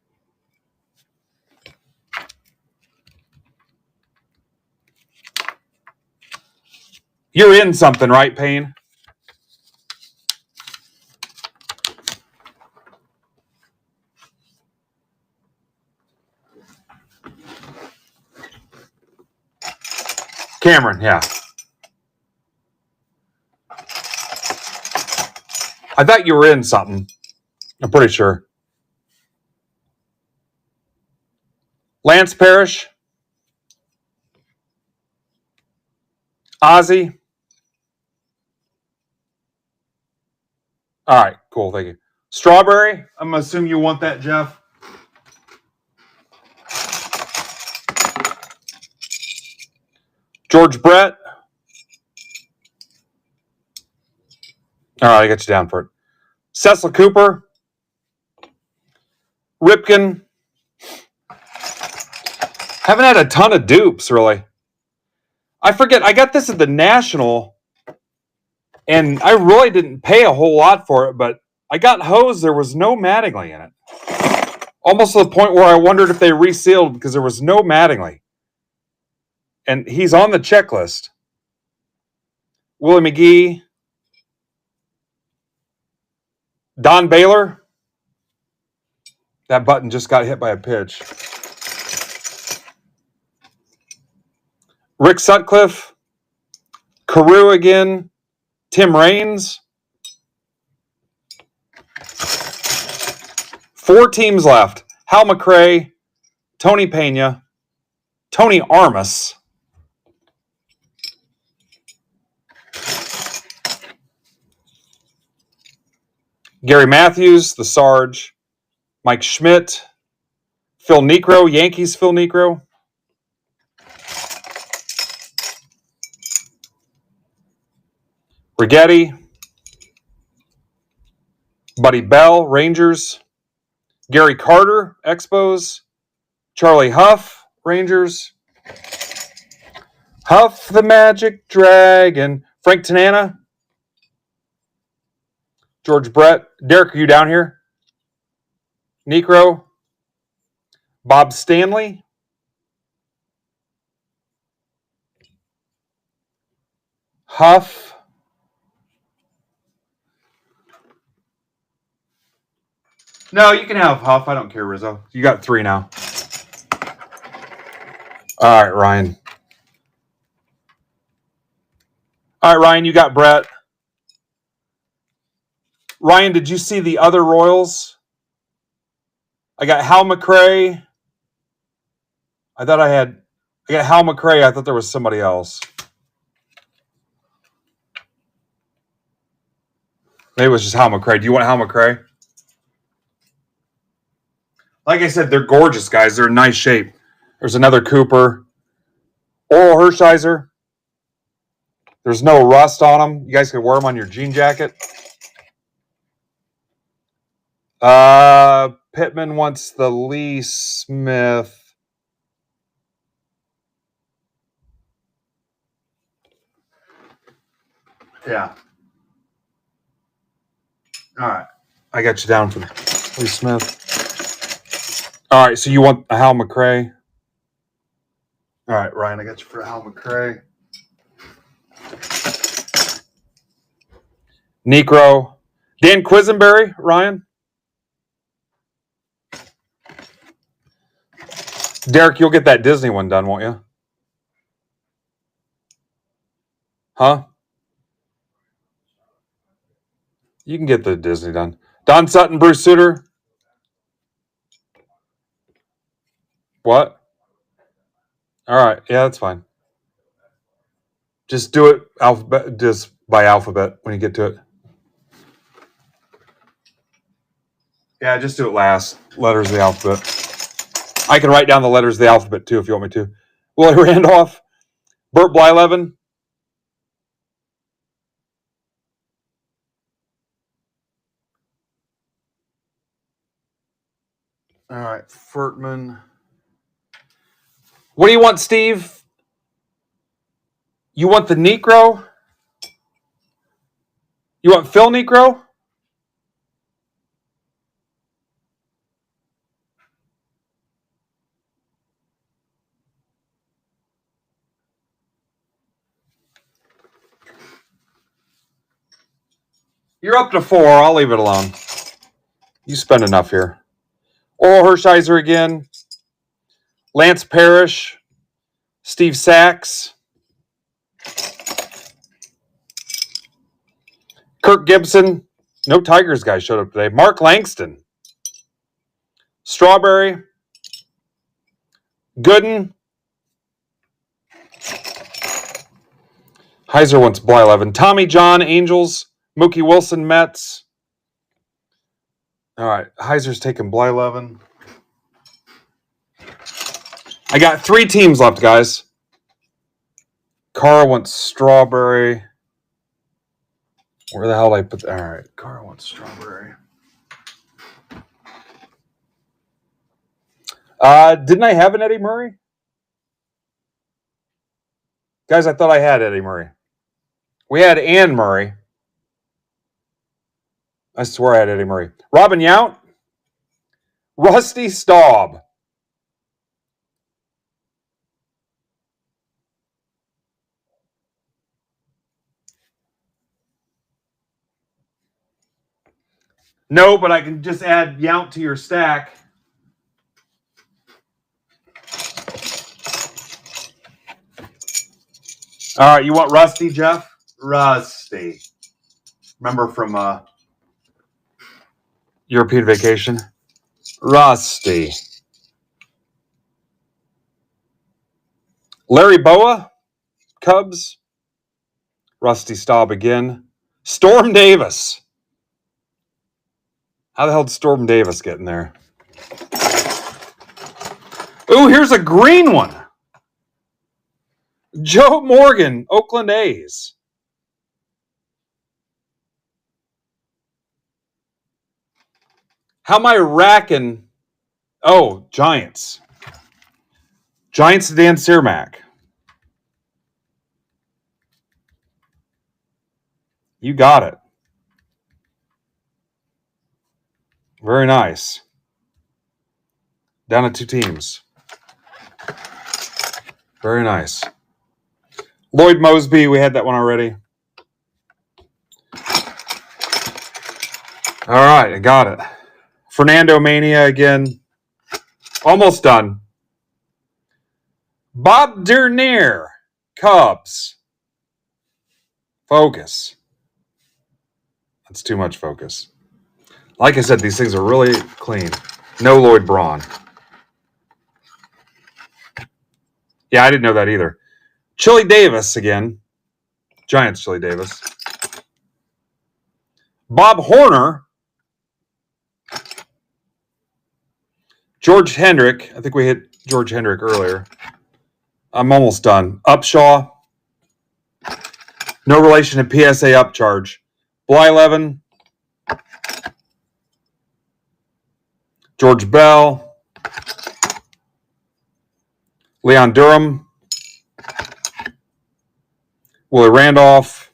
Speaker 1: You're in something, right, Payne? Cameron, yeah. I thought you were in something. I'm pretty sure. Lance Parrish. Ozzy. All right, cool. Thank you. Strawberry. I'm going to assume you want that, Jeff. George Brett. All right, I got you down for it. Cecil Cooper. Ripken. Haven't had a ton of dupes, really. I forget. I got this at the National, and I really didn't pay a whole lot for it, but I got hosed. There was no Mattingly in it. Almost to the point where I wondered if they resealed because there was no Mattingly. And he's on the checklist. Willie McGee. Don Baylor. That button just got hit by a pitch. Rick Sutcliffe. Carew again. Tim Raines. 4 teams left. Hal McRae. Tony Pena. Tony Armas. Gary Matthews, the Sarge. Mike Schmidt. Phil Niekro, Yankees Phil Niekro. Rigetti. Buddy Bell, Rangers. Gary Carter, Expos. Charlie Huff, Rangers. Huff the Magic Dragon. Frank Tanana. George Brett. Derek, are you down here? Niekro. Bob Stanley. Huff. No, you can have Huff. I don't care, Rizzo. You got 3 now. All right, Ryan. All right, Ryan, you got Brett. Ryan, did you see the other Royals? I got Hal McRae. I got Hal McRae. I thought there was somebody else. Maybe it was just Hal McRae. Do you want Hal McRae? Like I said, they're gorgeous, guys. They're in nice shape. There's another Cooper. Oral Hershiser. There's no rust on them. You guys could wear them on your jean jacket. Pittman wants the Lee Smith. Yeah. All right. I got you down for Lee Smith. All right. So you want a Hal McRae? All right, Ryan. I got you for Hal McRae. Necro. Dan Quisenberry, Ryan. Derek, you'll get that Disney one done, won't you? Huh? You can get the Disney done. Don Sutton, Bruce Sutter. What? All right. Yeah, that's fine. Just do it just by alphabet when you get to it. Yeah, just do it last. Letters of the alphabet. I can write down the letters of the alphabet too if you want me to. Willie Randolph, Burt Blyleven. All right, Furtman. What do you want, Steve? You want the Necro? You want Phil Necro? You're up to 4. I'll leave it alone. You spend enough here. Oral Hershiser again. Lance Parrish. Steve Sachs. Kirk Gibson. No Tigers guy showed up today. Mark Langston. Strawberry. Gooden. Heiser wants Blyleven. Tommy John, Angels. Mookie Wilson, Mets. All right, Heiser's taking Blyleven. I got 3 teams left, guys. Carl wants Strawberry. Where the hell did I put that? All right, Carl wants Strawberry. Didn't I have an Eddie Murray? Guys, I thought I had Eddie Murray. We had Ann Murray. I swear I had Eddie Murray. Robin Yount. Rusty Staub. No, but I can just add Yount to your stack. All right, you want Rusty, Jeff? Rusty. Remember from European Vacation? Rusty. Larry Boa, Cubs. Rusty Staub again. Storm Davis. How the hell did Storm Davis get in there? Ooh, here's a green one. Joe Morgan, Oakland A's. How am I racking? Oh, Giants. Giants to Dan Cermak. You got it. Very nice. Down to 2 teams. Very nice. Lloyd Mosby, we had that one already. All right, I got it. Fernando Mania again. Almost done. Bob Dernier, Cubs. Focus. That's too much focus. Like I said, these things are really clean. No Lloyd Braun. Yeah, I didn't know that either. Chili Davis again. Giants Chili Davis. Bob Horner. George Hendrick. I think we hit George Hendrick earlier. I'm almost done. Upshaw. No relation to PSA upcharge. Blyleven. George Bell. Leon Durham. Willie Randolph.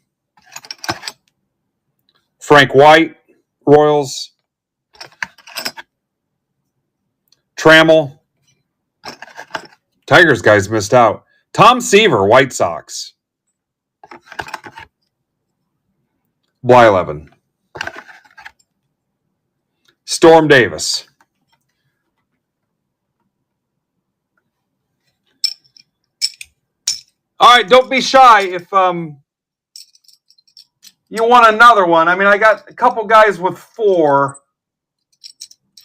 Speaker 1: Frank White. Royals. Trammell. Tigers guys missed out. Tom Seaver, White Sox. Blyleven. Storm Davis. All right, don't be shy if you want another one. I mean, I got a couple guys with 4.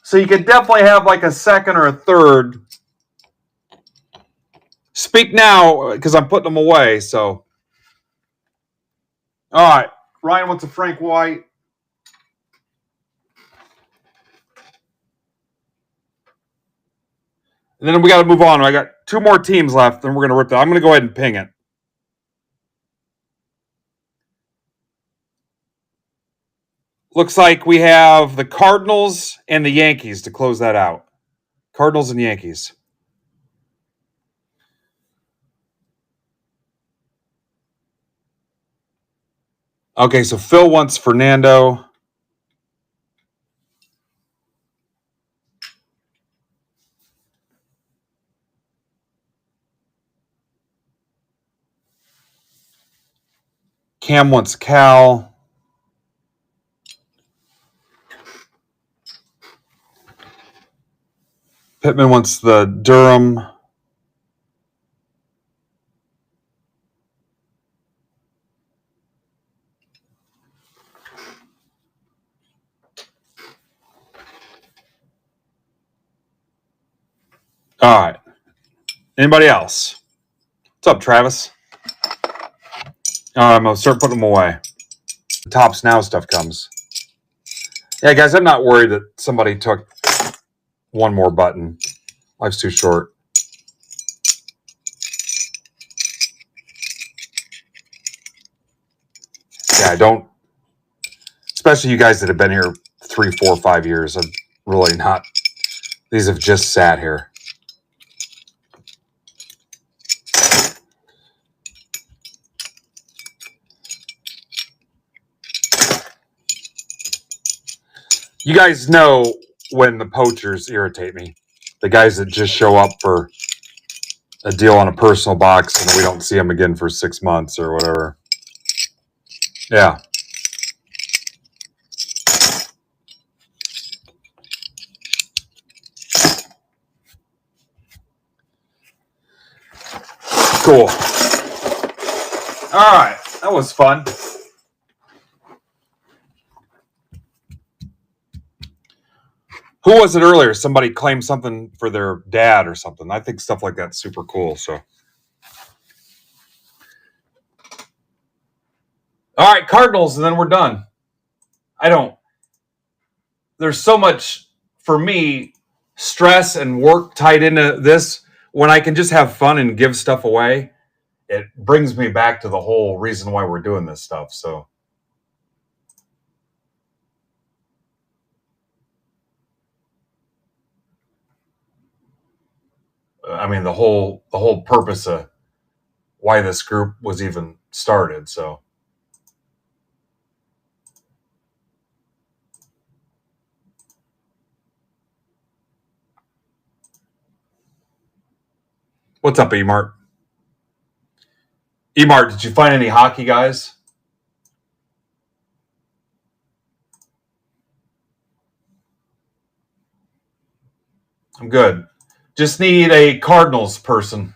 Speaker 1: So you could definitely have like a second or a third. Speak now, because I'm putting them away. So, all right. Ryan wants a Frank White. And then we got to move on. I got 2 more teams left, and we're going to rip that. I'm going to go ahead and ping it. Looks like we have the Cardinals and the Yankees to close that out. Cardinals and Yankees. Okay, so Phil wants Fernando. Cam wants Cal. Pittman wants the Durham. All right. Anybody else? What's up, Travis? All right, I'm going to start putting them away. The Tops Now stuff comes. Yeah, guys, I'm not worried that somebody took one more button. Life's too short. Yeah, I don't. Especially you guys that have been here 3, 4, 5 years. I'm really not. These have just sat here. You guys know when the poachers irritate me. The guys that just show up for a deal on a personal box and we don't see them again for 6 months or whatever. Yeah. Cool. All right. That was fun. Who was it earlier? Somebody claimed something for their dad or something. I think stuff like that's super cool. So, all right, Cardinals, and then we're done. There's so much, for me, stress and work tied into this. When I can just have fun and give stuff away, it brings me back to the whole reason why we're doing this stuff. So, I mean, the whole purpose of why this group was even started. So, What's up, Emart? Emart, did you find any hockey guys? I'm good. Just need a Cardinals person.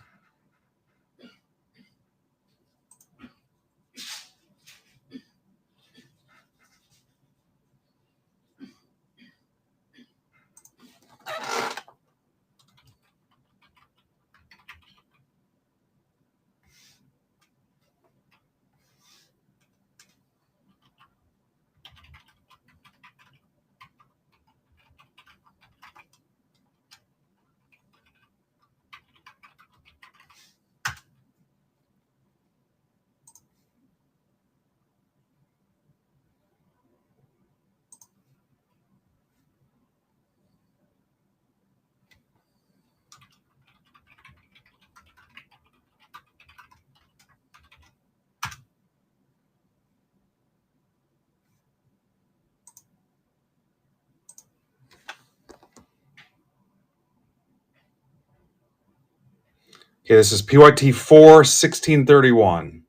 Speaker 1: Okay, this is PYT 4/16/31.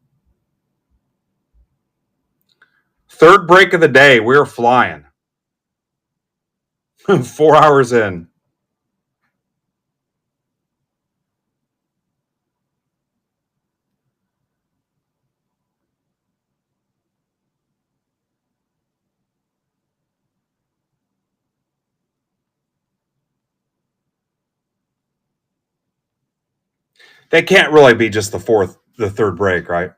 Speaker 1: Third break of the day. We're flying. 4 hours in. That can't really be just the third break, right?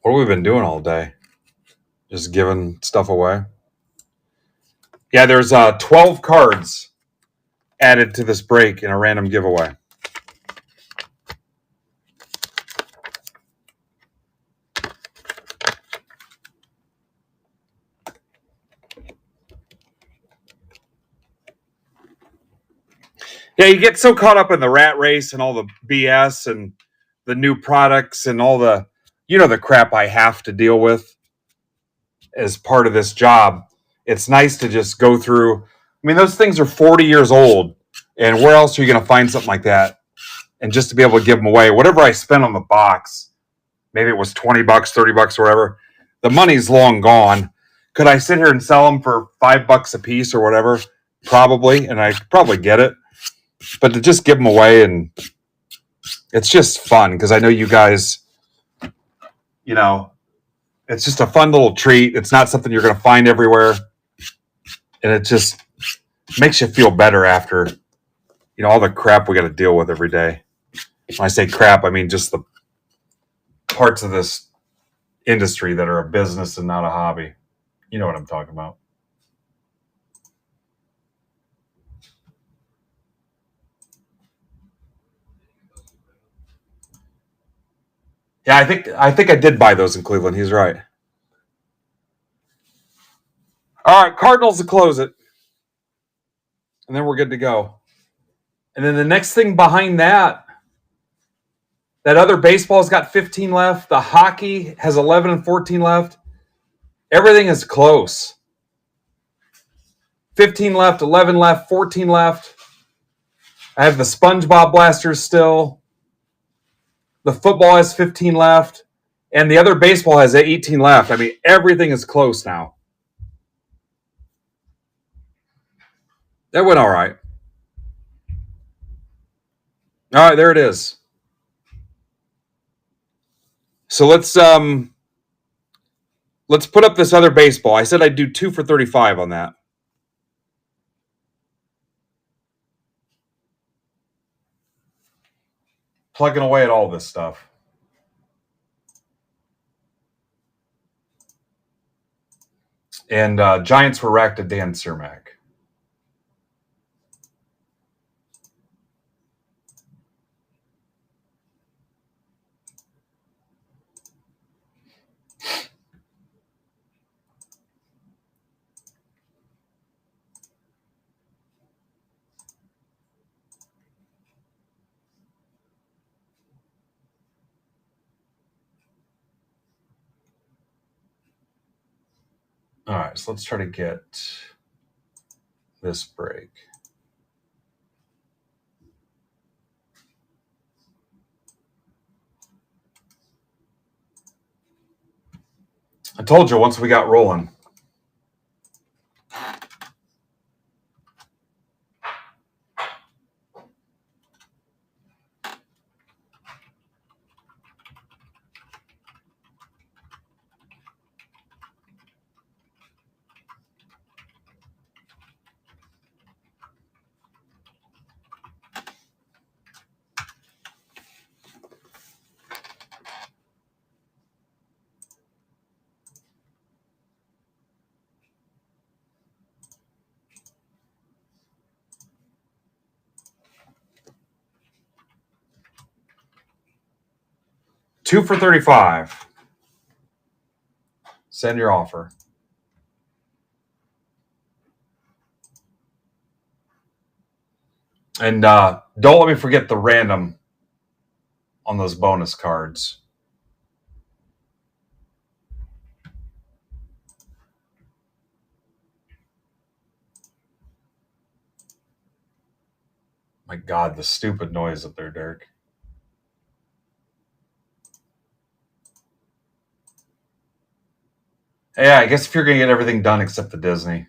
Speaker 1: What have we been doing all day? Just giving stuff away? Yeah, there's 12 cards added to this break in a random giveaway. Yeah, you get so caught up in the rat race and all the BS and the new products and all the, the crap I have to deal with as part of this job. It's nice to just go through. I mean, those things are 40 years old. And where else are you going to find something like that? And just to be able to give them away, whatever I spent on the box, maybe it was $20, $30, or whatever, the money's long gone. Could I sit here and sell them for $5 a piece or whatever? Probably. And I could probably get it. But to just give them away, and it's just fun because I know you guys, it's just a fun little treat. It's not something you're going to find everywhere. And it just makes you feel better after, all the crap we got to deal with every day. When I say crap, I mean just the parts of this industry that are a business and not a hobby. You know what I'm talking about. Yeah, I think I did buy those in Cleveland. He's right. All right, Cardinals to close it. And then we're good to go. And then the next thing behind that other baseball's got 15 left. The hockey has 11 and 14 left. Everything is close. 15 left, 11 left, 14 left. I have the SpongeBob blasters still. The football has 15 left. And the other baseball has 18 left. I mean, everything is close now. That went all right. All right, there it is. So let's put up this other baseball. I said I'd do 2 for 35 on that. Plugging away at all this stuff. And Giants were racked to Dan Cermak. All right, so let's try to get this break. I told you once we got rolling. Two for 35. Send your offer. And don't let me forget the random on those bonus cards. My God, the stupid noise up there, Derek. Yeah, I guess if you're going to get everything done except the Disney.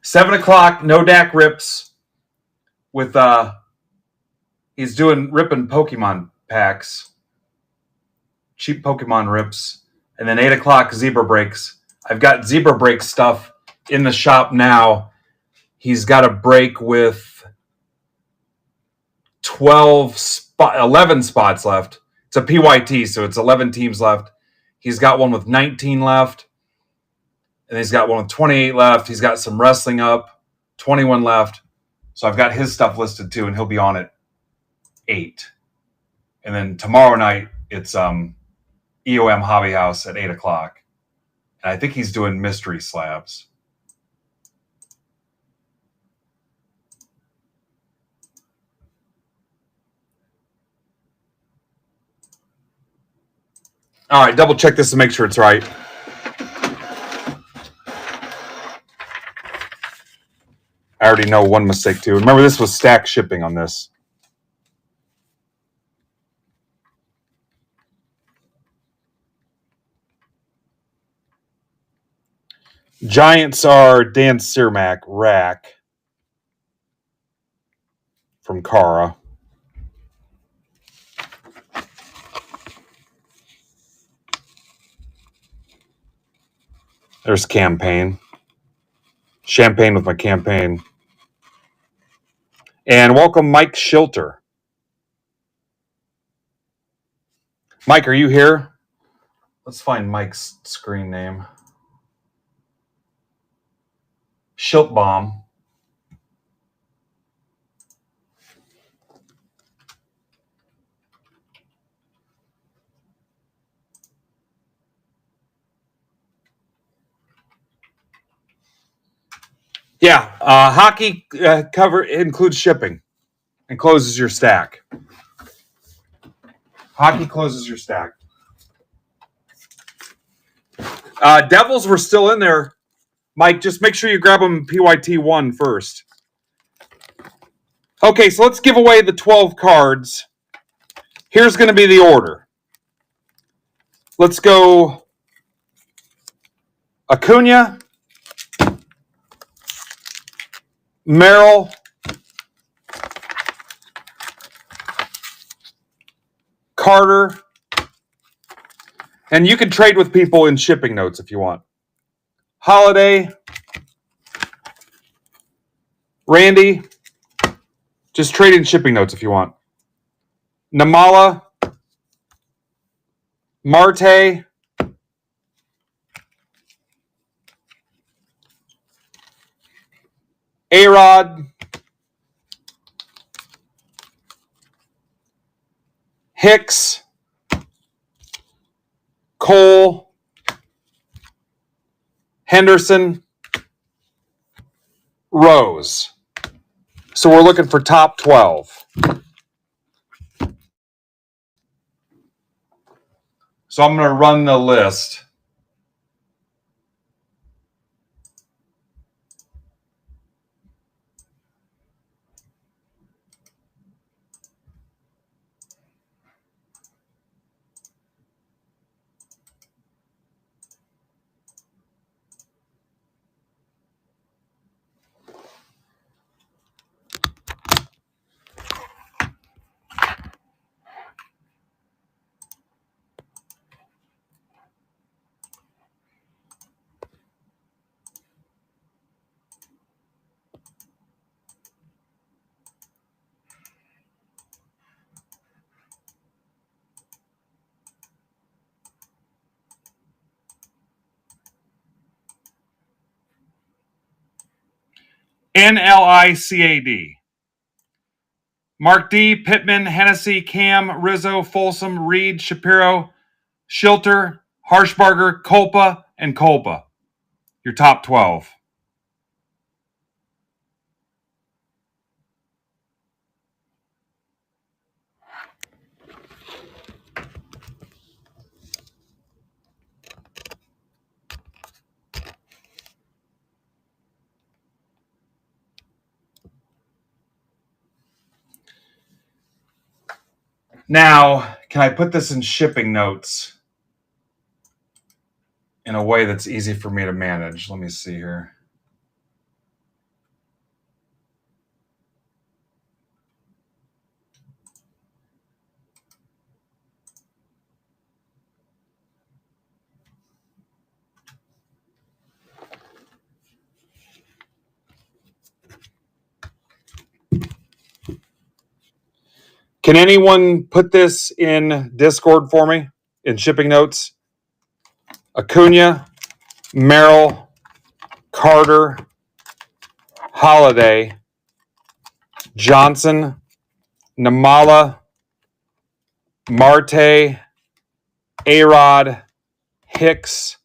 Speaker 1: $7 no Dak rips with he's doing ripping Pokemon packs. Cheap Pokemon rips. And then 8 zebra breaks. I've got zebra break stuff in the shop now. He's got a break with 11 spots left. It's a PYT, so it's 11 teams left. He's got one with 19 left. And he's got one with 28 left. He's got some wrestling up, 21 left. So I've got his stuff listed too, and he'll be on at 8. And then tomorrow night, it's EOM Hobby House at 8 o'clock. And I think he's doing mystery slabs. All right, double check this to make sure it's right. I already know one mistake too. Remember, this was stack shipping on this. Giants are Dan Cermak, rack from Cara. There's campaign. Champagne with my campaign. And welcome Mike Shilter. Mike, are you here? Let's find Mike's screen name. Schiltbaum. Yeah, hockey cover includes shipping and closes your stack. Hockey closes your stack. Devils were still in there. Mike, just make sure you grab them PYT 1 first. Okay, so let's give away the 12 cards. Here's going to be the order. Let's go Acuna, Merrill, Carter, and you can trade with people in shipping notes if you want. Holiday, Randy, just trade in shipping notes if you want. Namala, Marte, A-Rod, Hicks, Cole, Henderson, Rose. So we're looking for top 12. So I'm going to run the list. NLICAD. Mark D, Pittman, Hennessy, Cam, Rizzo, Folsom, Reed, Shapiro, Shilter, Harshbarger, Kolpa, and Kolpa. Your top 12. Now, can I put this in shipping notes in a way that's easy for me to manage? Let me see here. Can anyone put this in Discord for me in shipping notes? Acuna, Merrill, Carter, Holiday, Johnson, Namala, Marte, A-Rod, Hicks,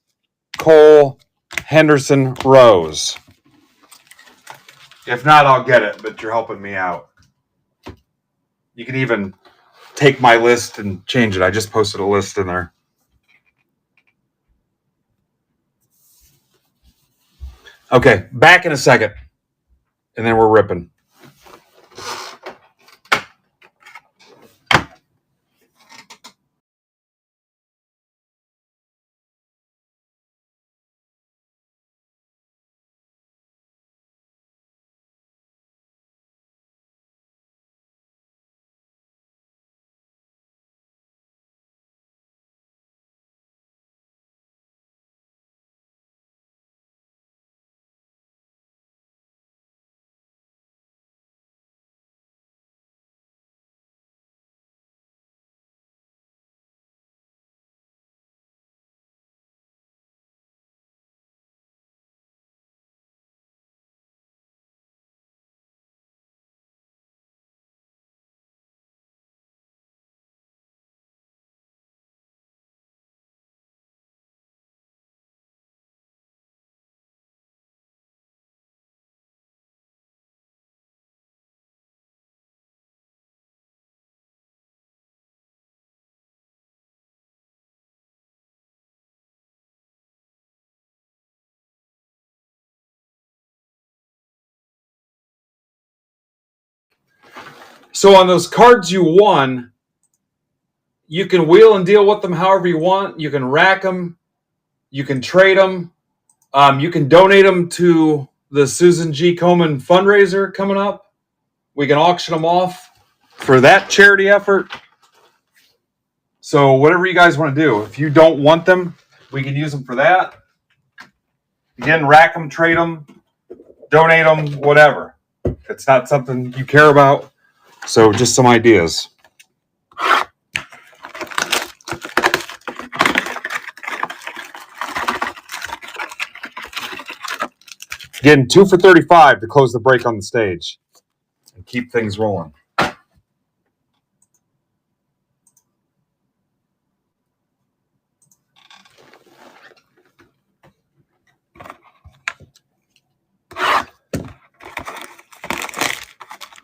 Speaker 1: Cole, Henderson, Rose. If not, I'll get it, but you're helping me out. You can even take my list and change it. I just posted a list in there. Okay, back in a second, and then we're ripping. So on those cards you won, you can wheel and deal with them however you want. You can rack them. You can trade them. You can donate them to the Susan G. Komen fundraiser coming up. We can auction them off for that charity effort. So whatever you guys want to do. If you don't want them, we can use them for that. Again, rack them, trade them, donate them, whatever. It's not something you care about. So just some ideas. Again, 2 for 35 to close the break on the stage and keep things rolling.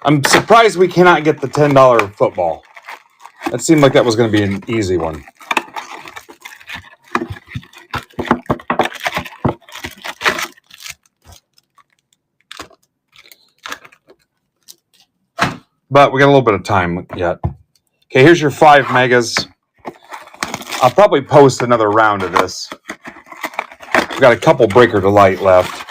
Speaker 1: I'm surprised we cannot get the $10 football. That seemed like that was going to be an easy one. But we got a little bit of time yet. Okay, here's your 5 megas. I'll probably post another round of this. We've got a couple breaker delight left.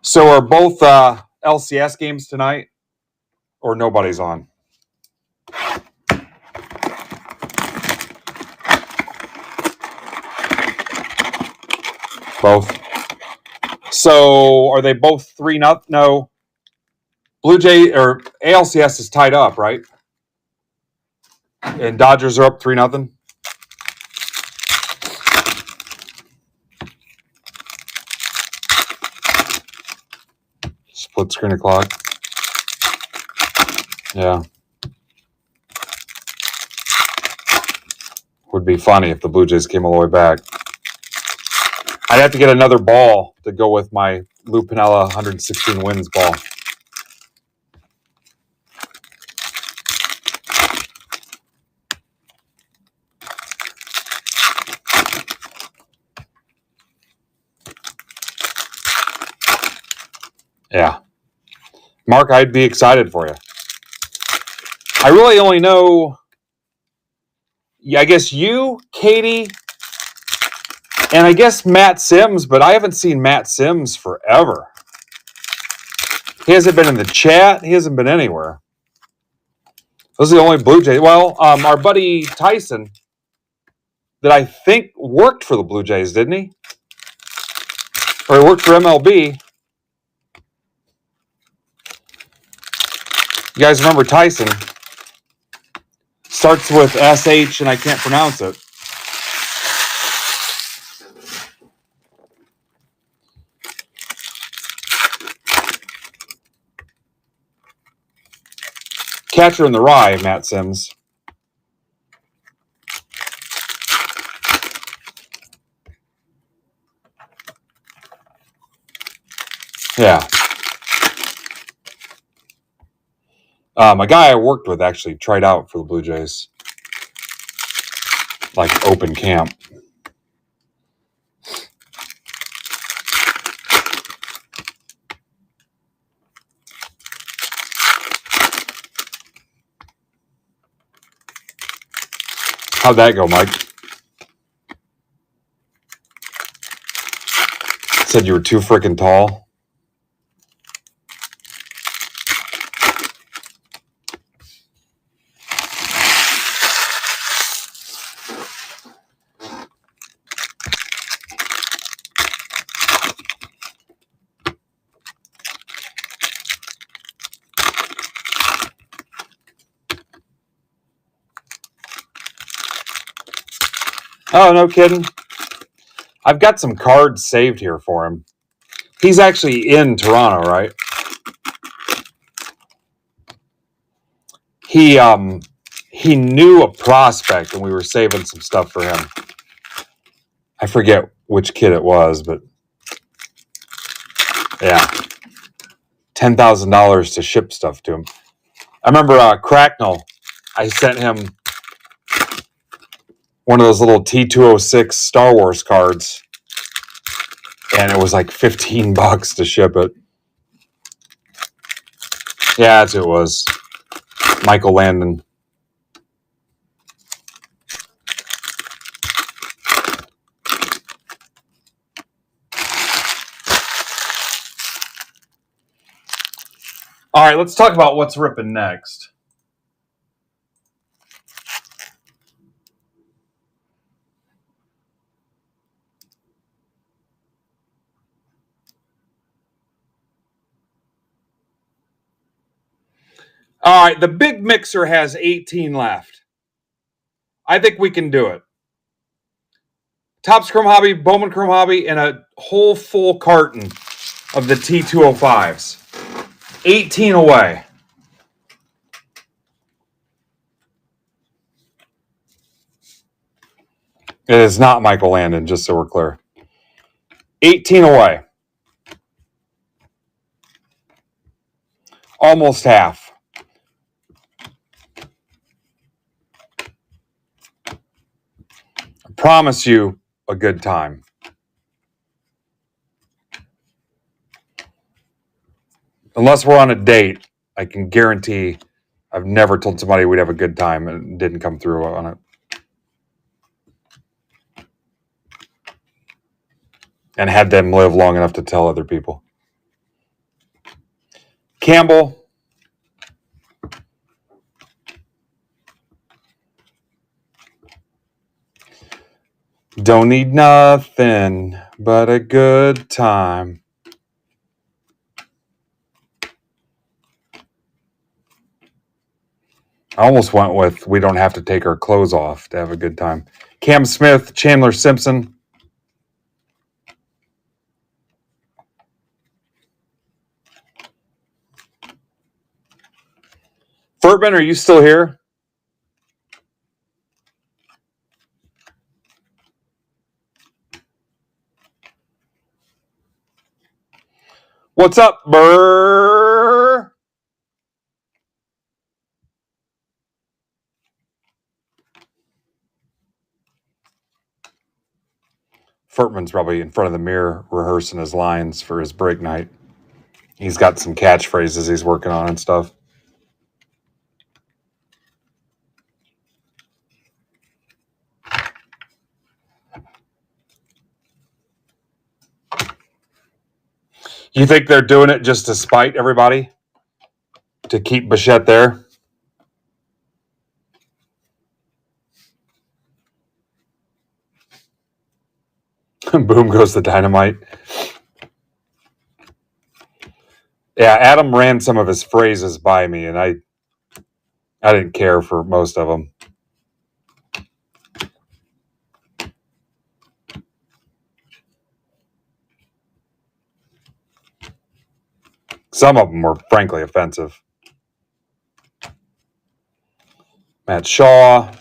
Speaker 1: So are both LCS games tonight, or nobody's on? Both. So are they both 3-0? No. Blue Jay or ALCS is tied up, right? And Dodgers are up 3-0. Split screen o'clock. Yeah. Would be funny if the Blue Jays came all the way back. I'd have to get another ball to go with my Lou Piniella 116 wins ball. Yeah. Mark, I'd be excited for you. I really only know, I guess you, Katie, and I guess Matt Sims, but I haven't seen Matt Sims forever. He hasn't been in the chat. He hasn't been anywhere. Those are the only Blue Jays. Well, our buddy Tyson, that I think worked for the Blue Jays, didn't he? Or he worked for MLB. You guys remember Tyson? Starts with SH and I can't pronounce it. Catcher in the Rye, Matt Sims. Yeah. A guy I worked with actually tried out for the Blue Jays. Like open camp. How'd that go, Mike? Said you were too freaking tall. Oh, no kidding. I've got some cards saved here for him. He's actually in Toronto, right? He knew a prospect, and we were saving some stuff for him. I forget which kid it was, but yeah, $10,000 to ship stuff to him. I remember Cracknell I sent him one of those little T206 Star Wars cards, and it was like $15 to ship it. Yeah, that's who it was. Michael Landon. All right, let's talk about what's ripping next. All right, the big mixer has 18 left. I think we can do it. Topps Chrome Hobby, Bowman Chrome Hobby, and a whole full carton of the T205s. 18 away. It is not Michael Landon, just so we're clear. 18 away. Almost half. I promise you a good time. Unless we're on a date, I can guarantee I've never told somebody we'd have a good time and it didn't come through on it. And had them live long enough to tell other people. Campbell. Don't need nothing but a good time. I almost went with we don't have to take our clothes off to have a good time. Cam Smith, Chandler Simpson. Furtman, are you still here? What's up, Burr? Furtman's probably in front of the mirror rehearsing his lines for his break night. He's got some catchphrases he's working on and stuff. You think they're doing it just to spite everybody? To keep Bichette there? Boom goes the dynamite. Yeah, Adam ran some of his phrases by me, and I didn't care for most of them. Some of them were frankly offensive. Matt Shaw.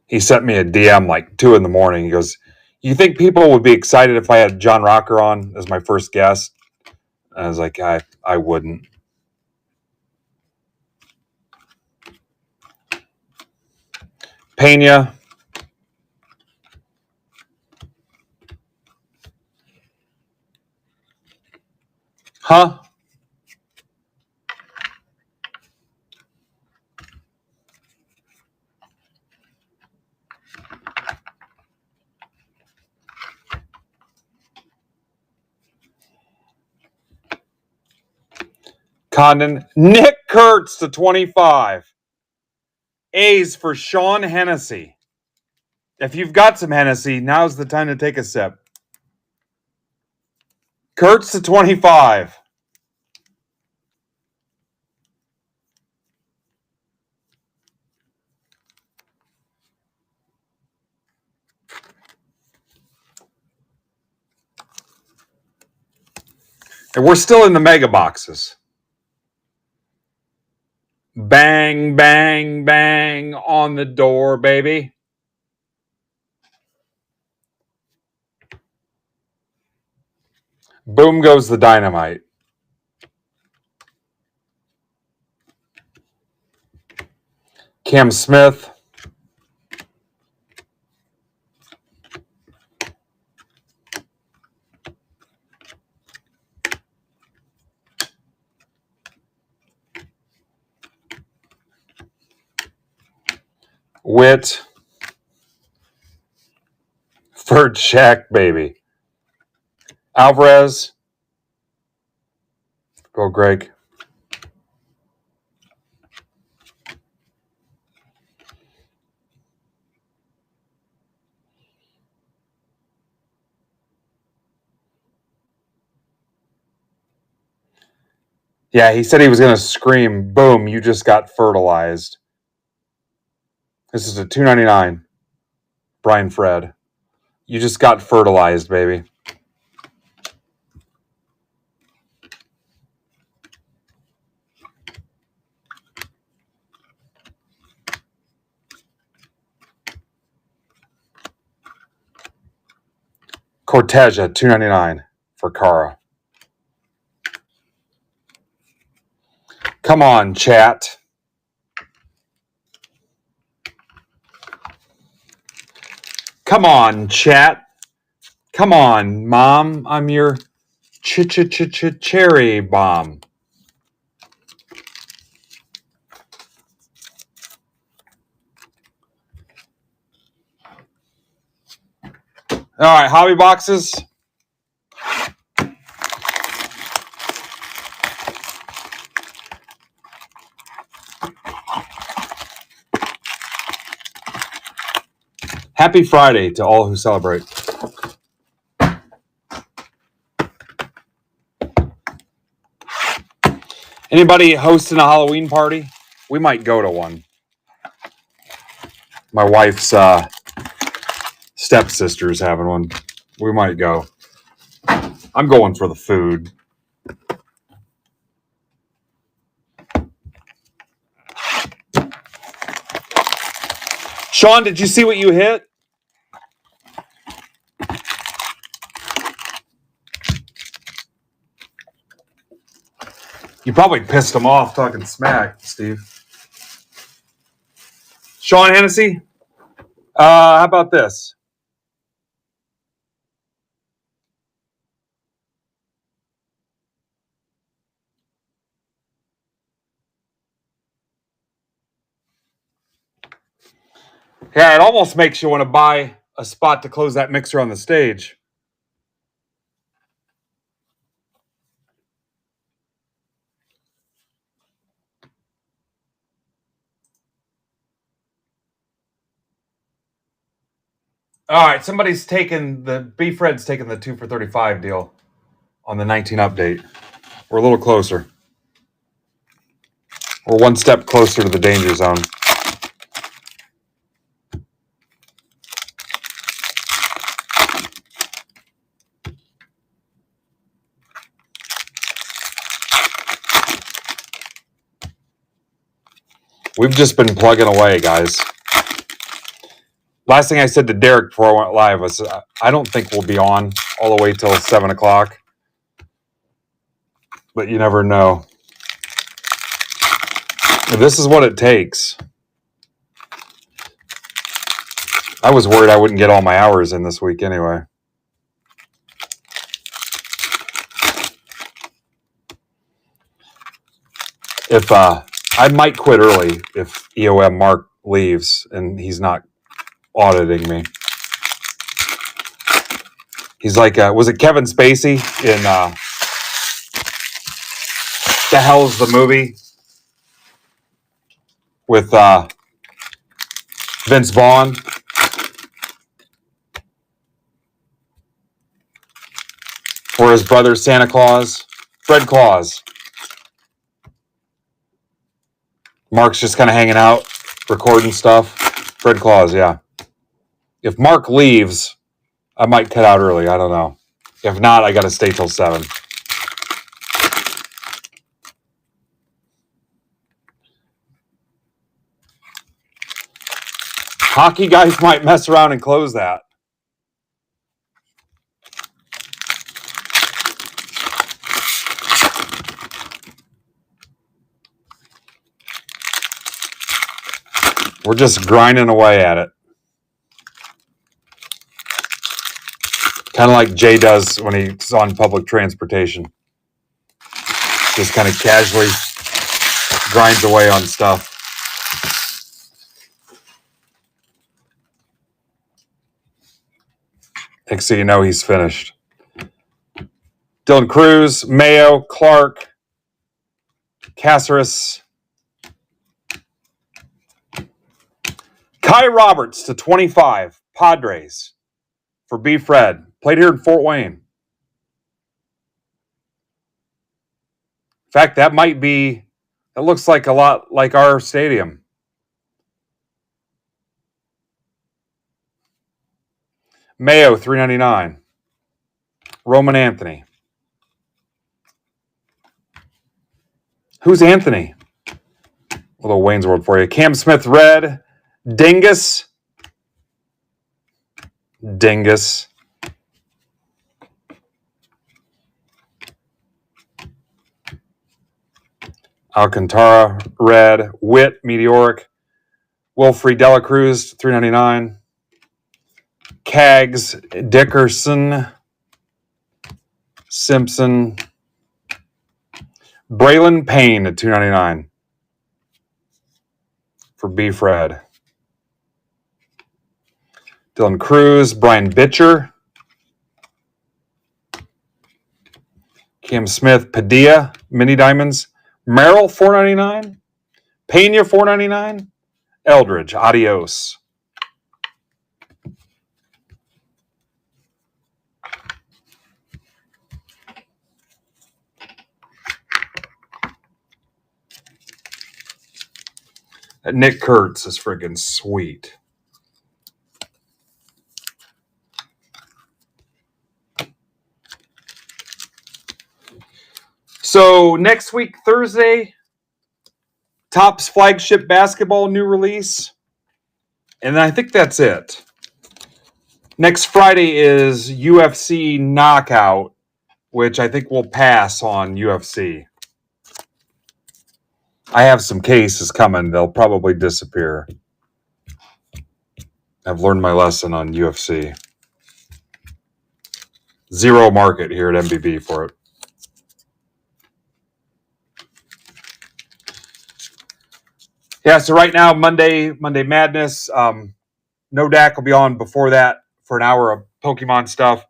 Speaker 1: He sent me a DM like 2 a.m. He goes, "You think people would be excited if I had John Rocker on as my first guest?" And I was like, I wouldn't. Pena. Huh? Condon. Nick Kurtz to 25. A's for Sean Hennessy. If you've got some Hennessy, now's the time to take a sip. Kurtz to 25. And we're still in the mega boxes. Bang, bang, bang on the door, baby. Boom goes the dynamite. Cam Smith. Witt. Third Shaq, baby. Alvarez. Go, Greg. Yeah, he said he was going to scream, boom, you just got fertilized. This is a $2.99. Brian Fred. You just got fertilized, baby. Cortez, $2.99 for Cara. Come on, chat. Come on, chat. Come on, Mom. I'm your cherry bomb. All right, hobby boxes. Happy Friday to all who celebrate. Anybody hosting a Halloween party? We might go to one. My wife's stepsister's having one. We might go. I'm going for the food. Sean, did you see what you hit? You probably pissed him off talking smack, Steve. Sean Hennessy, how about this? Yeah, it almost makes you want to buy a spot to close that mixer on the stage. All right, somebody's taking B-Fred's taking the 2 for $35 deal on the 19 update. We're a little closer. We're one step closer to the danger zone. We've just been plugging away, guys. Last thing I said to Derek before I went live was, I don't think we'll be on all the way till 7 o'clock. But you never know. This is what it takes. I was worried I wouldn't get all my hours in this week anyway. If I might quit early if EOM Mark leaves and he's not auditing me. He's like, was it Kevin Spacey in the hell's the movie with Vince Vaughn? Or his brother Santa Claus? Fred Claus. Mark's just kind of hanging out, recording stuff. Fred Claus, yeah. If Mark leaves, I might cut out early. I don't know. If not, I got to stay till 7. Hockey guys might mess around and close that. We're just grinding away at it. Kind of like Jay does when he's on public transportation. Just kind of casually grinds away on stuff. Next thing you know, he's finished. Dylan Cruz, Mayo, Clark, Caceres. Kai Roberts to 25, Padres for B. Fred. Played here in Fort Wayne. In fact, that looks like a lot like our stadium. Mayo, $3.99. Roman Anthony. Who's Anthony? A little Wayne's World for you. Cam Smith, red. Dingus. Alcantara, red. Witt, meteoric. Wilfrey Dela Cruz, $3.99. Cags, Dickerson, Simpson, Braylon Payne at $2.99 for B. Fred. Dylan Cruz, Brian Bitcher, Cam Smith, Padilla, Mini Diamonds, Merrill, $4.99, Pena, $4.99, Eldridge, adios. Nick Kurtz is friggin' sweet. So next week, Thursday, Topps flagship basketball new release. And I think that's it. Next Friday is UFC Knockout, which I think we'll pass on UFC. I have some cases coming. They'll probably disappear. I've learned my lesson on UFC. Zero market here at MBB for it. Yeah, so right now, Monday Madness. No Dak will be on before that for an hour of Pokemon stuff.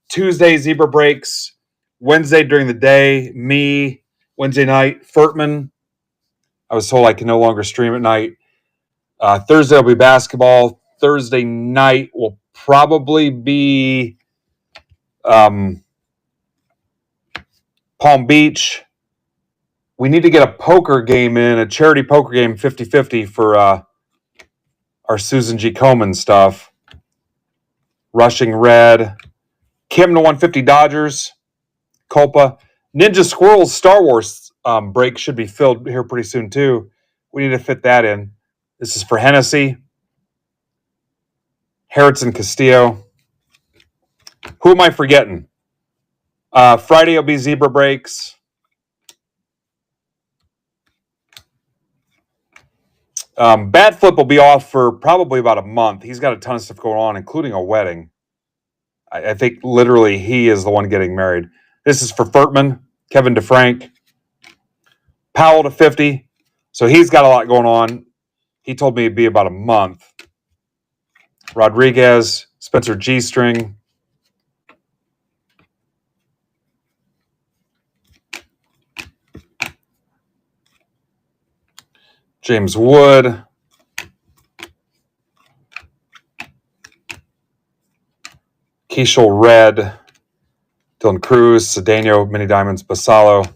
Speaker 1: Tuesday, Zebra Breaks. Wednesday during the day, me. Wednesday night, Furtman. I was told I can no longer stream at night. Thursday will be basketball. Thursday night will probably be Palm Beach. We need to get a poker game in, a charity poker game, 50-50 for our Susan G. Komen stuff. Rushing Red. Kim to 150 Dodgers. Culpa. Ninja Squirrels Star Wars break should be filled here pretty soon, too. We need to fit that in. This is for Hennessy. Harrison Castillo. Who am I forgetting? Friday will be Zebra Breaks. Bat Flip will be off for probably about a month. He's got a ton of stuff going on, including a wedding. I think literally he is the one getting married. This is for Furtman, Kevin DeFrank. Powell to 50. So he's got a lot going on. He told me it'd be about a month. Rodriguez, Spencer G-String. James Wood. Keishel Red. Dylan Cruz, Cedeno, Mini Diamonds, Basalo.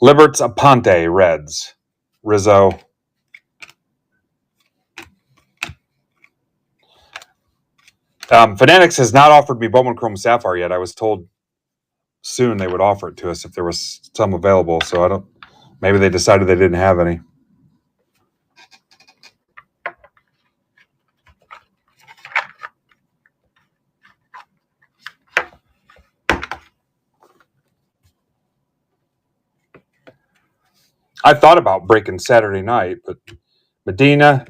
Speaker 1: Liberts Aponte, Reds. Rizzo. Fanatics has not offered me Bowman Chrome Sapphire yet. I was told soon they would offer it to us if there was some available. So maybe they decided they didn't have any. I thought about breaking Saturday night, but Medina,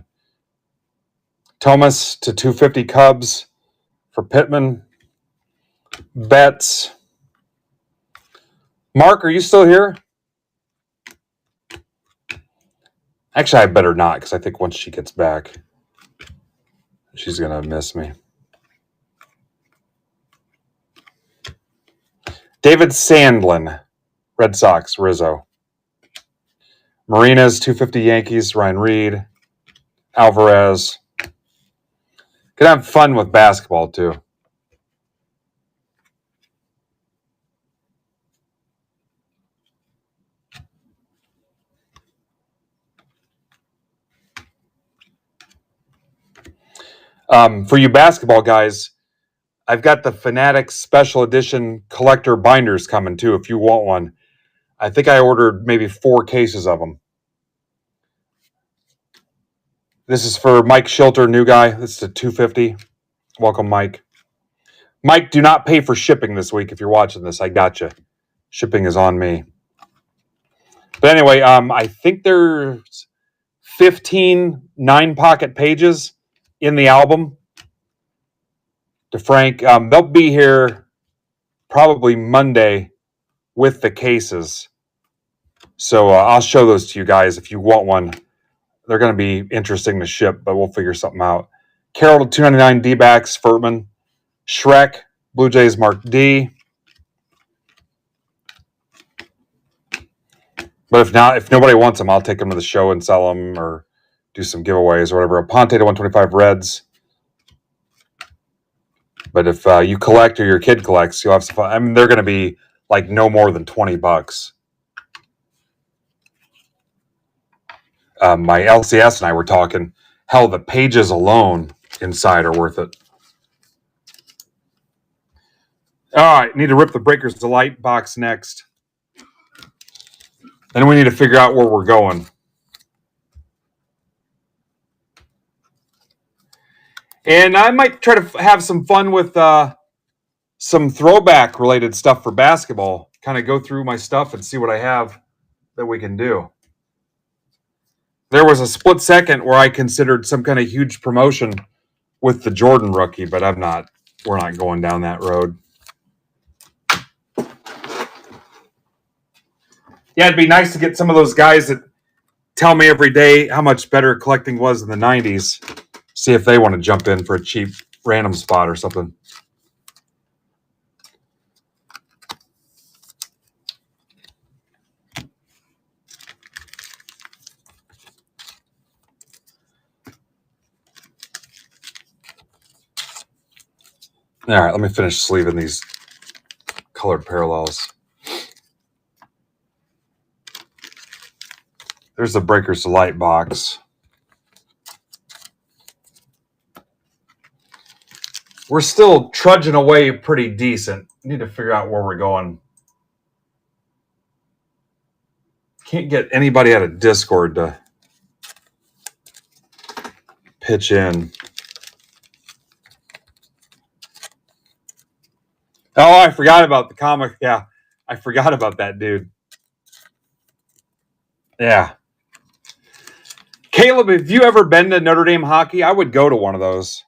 Speaker 1: Thomas to 250 Cubs for Pittman. Betts. Mark, are you still here? Actually, I better not, because I think once she gets back, she's going to miss me. David Sandlin, Red Sox, Rizzo. Marinas, 250 Yankees, Ryan Reed. Alvarez. Gonna have fun with basketball, too. For you basketball guys, I've got the Fanatics Special Edition collector binders coming, too, if you want one. I think I ordered maybe 4 cases of them. This is for Mike Schilter, new guy. This is a 250. Welcome, Mike. Mike, do not pay for shipping this week if you're watching this. I got you. Shipping is on me. But anyway, I think there's 15 9-pocket pages in the album. DeFrank, they'll be here probably Monday with the cases. So I'll show those to you guys if you want one. They're going to be interesting to ship, but we'll figure something out. Carroll to 299 D-backs, Furtman. Shrek, Blue Jays Mark D. But if nobody wants them, I'll take them to the show and sell them or do some giveaways or whatever. Aponte to 125 Reds. But if you collect or your kid collects, you'll have some fun. I mean, they're going to be like no more than $20. My LCS and I were talking. Hell, the pages alone inside are worth it. All right, need to rip the Breakers Delight box next. Then we need to figure out where we're going. And I might try to have some fun with some throwback related stuff for basketball. Kind of go through my stuff and see what I have that we can do. There was a split second where I considered some kind of huge promotion with the Jordan rookie, but we're not going down that road. Yeah, it'd be nice to get some of those guys that tell me every day how much better collecting was in the 90s. See if they want to jump in for a cheap random spot or something. All right, let me finish sleeving these colored parallels. There's the Breakers Delight box. We're still trudging away pretty decent. Need to figure out where we're going. Can't get anybody out of Discord to pitch in. Oh, I forgot about the comic. Yeah, I forgot about that dude. Yeah. Caleb, have you ever been to Notre Dame hockey? I would go to one of those.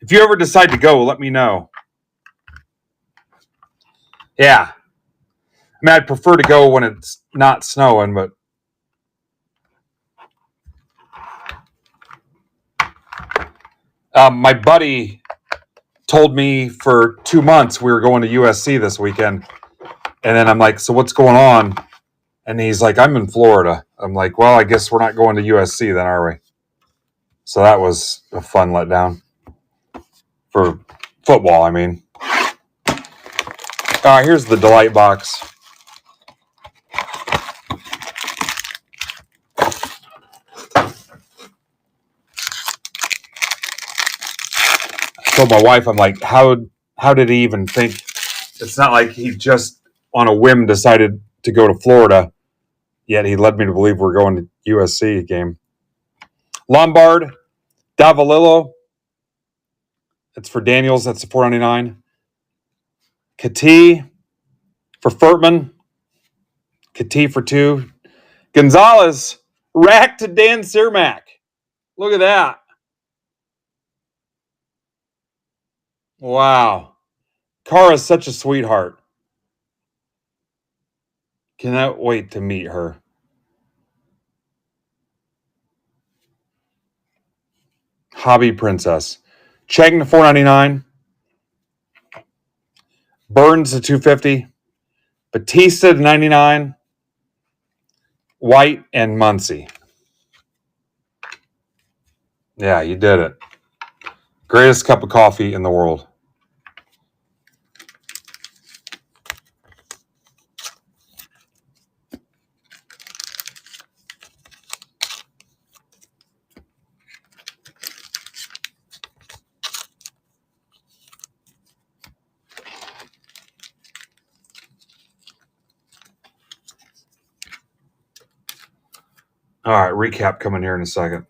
Speaker 1: If you ever decide to go, let me know. Yeah. I mean, I'd prefer to go when it's not snowing, but my buddy told me for 2 months we were going to USC this weekend. And then I'm like, so what's going on? And he's like, I'm in Florida. I'm like, well, I guess we're not going to USC then, are we? So that was a fun letdown. For football, I mean. All right, here's the Delight box. I told my wife, I'm like, how did he even think? It's not like he just on a whim decided to go to Florida, yet he led me to believe we're going to USC game. Lombard, Davalillo, It's for Daniels. That's the $4.99. Kati for Furtman. Kati for 2. Gonzalez, rack to Dan Cermak. Look at that. Wow. Kara's such a sweetheart. Cannot wait to meet her. Hobby Princess. Chang to $4.99. Burns to $2.50. Batista to $99. White and Muncie. Yeah, you did it. Greatest cup of coffee in the world. All right, recap coming here in a second.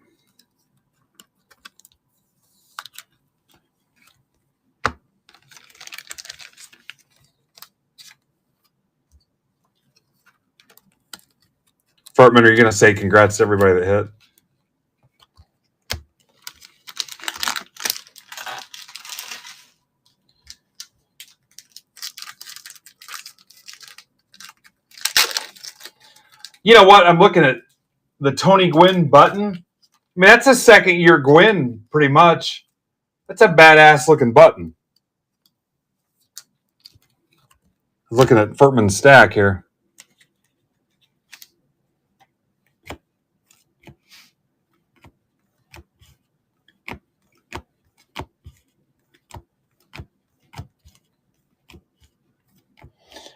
Speaker 1: Furtman, are you going to say congrats to everybody that hit? You know what? I'm looking at the Tony Gwynn button. I mean, that's a second-year Gwynn, pretty much. That's a badass-looking button. Looking at Furtman's stack here.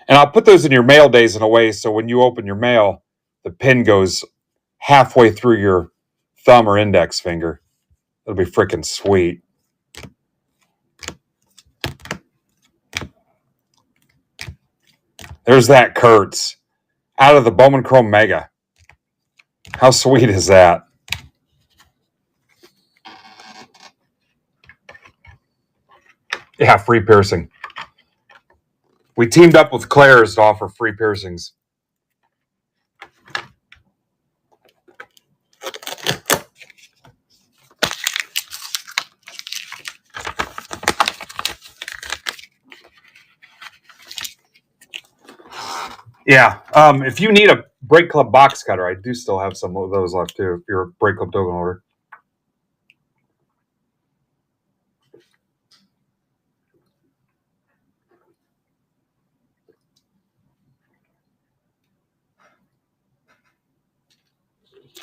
Speaker 1: And I'll put those in your mail days in a way so when you open your mail, the pin goes halfway through your thumb or index finger. It'll be freaking sweet. There's that Kurtz out of the Bowman Chrome Mega. How sweet is that? Yeah, free piercing. We teamed up with Claire's to offer free piercings. Yeah. If you need a Break Club box cutter, I do still have some of those left too. If you're a Break Club token holder.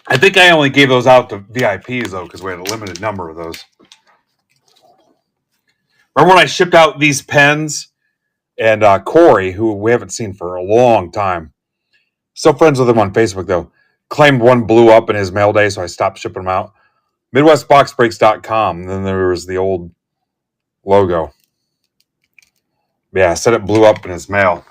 Speaker 1: I think I only gave those out to VIPs though, because we had a limited number of those. Remember when I shipped out these pens? And Corey, who we haven't seen for a long time, still friends with him on Facebook though, claimed one blew up in his mail day, so I stopped shipping them out. MidwestBoxBreaks.com. And then there was the old logo. Yeah, I said it blew up in his mail.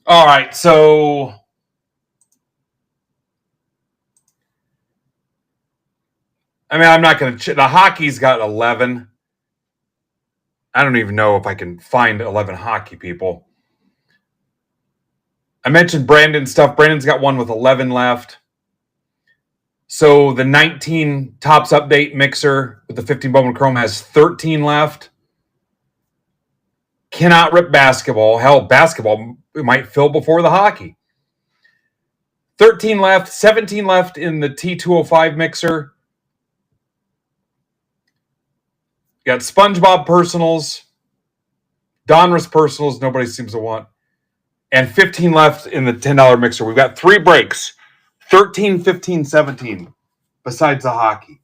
Speaker 1: All right, so I mean, I'm not going to. The hockey's got 11. I don't even know if I can find 11 hockey people. I mentioned Brandon stuff. Brandon's got one with 11 left. So the 19 Tops Update mixer with the 15 Bowman Chrome has 13 left. Cannot rip basketball. Hell, basketball might fill before the hockey. 13 left, 17 left in the T205 mixer. You got SpongeBob personals, Donruss personals, nobody seems to want, and 15 left in the $10 mixer. We've got 3 breaks, 13, 15, 17, besides the hockey.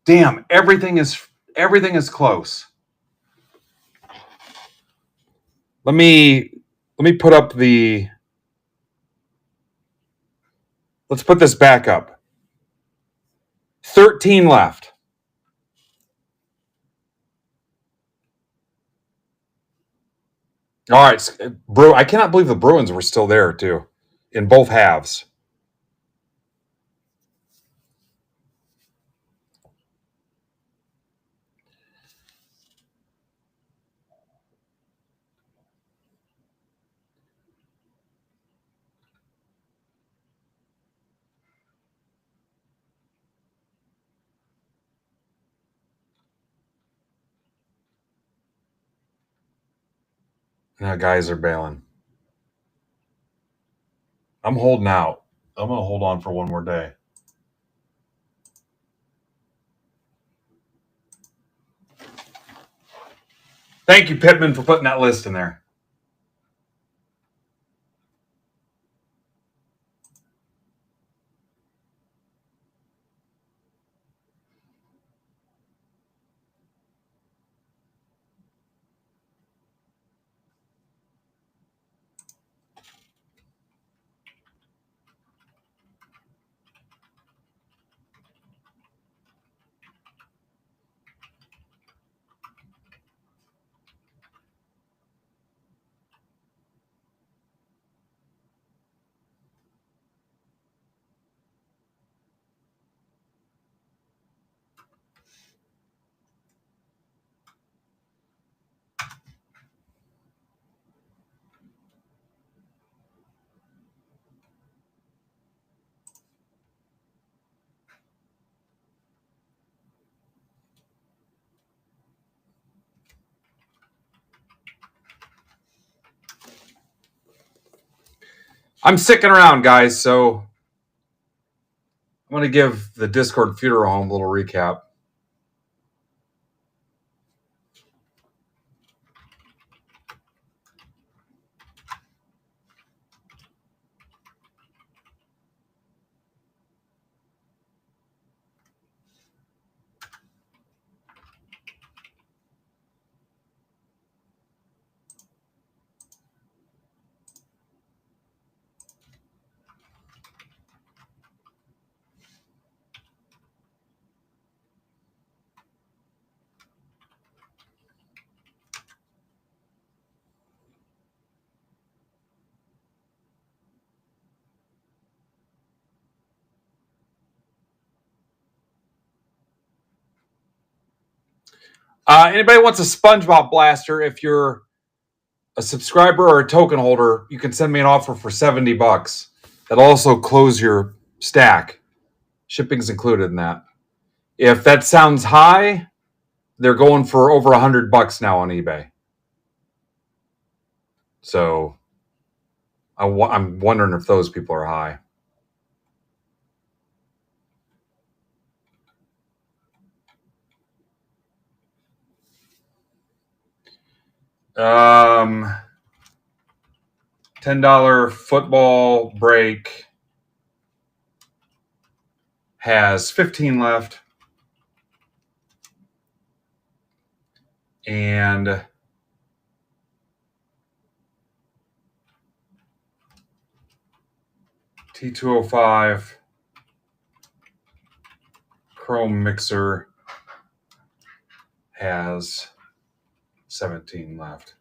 Speaker 1: Damn, everything is close. Let me put up the. Let's put this back up. 13 left. All right, I cannot believe the Bruins were still there too, in both halves. Now guys are bailing. I'm holding out. I'm gonna hold on for one more day. Thank you, Pittman, for putting that list in there. I'm sticking around, guys, so I'm going to give the Discord Funeral Home a little recap. Anybody wants a SpongeBob blaster? If you're a subscriber or a token holder, you can send me an offer for $70. That'll also close your stack. Shipping's included in that. If that sounds high, they're going for over $100 now on eBay. So I'm wondering if those people are high. $10 football break has 15 left. And T205 Chrome Mixer has 17 left.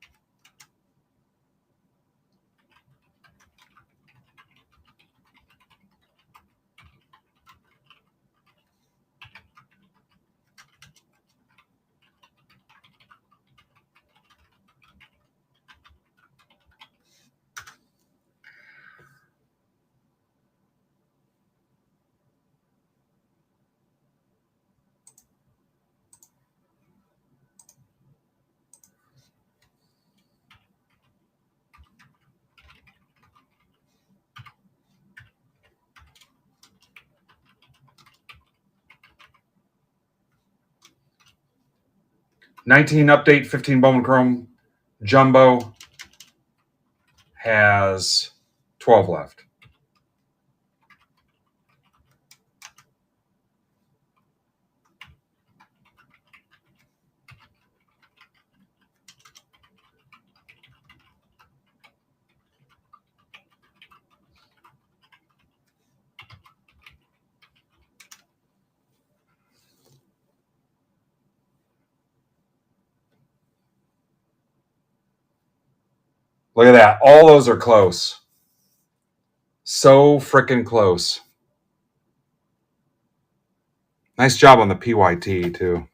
Speaker 1: $19 update, 15 Bowman Chrome Jumbo has 12 left. Look at that. All those are close. So freaking close. Nice job on the PYT, too.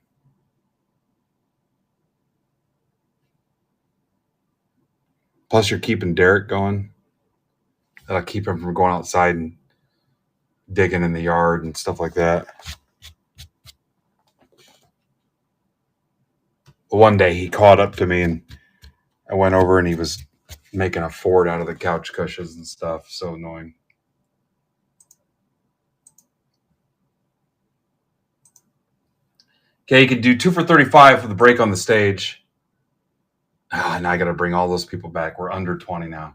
Speaker 1: Plus, you're keeping Derek going. That'll keep him from going outside and digging in the yard and stuff like that. One day he caught up to me and I went over and he was making a fort out of the couch cushions and stuff. So annoying. Okay, you can do 2 for 35 for the break on the stage. Now I got to bring all those people back. We're under 20 now.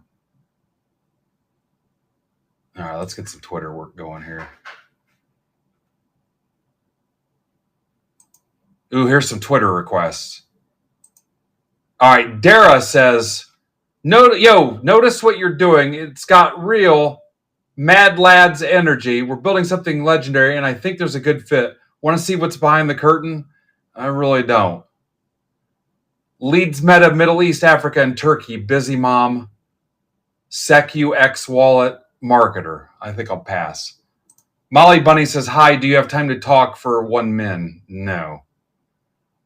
Speaker 1: All right, let's get some Twitter work going here. Ooh, here's some Twitter requests. All right, Dara says, notice what you're doing. It's got real Mad Lads energy. We're building something legendary, and I think there's a good fit. Want to see what's behind the curtain? I really don't. Leads Meta, Middle East, Africa, and Turkey. Busy mom. SecuX wallet marketer. I think I'll pass. Molly Bunny says, hi, do you have time to talk for 1 min? No.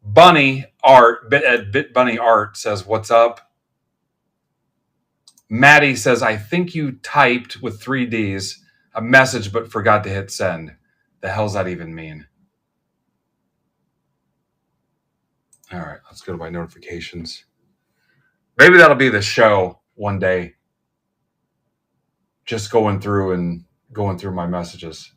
Speaker 1: Bunny Art, Bit Bunny Art says, what's up? Maddie says, I think you typed with 3 Ds a message but forgot to hit send. The hell's that even mean? All right, let's go to my notifications. Maybe that'll be the show one day. Just going through my messages.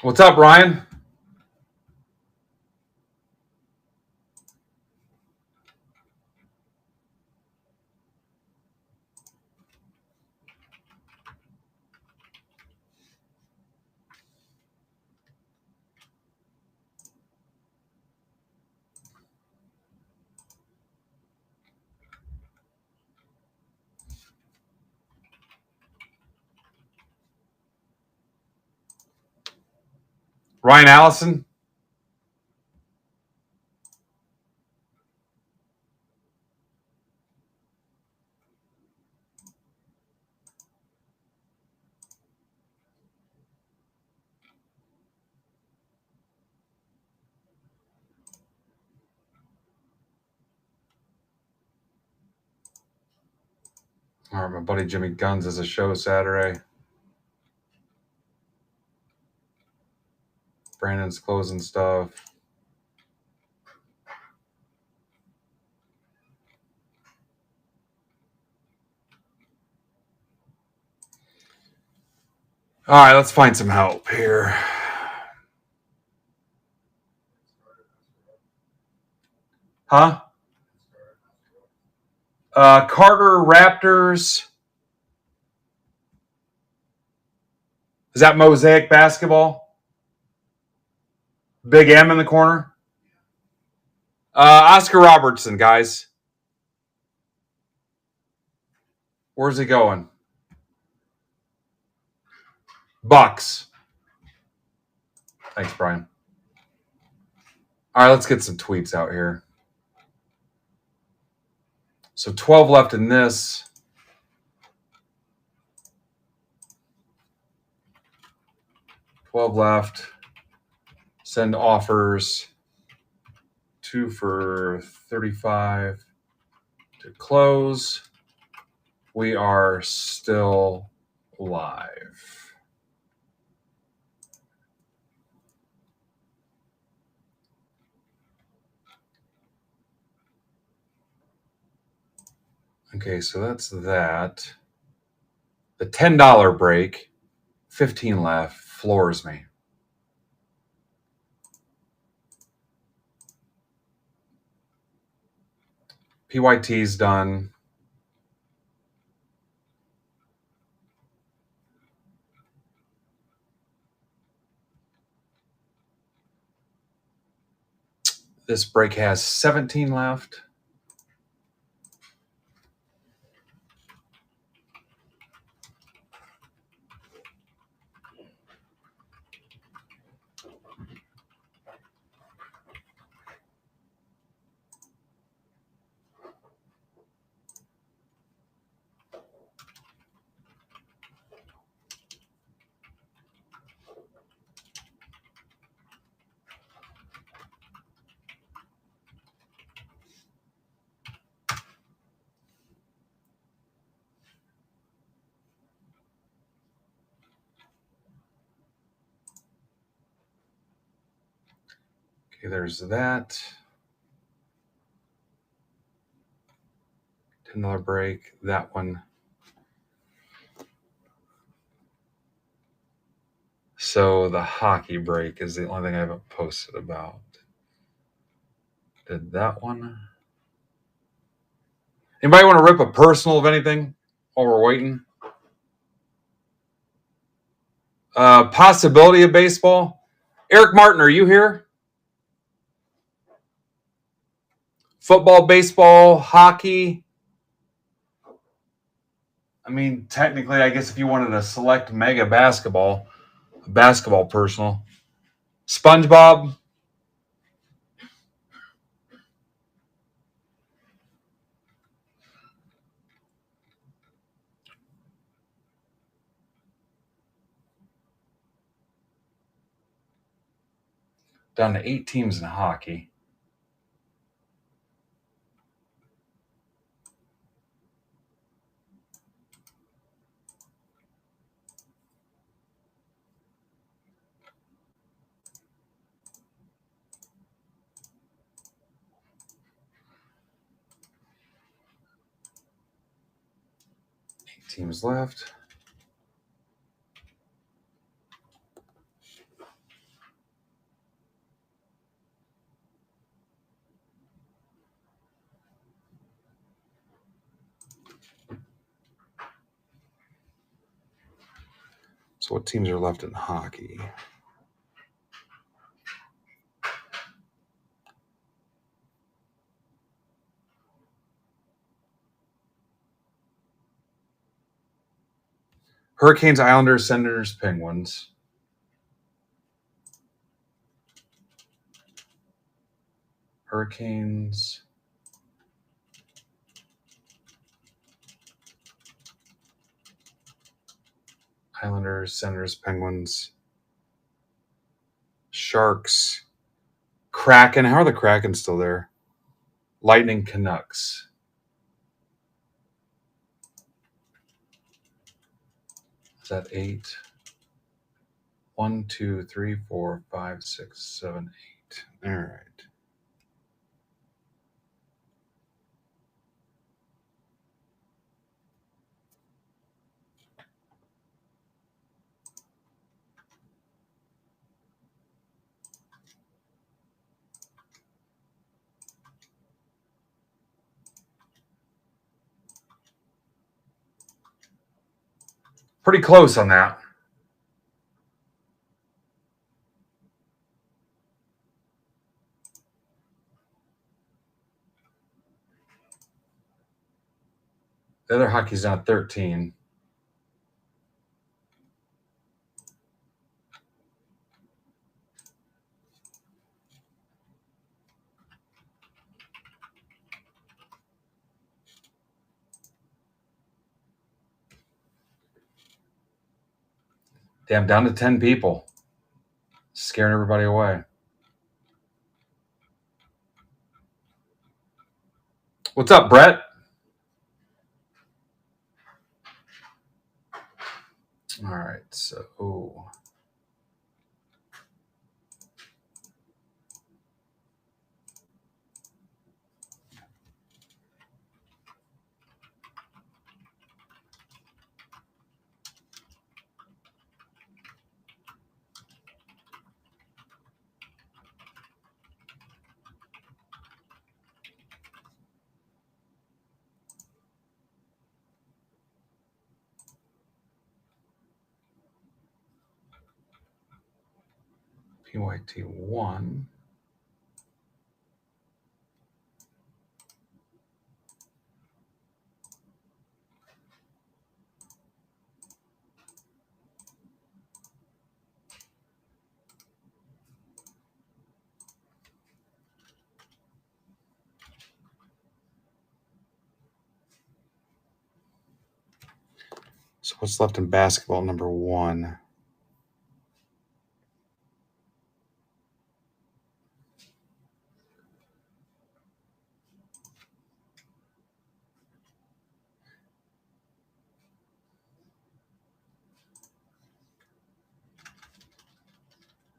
Speaker 1: What's up, Ryan? Ryan Allison? All right, my buddy Jimmy Guns has a show Saturday. Brandon's closing stuff. All right, let's find some help here. Huh? Carter Raptors. Is that Mosaic basketball? Big M in the corner. Oscar Robertson, guys. Where's he going? Bucks. Thanks, Brian. All right, let's get some tweets out here. So 12 left in this. Left. Send offers. 2 for 35 to close. We are still live. Okay, so that's that. The $10 break, 15 left, floors me. PYT's done. This break has 17 left. Okay, there's that. $10 break. That one. So the hockey break is the only thing I haven't posted about. Did that one. Anybody want to rip a personal of anything while we're waiting? Possibility of baseball. Eric Martin, are you here? Football, baseball, hockey. I mean, technically, I guess if you wanted to select mega basketball personal. SpongeBob. Down to 8 teams in hockey. Teams left. So what teams are left in hockey? Hurricanes, Islanders, Senators, Penguins. Hurricanes. Islanders, Senators, Penguins. Sharks. Kraken. How are the Kraken still there? Lightning, Canucks. Is that 8? 1, 2, 3, 4, 5, 6, 7, 8. All right. Pretty close on that. The other hockey's down at 13. Damn, down to 10 people. Scaring everybody away. What's up, Brett? All right, so PYT1. So what's left in basketball, number 1?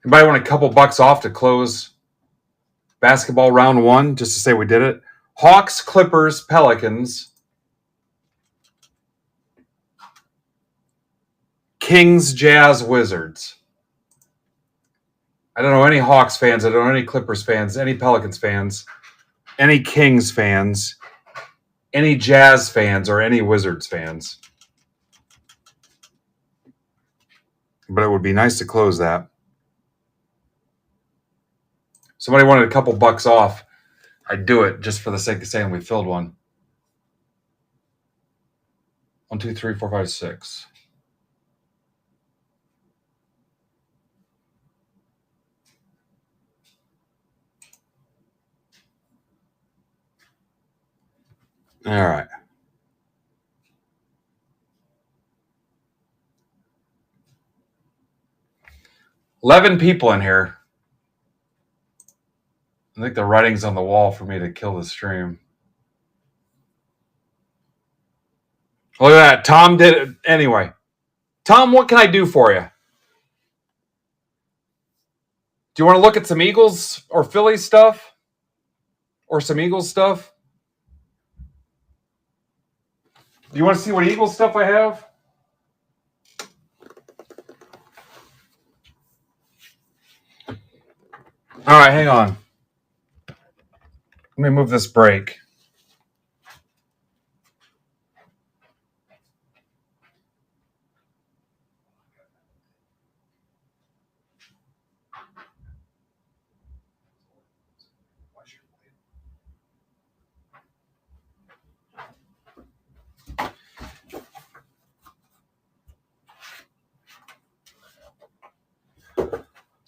Speaker 1: Anybody want a couple bucks off to close basketball round 1, just to say we did it? Hawks, Clippers, Pelicans, Kings, Jazz, Wizards. I don't know any Hawks fans. I don't know any Clippers fans, any Pelicans fans, any Kings fans, any Jazz fans, or any Wizards fans. But it would be nice to close that. Somebody wanted a couple bucks off. I'd do it just for the sake of saying we filled one. 1, 2, 3, 4, 5, 6. All right. $11 people in here. I think the writing's on the wall for me to kill the stream. Look at that. Tom did it. Anyway. Tom, what can I do for you? Do you want to look at some Eagles or Phillies stuff? Or some Eagles stuff? Do you want to see what Eagles stuff I have? All right, hang on. Let me move this break.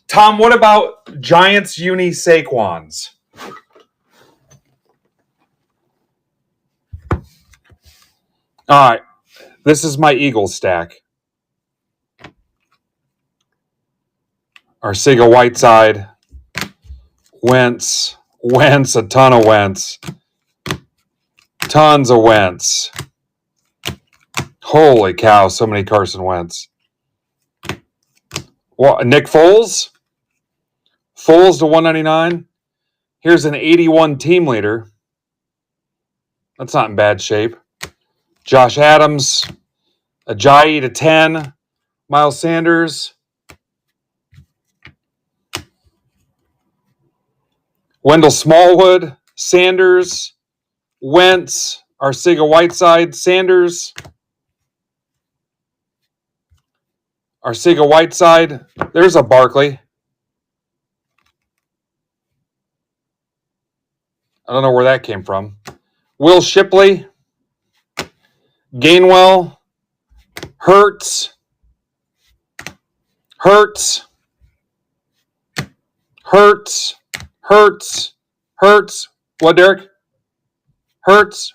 Speaker 1: Tom, what about Giants Uni Saquons? All right. This is my Eagles stack. Arcega Whiteside. Wentz, a ton of Wentz. Tons of Wentz. Holy cow, so many Carson Wentz. Well, Nick Foles? Foles to 199. Here's an 81 team leader. That's not in bad shape. Josh Adams. Ajayi to 10. Miles Sanders. Wendell Smallwood. Sanders. Wentz. Arcega Whiteside. Sanders. Arcega Whiteside. There's a Barkley. I don't know where that came from. Will Shipley. Gainwell. Hurts. What, Derek? Hurts.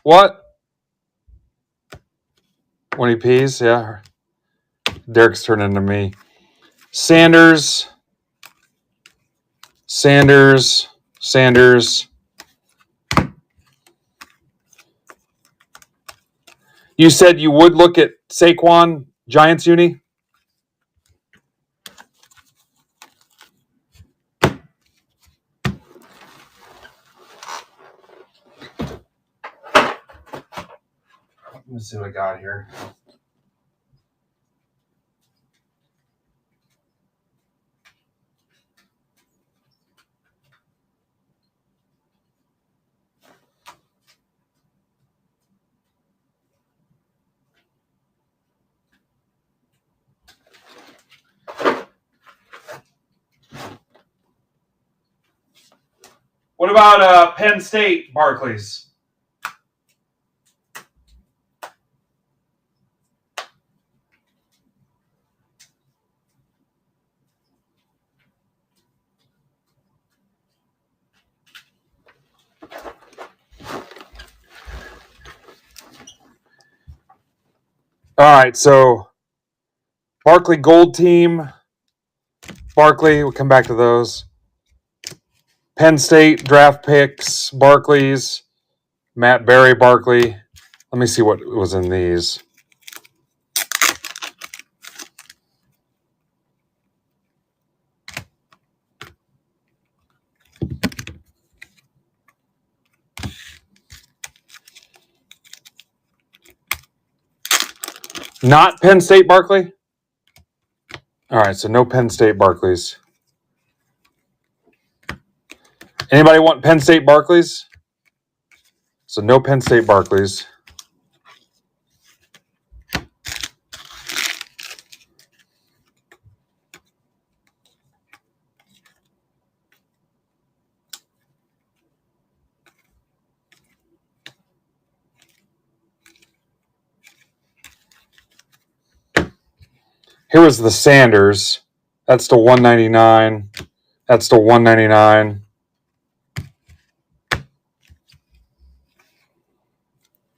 Speaker 1: What? When he pees, yeah. Derek's turning to me. Sanders. You said you would look at Saquon, Giants uni? Let me see what I got here. What about Penn State, Barclays? All right, so Barkley Gold Team. Barkley, we'll come back to those. Penn State draft picks, Barclays, Matt Berry, Barkley. Let me see what was in these. Not Penn State, Barkley? All right, so no Penn State Barclays. Anybody want Penn State Barclays? So no Penn State Barclays. Here was the Sanders. That's to 199. That's to 199.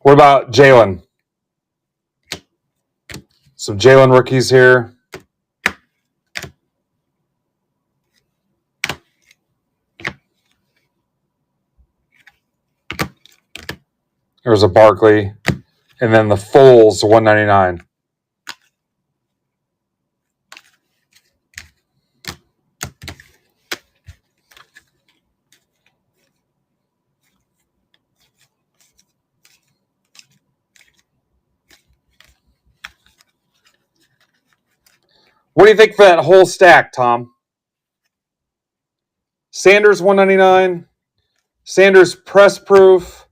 Speaker 1: What about Jalen? Some Jalen rookies here. There's a Barkley. And then the Foles, 199. What do you think for that whole stack, Tom? Sanders, 199. Sanders press proof.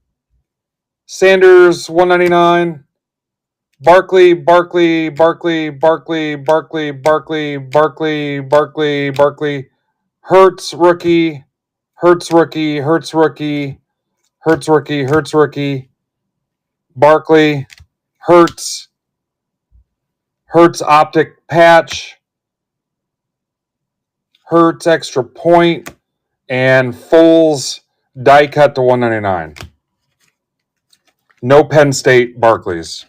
Speaker 1: Sanders, 199. Barkley, Barkley, Barkley, Barkley, Barkley, Barkley, Barkley, Barkley, Barkley. Hurts rookie. Hurts rookie. Hurts rookie. Hurts rookie. Hurts rookie. Barkley. Hurts. Hurts optic patch. Hurts extra point. And Foles die cut to 199. No Penn State Barclays.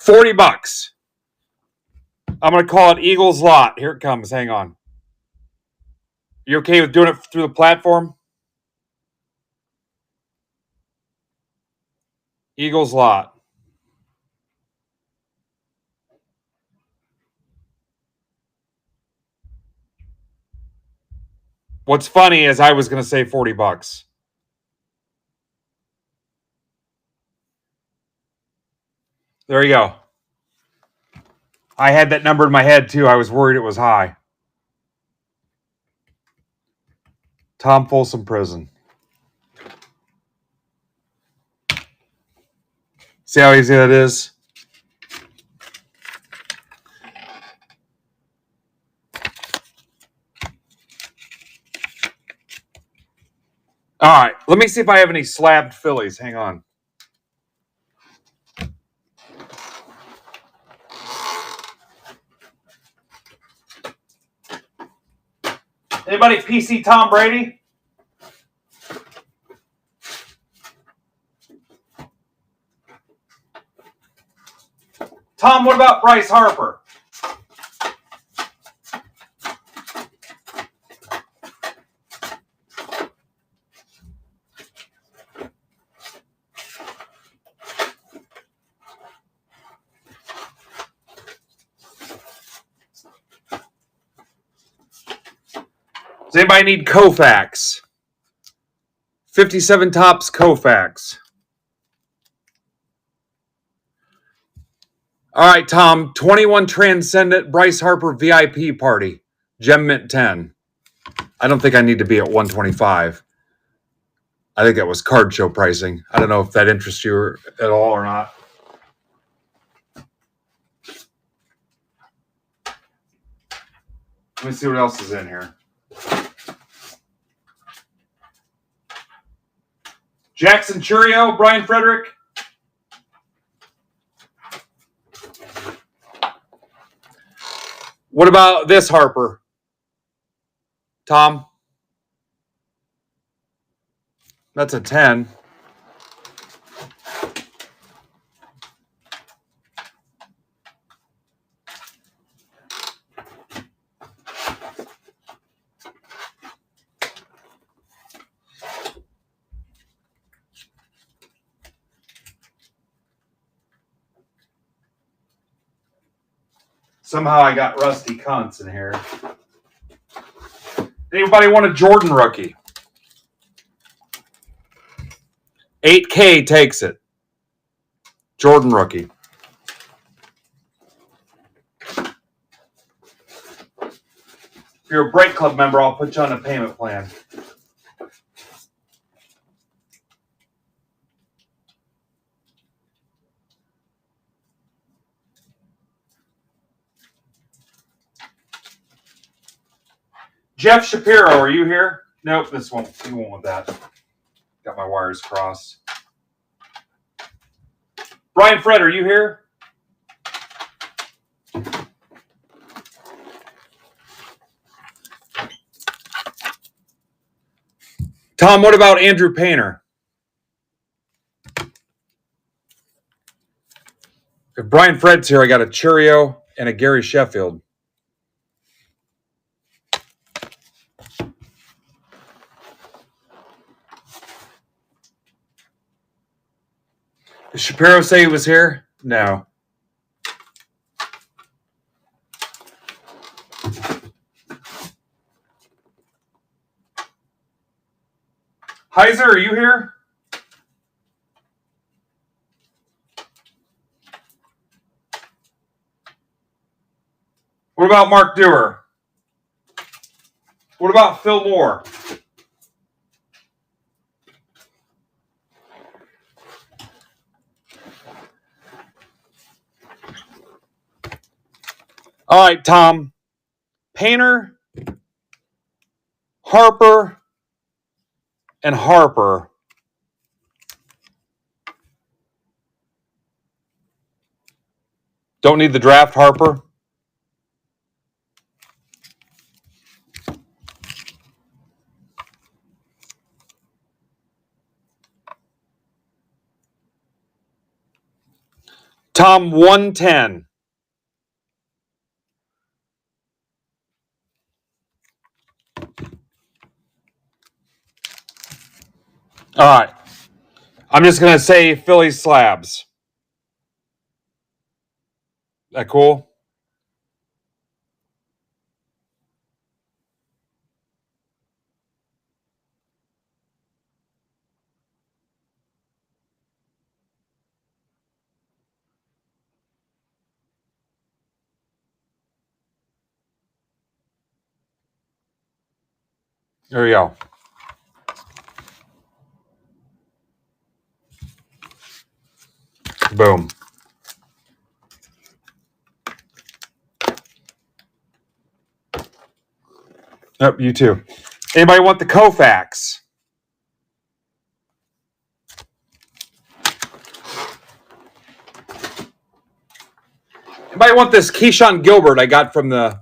Speaker 1: $40. I'm going to call it Eagles Lot. Here it comes. Hang on. You okay with doing it through the platform? Eagles Lot. What's funny is I was going to say $40. There you go. I had that number in my head too. I was worried it was high. Tom Folsom Prison. See how easy that is? All right. Let me see if I have any slabbed Phillies. Hang on. Anybody PC Tom Brady? Tom, what about Bryce Harper? Does anybody need Koufax? 57 Tops Koufax. All right, Tom. 21 Transcendent Bryce Harper VIP Party. Gem Mint 10. I don't think I need to be at 125. I think that was card show pricing. I don't know if that interests you at all or not. Let me see what else is in here. Jackson Churio, Brian Frederick. What about this Harper? Tom? That's a 10. Somehow I got Rusty Kuntz in here. Anybody want a Jordan rookie? 8K takes it. Jordan rookie. If you're a Break Club member, I'll put you on a payment plan. Jeff Shapiro, are you here? Nope, this won't. You won't want that. Got my wires crossed. Brian Fred, are you here? Tom, what about Andrew Painter? If Brian Fred's here, I got a Churio and a Gary Sheffield. Did Shapiro say he was here? No. Heiser, are you here? What about Mark Dewar? What about Phil Moore? All right, Tom. Painter, Harper, and Harper. Don't need the draft, Harper. Tom, 110. All right. I'm just going to say Philly slabs. That cool? There we go. Boom. Yep, you too. Anybody want the Koufax? Anybody want this Keyshawn Gilbert I got from the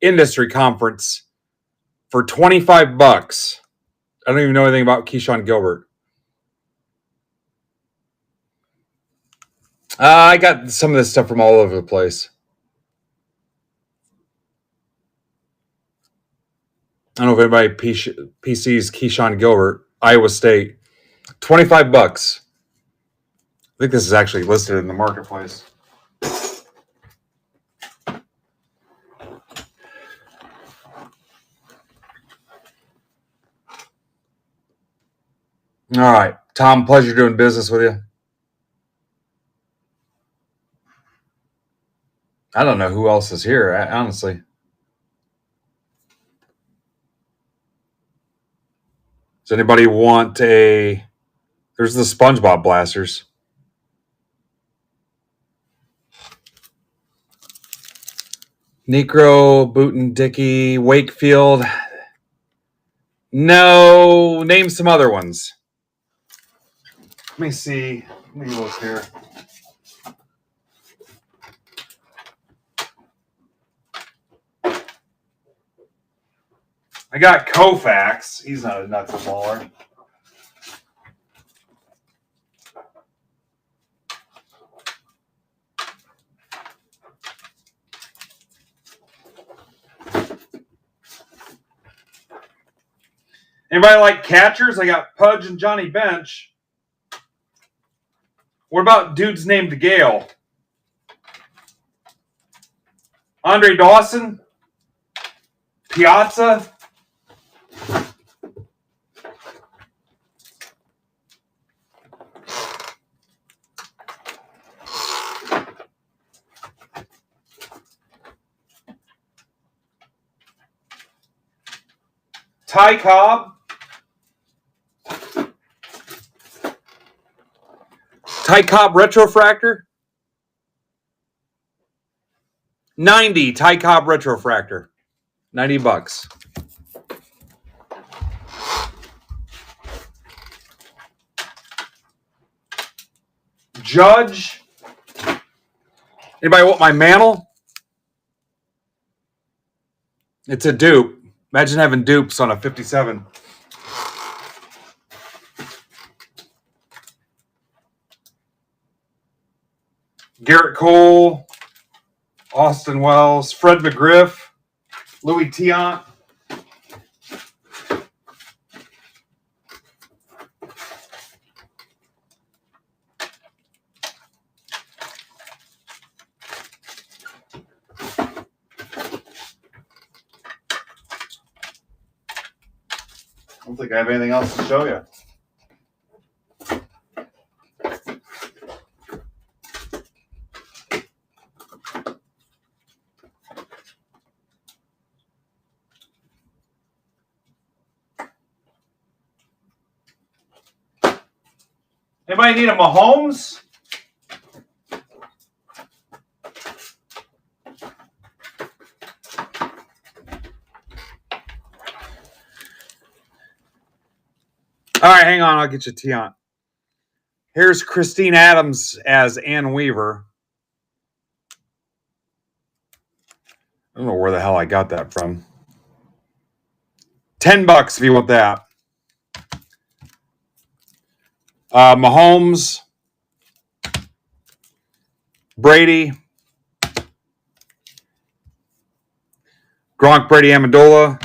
Speaker 1: industry conference for $25? I don't even know anything about Keyshawn Gilbert. I got some of this stuff from all over the place. I don't know if anybody PC's Keyshawn Gilbert, Iowa State. $25. I think this is actually listed in the marketplace. All right. Tom, pleasure doing business with you. I don't know who else is here, honestly. Does anybody want a... There's the SpongeBob blasters. Necro, Booten, Dickey, Wakefield. No, name some other ones. Let me see. Let me look here. I got Koufax. He's not a nuts baller. Anybody like catchers? I got Pudge and Johnny Bench. What about dudes named Gale? Andre Dawson? Piazza? Ty Cobb? Ty Cobb Retrofractor? 90 Ty Cobb Retrofractor. $90. Judge? Anybody want my mantle? It's a dupe. Imagine having dupes on a 57. Garrett Cole, Austin Wells, Fred McGriff, Louis Tiant. I don't think I have anything else to show you. Anybody need a Mahomes? All right, hang on. I'll get you Tiant. Here's Christine Adams as Ann Weaver. I don't know where the hell I got that from. $10 if you want that. Mahomes, Brady, Gronk, Brady, Amendola,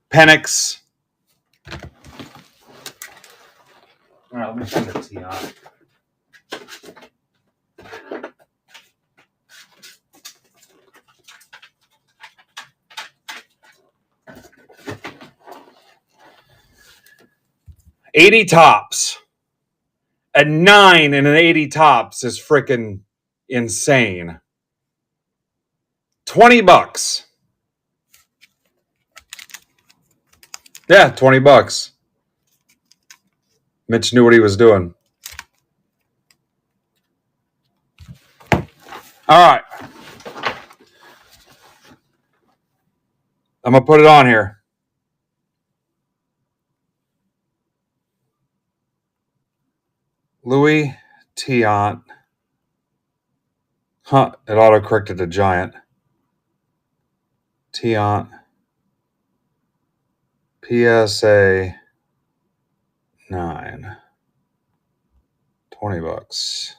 Speaker 1: Penix. All right, let me send it to you. $80 tops. A 9 and an 80 tops is freaking insane. $20. Yeah, $20. Mitch knew what he was doing. All right. I'm going to put it on here. Louis Tiant. Huh, it auto-corrected to Giant. Tiant. PSA 9. $20.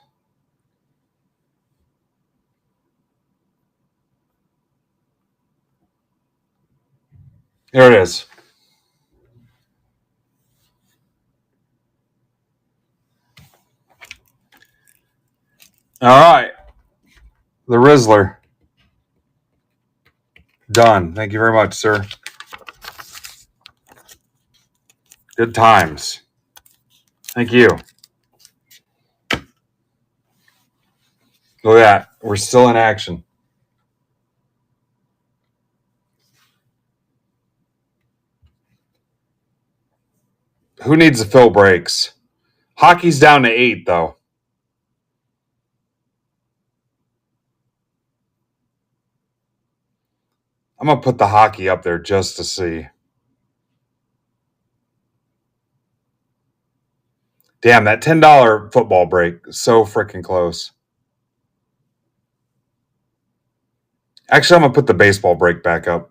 Speaker 1: There it is. All right. The Rizzler. Done. Thank you very much, sir. Good times. Thank you. Look at that. We're still in action. Who needs to fill breaks? Hockey's down to 8, though. I'm going to put the hockey up there just to see. Damn, that $10 football break, so freaking close. Actually, I'm going to put the baseball break back up.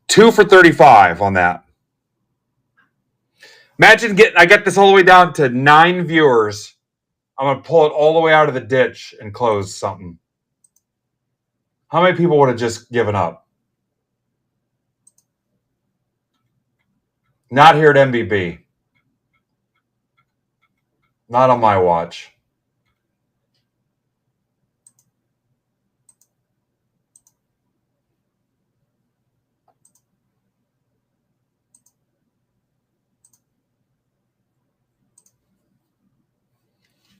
Speaker 1: Two for 35 on that. Imagine I got this all the way down to 9 viewers. I'm going to pull it all the way out of the ditch and close something. How many people would have just given up? Not here at MBB. Not on my watch.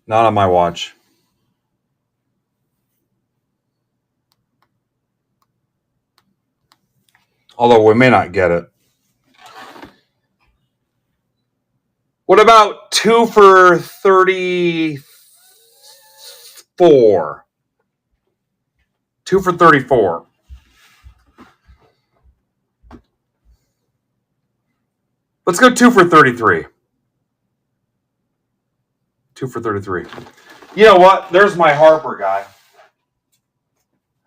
Speaker 1: Not on my watch. Although we may not get it. What about 2 for 34? 2 for 34. Let's go 2 for 33. 2 for 33. You know what? There's my Harper guy.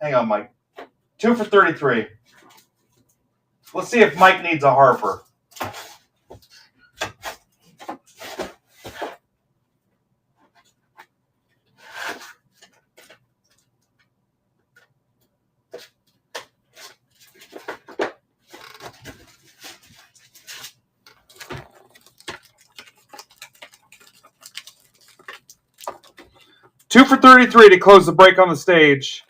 Speaker 1: Hang on, Mike. 2 for 33. Let's see if Mike needs a Harper. Two for 33 to close the break on the stage.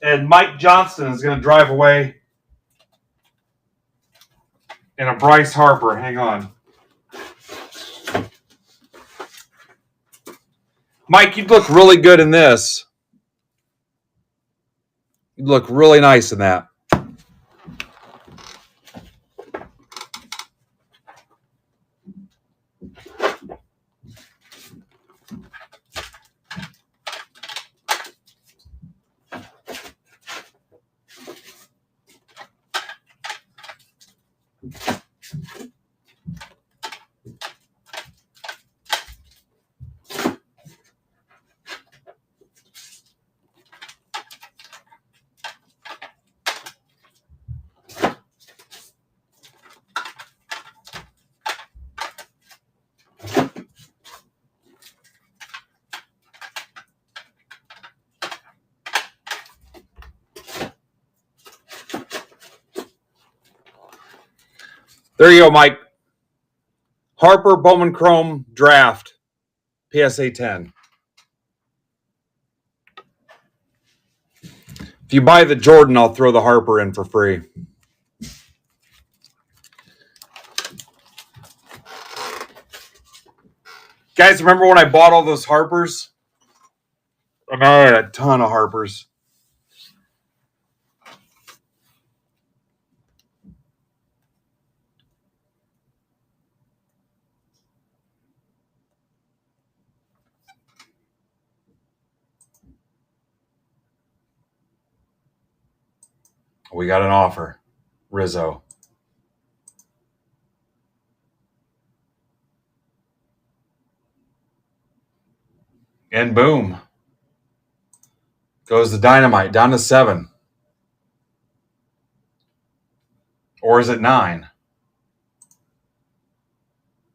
Speaker 1: And Mike Johnston is going to drive away in a Bryce Harper. Hang on. Mike, you'd look really good in this. You'd look really nice in that. There you go, Mike. Harper Bowman Chrome Draft PSA 10. If you buy the Jordan, I'll throw the Harper in for free. Guys, remember when I bought all those Harpers? I had a ton of Harpers. We got an offer. Rizzo. And boom. Goes the Dynamite down to 7. Or is it 9?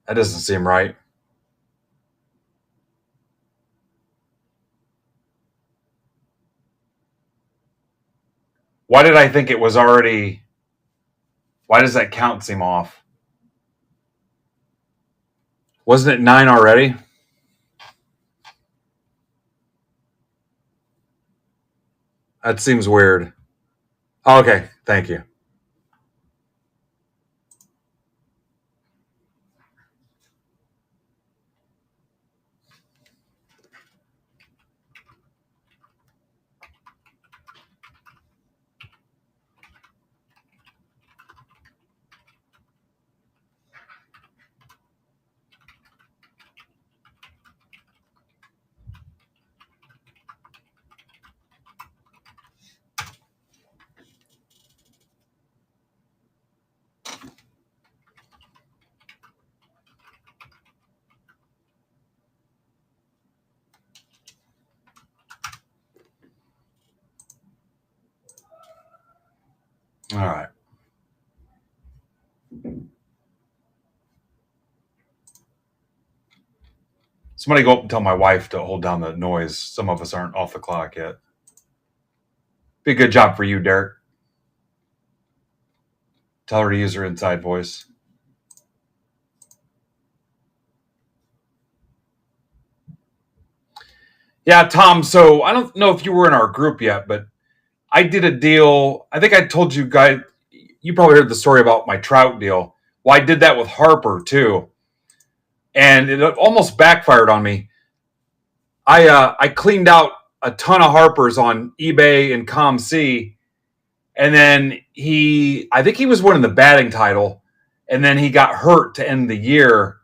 Speaker 1: That doesn't seem right. Why did I think it was already... Why does that count seem off? Wasn't it 9 already? That seems weird. Okay, thank you. All right. Somebody go up and tell my wife to hold down the noise. Some of us aren't off the clock yet. Be a good job for you, Derek. Tell her to use her inside voice. Yeah, Tom. So I don't know if you were in our group yet, but I did a deal. I think I told you guys, you probably heard the story about my trout deal. Well, I did that with Harper too. And it almost backfired on me. I cleaned out a ton of Harpers on eBay and ComC, and then I think he was winning the batting title, and then he got hurt to end the year,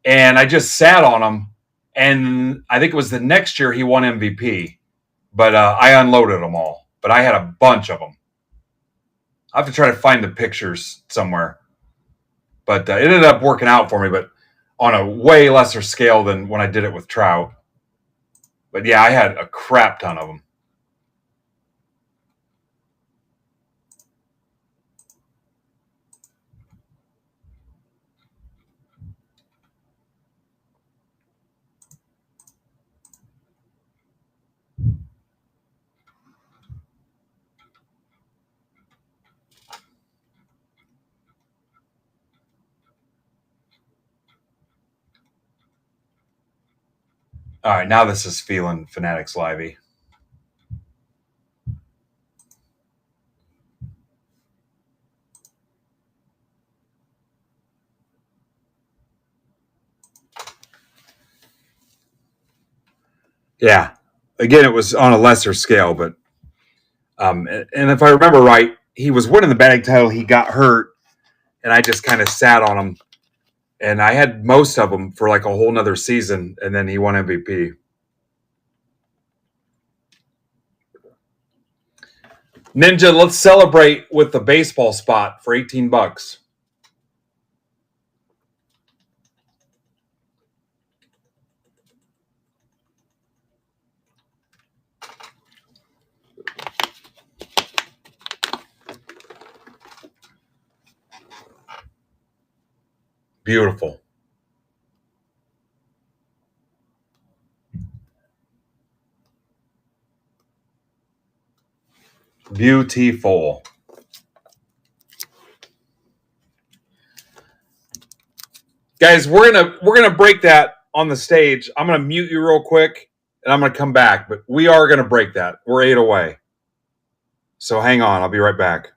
Speaker 1: and I just sat on him, and I think it was the next year he won MVP, but I unloaded them all, but I had a bunch of them. I have to try to find the pictures somewhere, but it ended up working out for me, but on a way lesser scale than when I did it with Trout. But yeah, I had a crap ton of them. All right, now this is feeling Fanatics Livey. Yeah, again, it was on a lesser scale, but and if I remember right, he was winning the batting title. He got hurt, and I just kind of sat on him, and I had most of them for like a whole nother season, and then he won MVP. Ninja, let's celebrate with the baseball spot for $18. Beautiful. Beautiful. Guys, we're gonna break that on the stage. I'm gonna mute you real quick, and I'm gonna come back. But we are gonna break that. We're 8 away, so hang on. I'll be right back.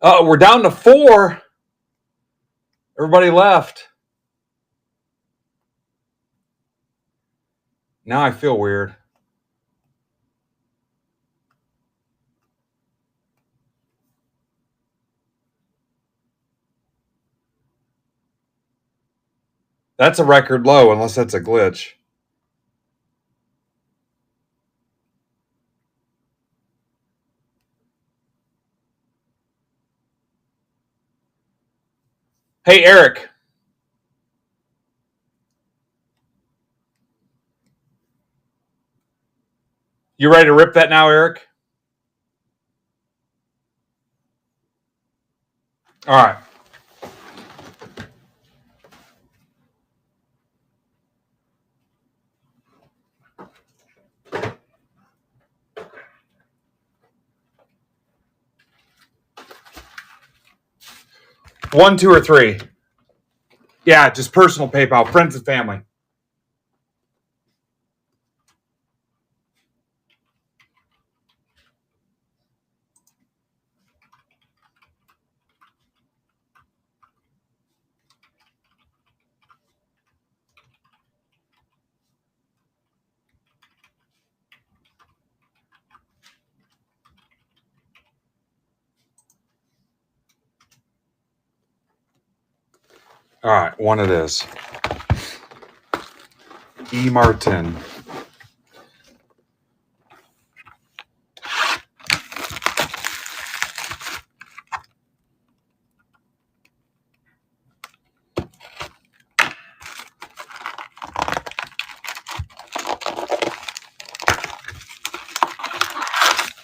Speaker 1: We're down to 4. Everybody left. Now I feel weird. That's a record low, unless that's a glitch. Hey, Eric. You ready to rip that now, Eric? All right. One, two, or three. Yeah, just personal PayPal, friends and family. All right, one it is. E. Martin.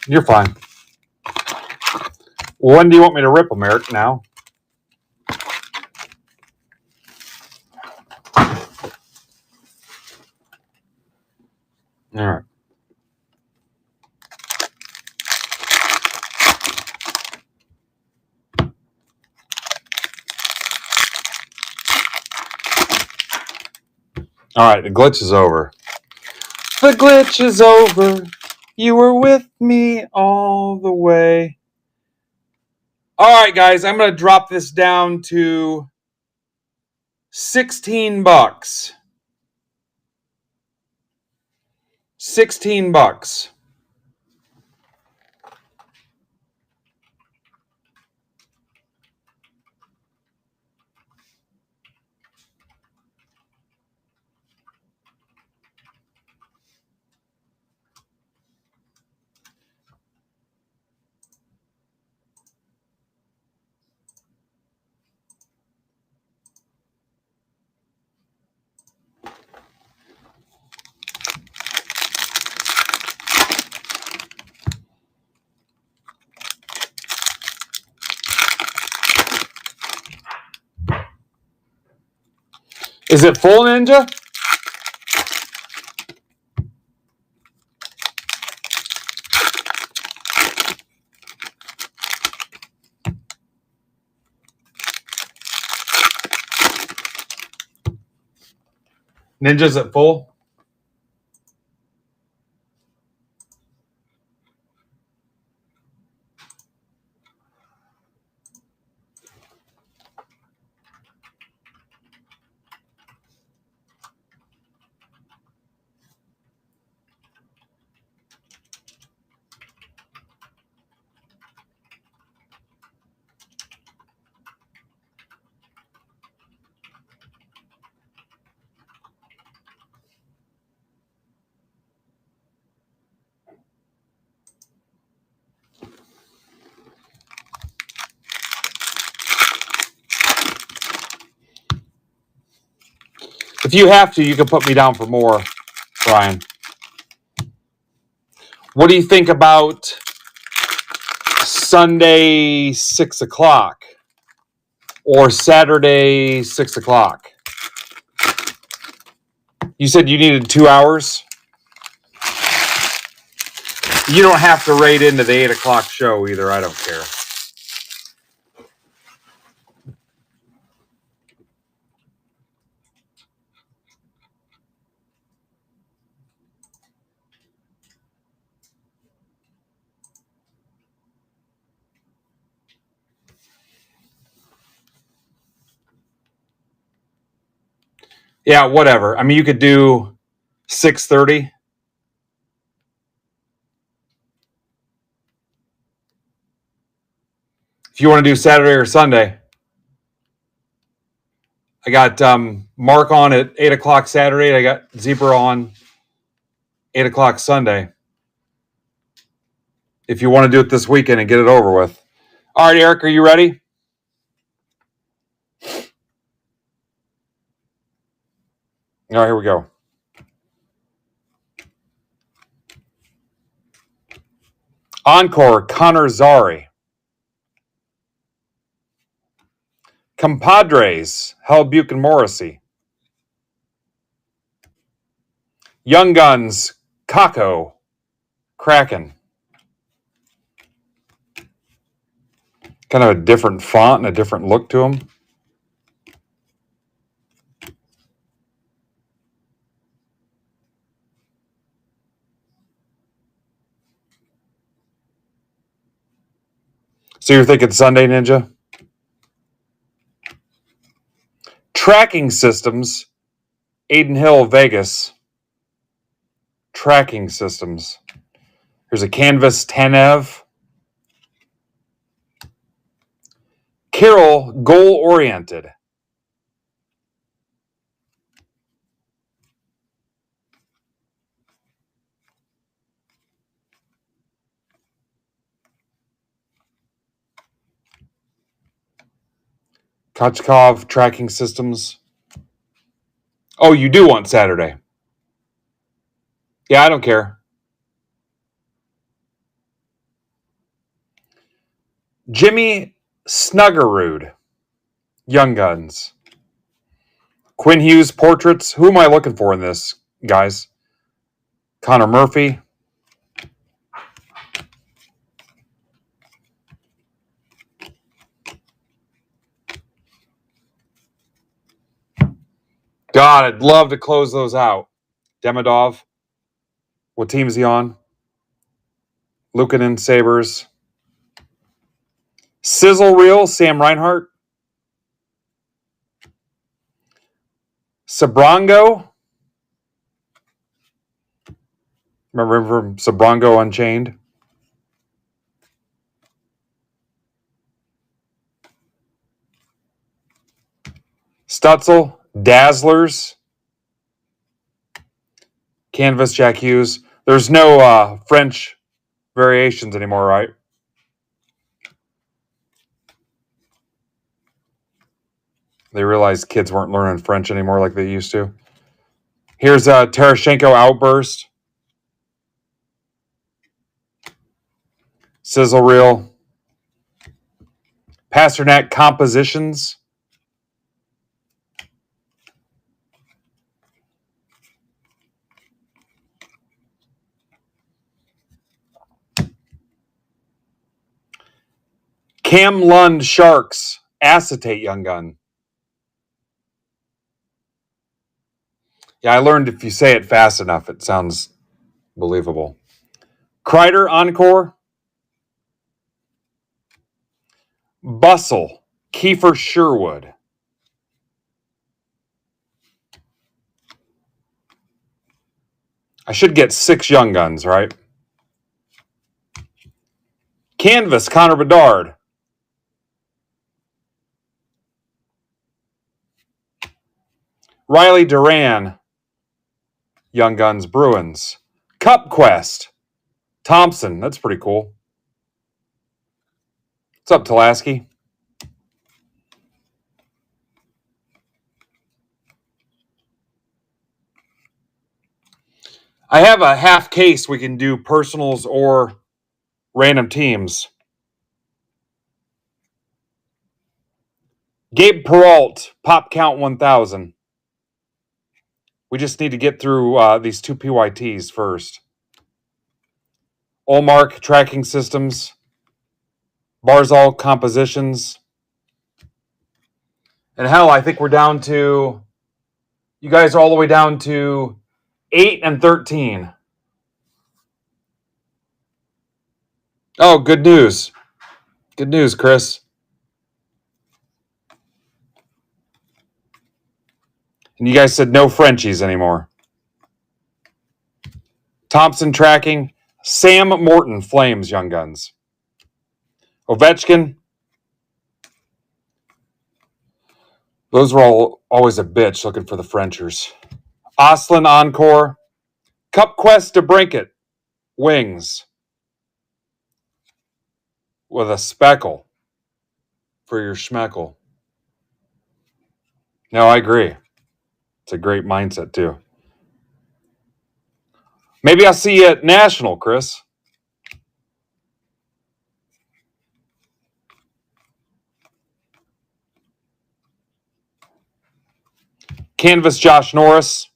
Speaker 1: You're fine. When do you want me to rip them, Eric? Now? All right. All right, the glitch is over. The glitch is over. You were with me all the way. All right, guys, I'm going to drop this down to $16. $16. Is it full, Ninja? Ninja's at full? If you have to, you can put me down for more, Brian. What do you think about Sunday 6 o'clock or Saturday 6 o'clock? You said you needed 2 hours? You don't have to rate into the 8 o'clock show either. I don't care. Yeah, whatever. I mean, you could do 6:30. If you want to do Saturday or Sunday. I got Mark on at 8 o'clock Saturday. I got Zebra on 8 o'clock Sunday. If you want to do it this weekend and get it over with. All right, Eric, are you ready? All right, here we go. Encore, Connor Zari. Compadres, Hal Buchan Morrissey. Young Guns, Kako, Kraken. Kind of a different font and a different look to them. So you're thinking Sunday Ninja? Tracking Systems, Aiden Hill, Vegas. Tracking Systems. Here's a Canvas Tanev. Carroll, Goal Oriented. Kochkov, Tracking Systems. Oh, you do want Saturday? Yeah, I don't care. Jimmy Snuggerud, Young Guns. Quinn Hughes, Portraits. Who am I looking for in this, guys? Connor Murphy. God, I'd love to close those out. Demidov. What team is he on? Lukanen, Sabres. Sizzle Reel, Sam Reinhart. Sabrango. Remember him from Sabrango Unchained? Stutzel, Dazzlers. Canvas, Jack Hughes. There's no French variations anymore, right? They realized kids weren't learning French anymore like they used to. Here's a Tarashenko Outburst. Sizzle Reel. Pasternak Compositions. Cam Lund Sharks Acetate Young Gun. Yeah, I learned if you say it fast enough, it sounds believable. Kreider Encore. Bustle Kiefer Sherwood. I should get 6 Young Guns, right? Canvas Connor Bedard. Riley Duran, Young Guns Bruins. Cup Quest, Thompson. That's pretty cool. What's up, Tulaski? I have a half case we can do personals or random teams. Gabe Peralt, Pop Count 1000. We just need to get through these 2 PYTs first. Olmark Tracking Systems. Barzal Compositions. And hell, I think we're down to... You guys are all the way down to 8 and 13. Oh, good news. Good news, Chris. And you guys said no Frenchies anymore. Thompson tracking. Sam Morton, Flames, Young Guns. Ovechkin. Those were all always a bitch looking for the Frenchers. Oslin, Encore. Cup Quest to Brinkett. Wings. With a speckle for your schmeckle. No, I agree. It's a great mindset, too. Maybe I'll see you at National, Chris. Canvas, Josh Norris.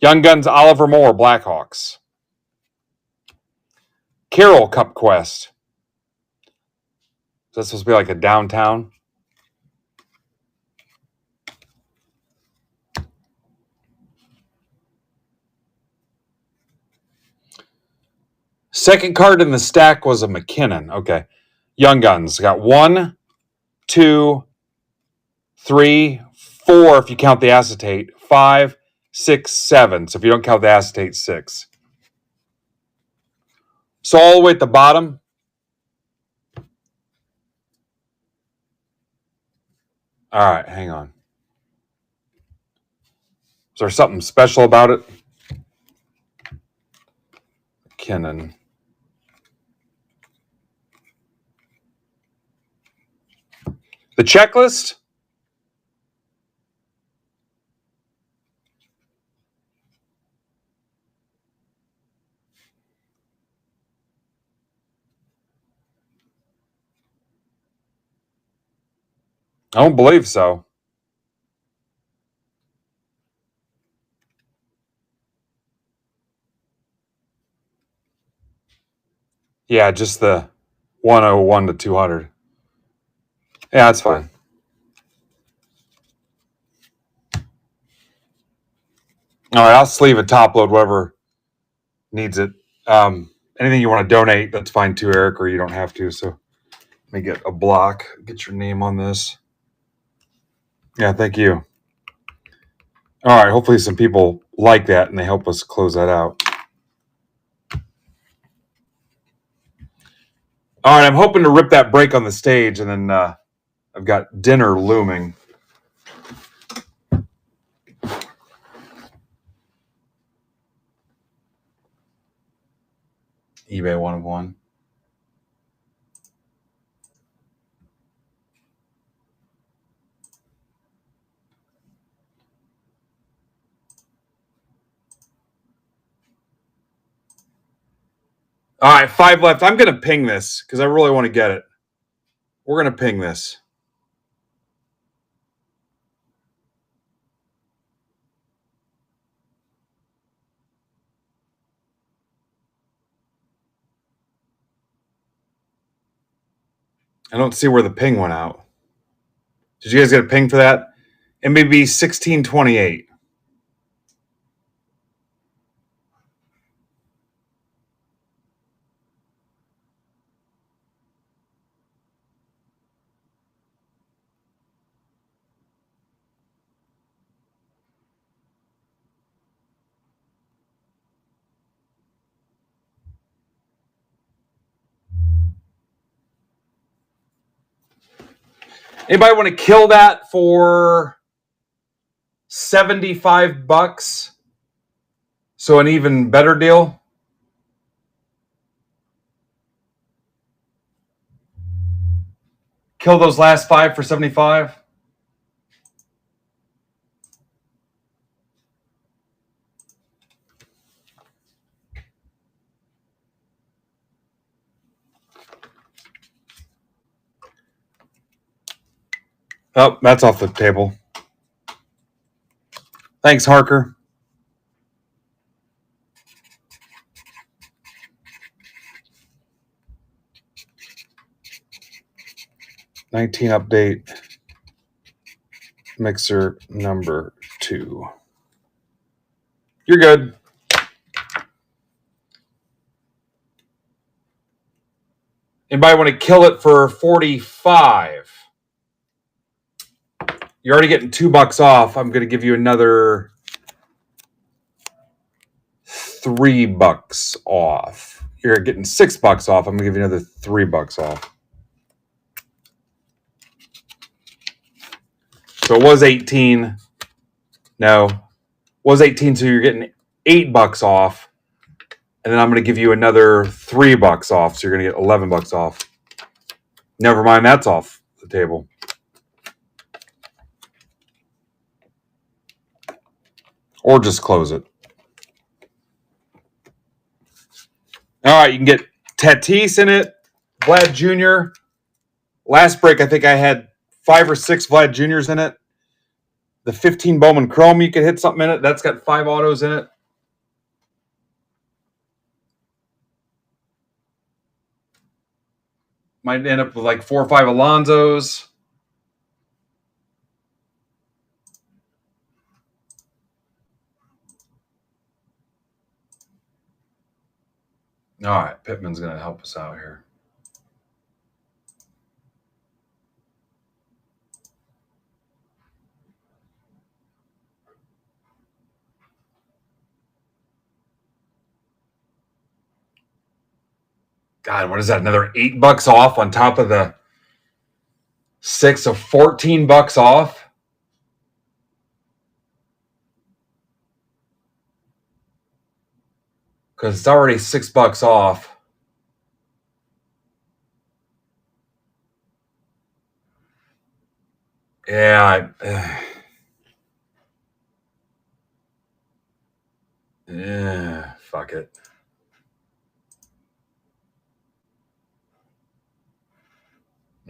Speaker 1: Young Guns, Oliver Moore, Blackhawks. Carroll, Cup Quest. Is that supposed to be like a downtown? Second card in the stack was a McKinnon. Okay. Young Guns got 1, 2, 3, 4 if you count the acetate. 5, 6, 7. So if you don't count the acetate, 6. So all the way at the bottom. All right, hang on. Is there something special about it? McKinnon. The checklist? I don't believe so. Yeah, just the 101 to 200. Yeah, that's fine. All right, I'll sleeve a top load, whoever needs it. Anything you want to donate, that's fine too, Eric, or you don't have to. So let me get a block, get your name on this. Yeah, thank you. All right, hopefully some people like that and they help us close that out. All right, I'm hoping to rip that break on the stage, and then I've got dinner looming. eBay 101. All right, 5 left. I'm going to ping this because I really want to get it. We're going to ping this. I don't see where the ping went out. Did you guys get a ping for that? MBB 1628. Anybody want to kill that for $75? So an even better deal? Kill those last 5 for 75? Oh, that's off the table. Thanks, Harker. '19 update. Mixer number 2. You're good. Anybody want to kill it for 45? You're already getting $2 off. I'm going to give you another $3 off. You're getting $6 off. I'm going to give you another $3 off. So it was 18. No, was 18. So you're getting $8 off. And then I'm going to give you another $3 off. So you're going to get $11 off. Never mind, that's off the table. Or just close it. All right, you can get Tatis in it, Vlad Jr. Last break, I think I had 5 or 6 Vlad Jr.'s in it. The 15 Bowman Chrome, you could hit something in it. That's got 5 autos in it. Might end up with like 4 or 5 Alonzos. All right, Pittman's going to help us out here. God, what is that? Another $8 off on top of the 6, so $14 off. Because it's already $6 off. Yeah. Yeah, fuck it.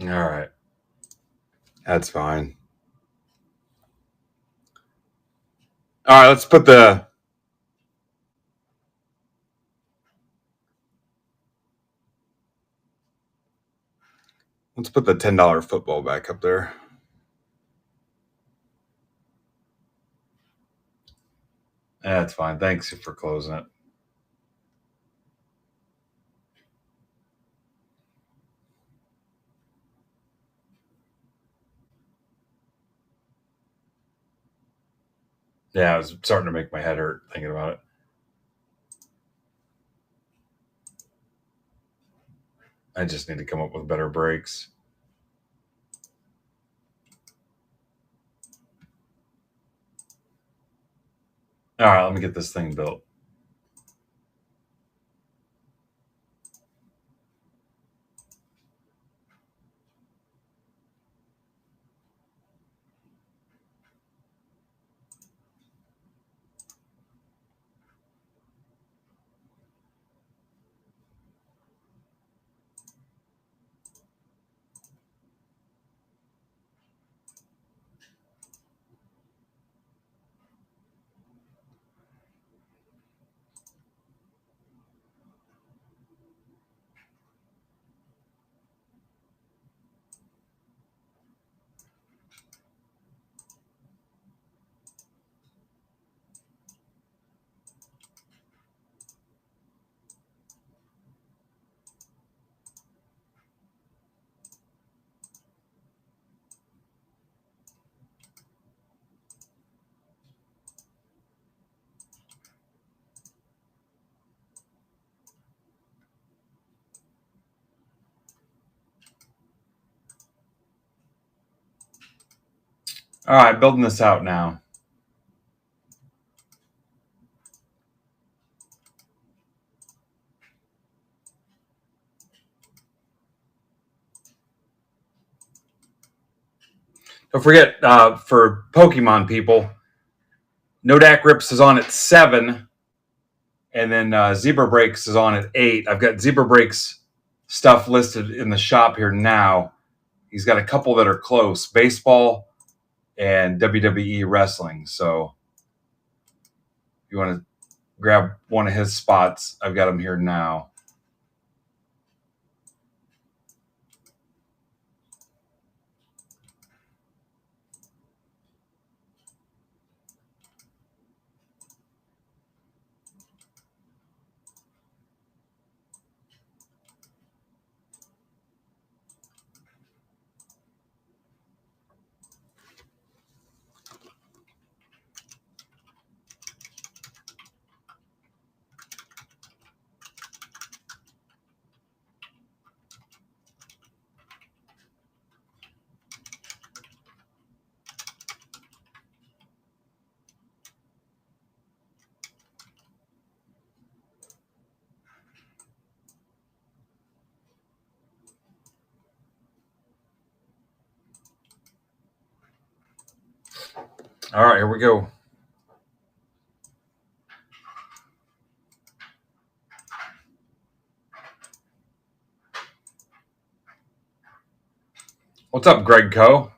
Speaker 1: All right. That's fine. All right, let's put the $10 football back up there. That's fine. Thanks for closing it. Yeah, I was starting to make my head hurt thinking about it. I just need to come up with better breaks. All right, let me get this thing built. All right, building this out now. Don't forget, for Pokemon people, No Dak Rips is on at 7, and then Zebra Breaks is on at 8. I've got Zebra Breaks stuff listed in the shop here now. He's got a couple that are close, baseball and WWE wrestling. So if you want to grab one of his spots, I've got him here now. All right, here we go. What's up, Greg Coe?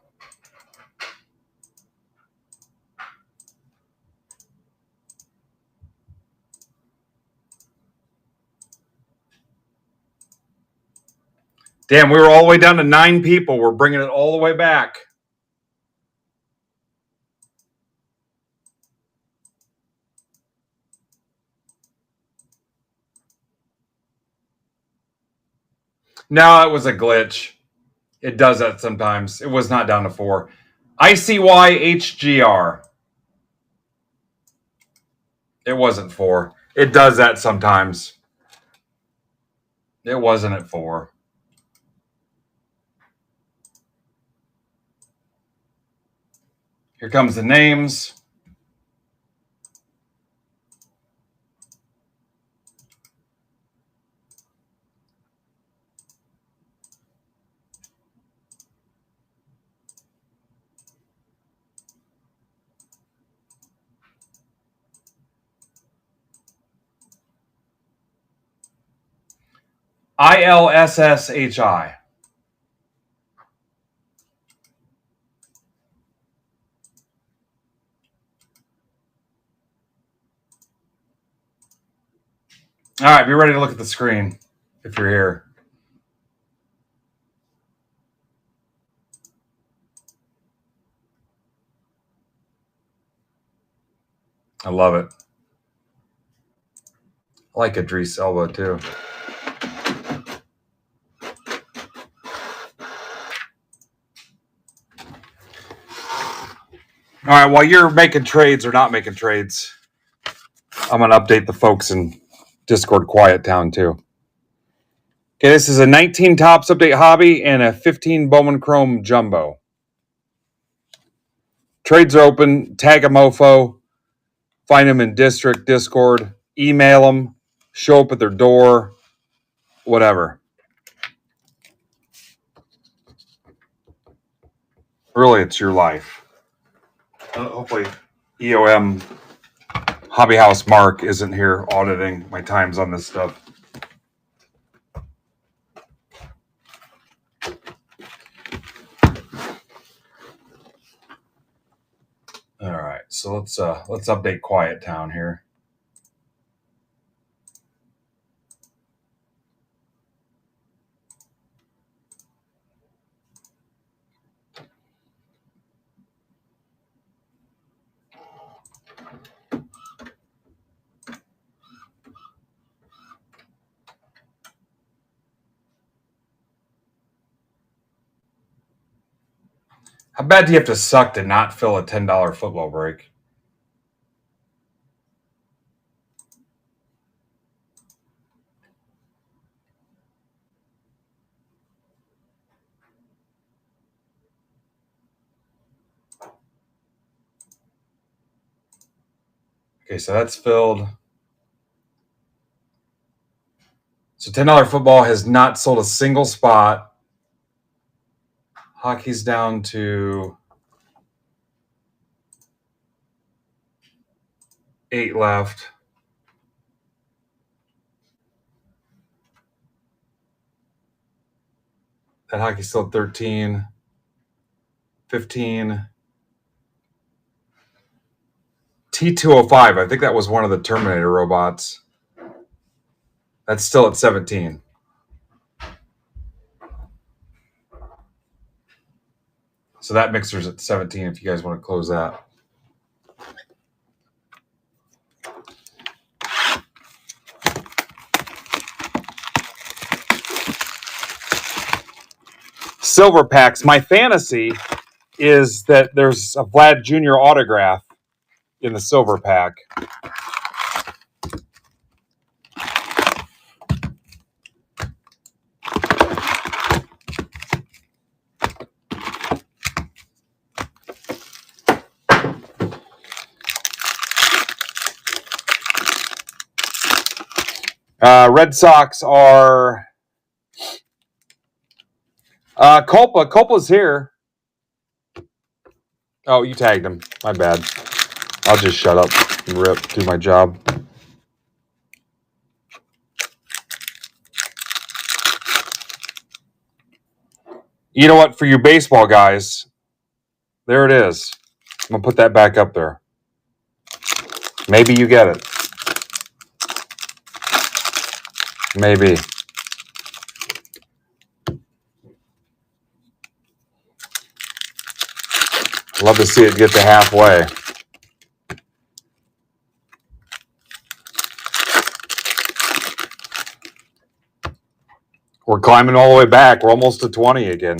Speaker 1: Damn, we were all the way down to 9 people. We're bringing it all the way back. No, it was a glitch. It does that sometimes. It was not down to 4. ICYHGR. It wasn't 4. It does that sometimes. It wasn't at 4. Here comes the names. ILSSHI. All right, be ready to look at the screen if you're here. I love it. I like Idris Elba too. All right, while you're making trades or not making trades, I'm going to update the folks in Discord Quiet Town too. Okay, this is a 19 Topps Update Hobby and a 15 Bowman Chrome Jumbo. Trades are open. Tag a mofo. Find them in District, Discord. Email them. Show up at their door. Whatever. Really, it's your life. Hopefully, EOM Hobby House Mark isn't here auditing my times on this stuff. All right, so let's update Quiet Town here. How bad do you have to suck to not fill a $10 football break? Okay, so that's filled. So $10 football has not sold a single spot. Hockey's down to 8 left. That hockey's still at 13, 15. T205, I think that was one of the Terminator robots. That's still at 17. So that mixer's at 17 if you guys want to close that. Silver packs. My fantasy is that there's a Vlad Jr. autograph in the silver pack. Red Sox are Culpa. Culpa's here. Oh, you tagged him. My bad. I'll just shut up and rip, do my job. You know what? For you baseball guys, there it is. I'm going to put that back up there. Maybe you get it. Maybe. Love to see it get to halfway. We're climbing all the way back. We're almost to 20 again.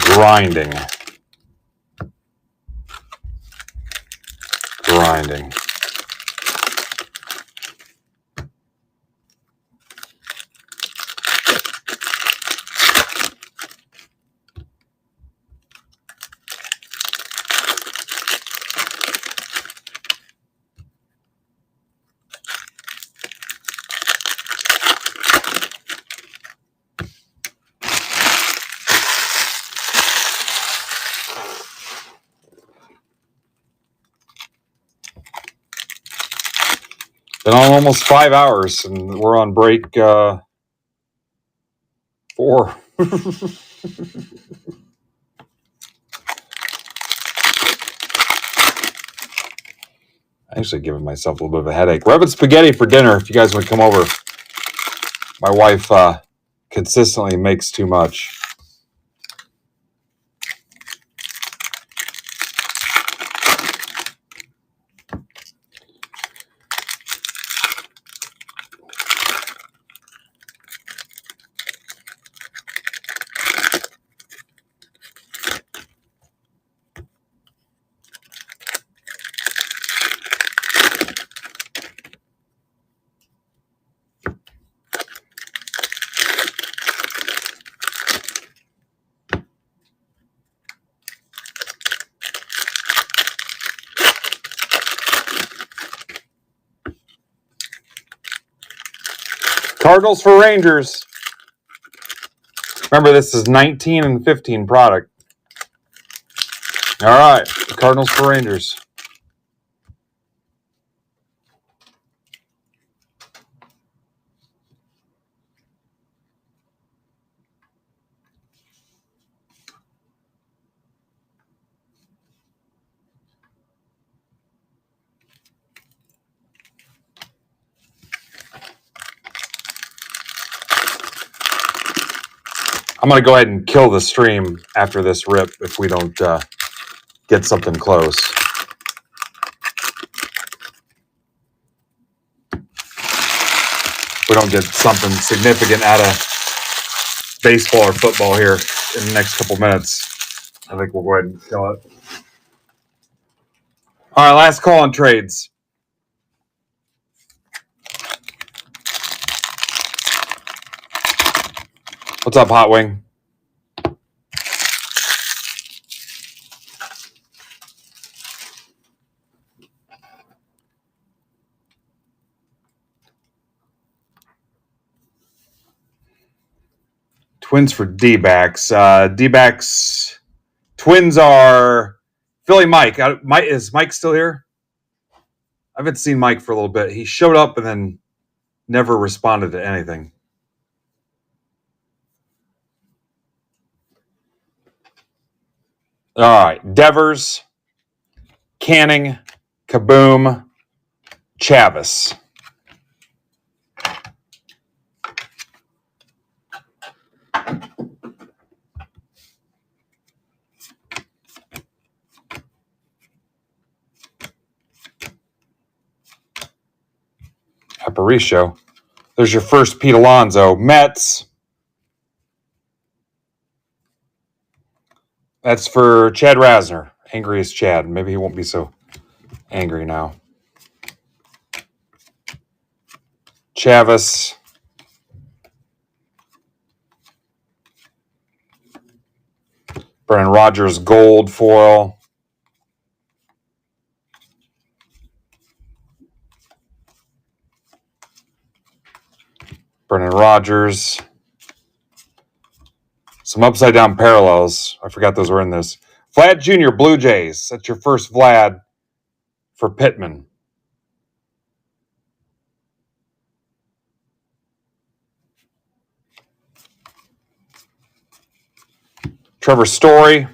Speaker 1: Grinding. Been on almost 5 hours, and we're on break 4. Actually giving myself a little bit of a headache. We're having spaghetti for dinner if you guys want to come over. My wife consistently makes too much. Cardinals for Rangers. Remember, this is 19 and 15 product. All right, Cardinals for Rangers. I'm going to go ahead and kill the stream after this rip if we don't get something close. We don't get something significant out of baseball or football here in the next couple minutes. I think we'll go ahead and kill it. All right, last call on trades. What's up, Hot Wing? Twins for D-backs. D-backs. Twins are Philly Mike. Is Mike still here? I haven't seen Mike for a little bit. He showed up and then never responded to anything. All right. Devers, Canning, Kaboom, Chavis. Aparicio. There's your first Pete Alonso. Mets. That's for Chad Rasner. Angriest Chad. Maybe he won't be so angry now. Chavis. Brennan Rodgers gold foil. Brendan Rodgers. Some upside down parallels. I forgot those were in this. Vlad Jr., Blue Jays. That's your first Vlad for Pittman. Trevor Story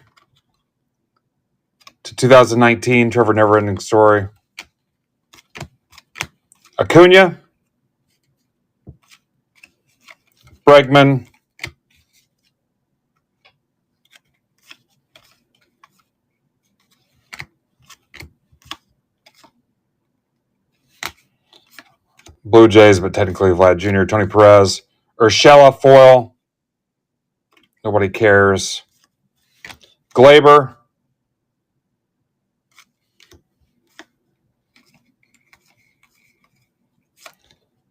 Speaker 1: to 2019. Trevor Never Ending Story. Acuna. Bregman. Blue Jays, but technically Vlad Jr., Tony Perez. Urshela foil. Nobody cares. Glaber.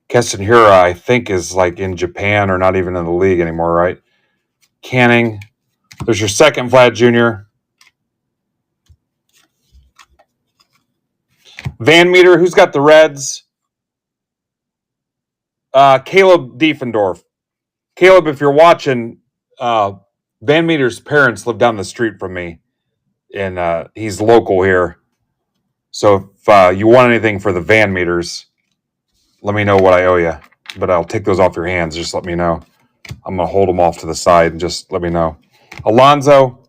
Speaker 1: Keston Hiura, I think, is like in Japan or not even in the league anymore, right? Canning. There's your second Vlad Jr. Van Meter, who's got the Reds? Caleb Diefendorf. Caleb, if you're watching, Van Meter's parents live down the street from me, and he's local here. So if you want anything for the Van Meters, let me know what I owe you. But I'll take those off your hands. Just let me know. I'm going to hold them off to the side and just let me know. Alonzo.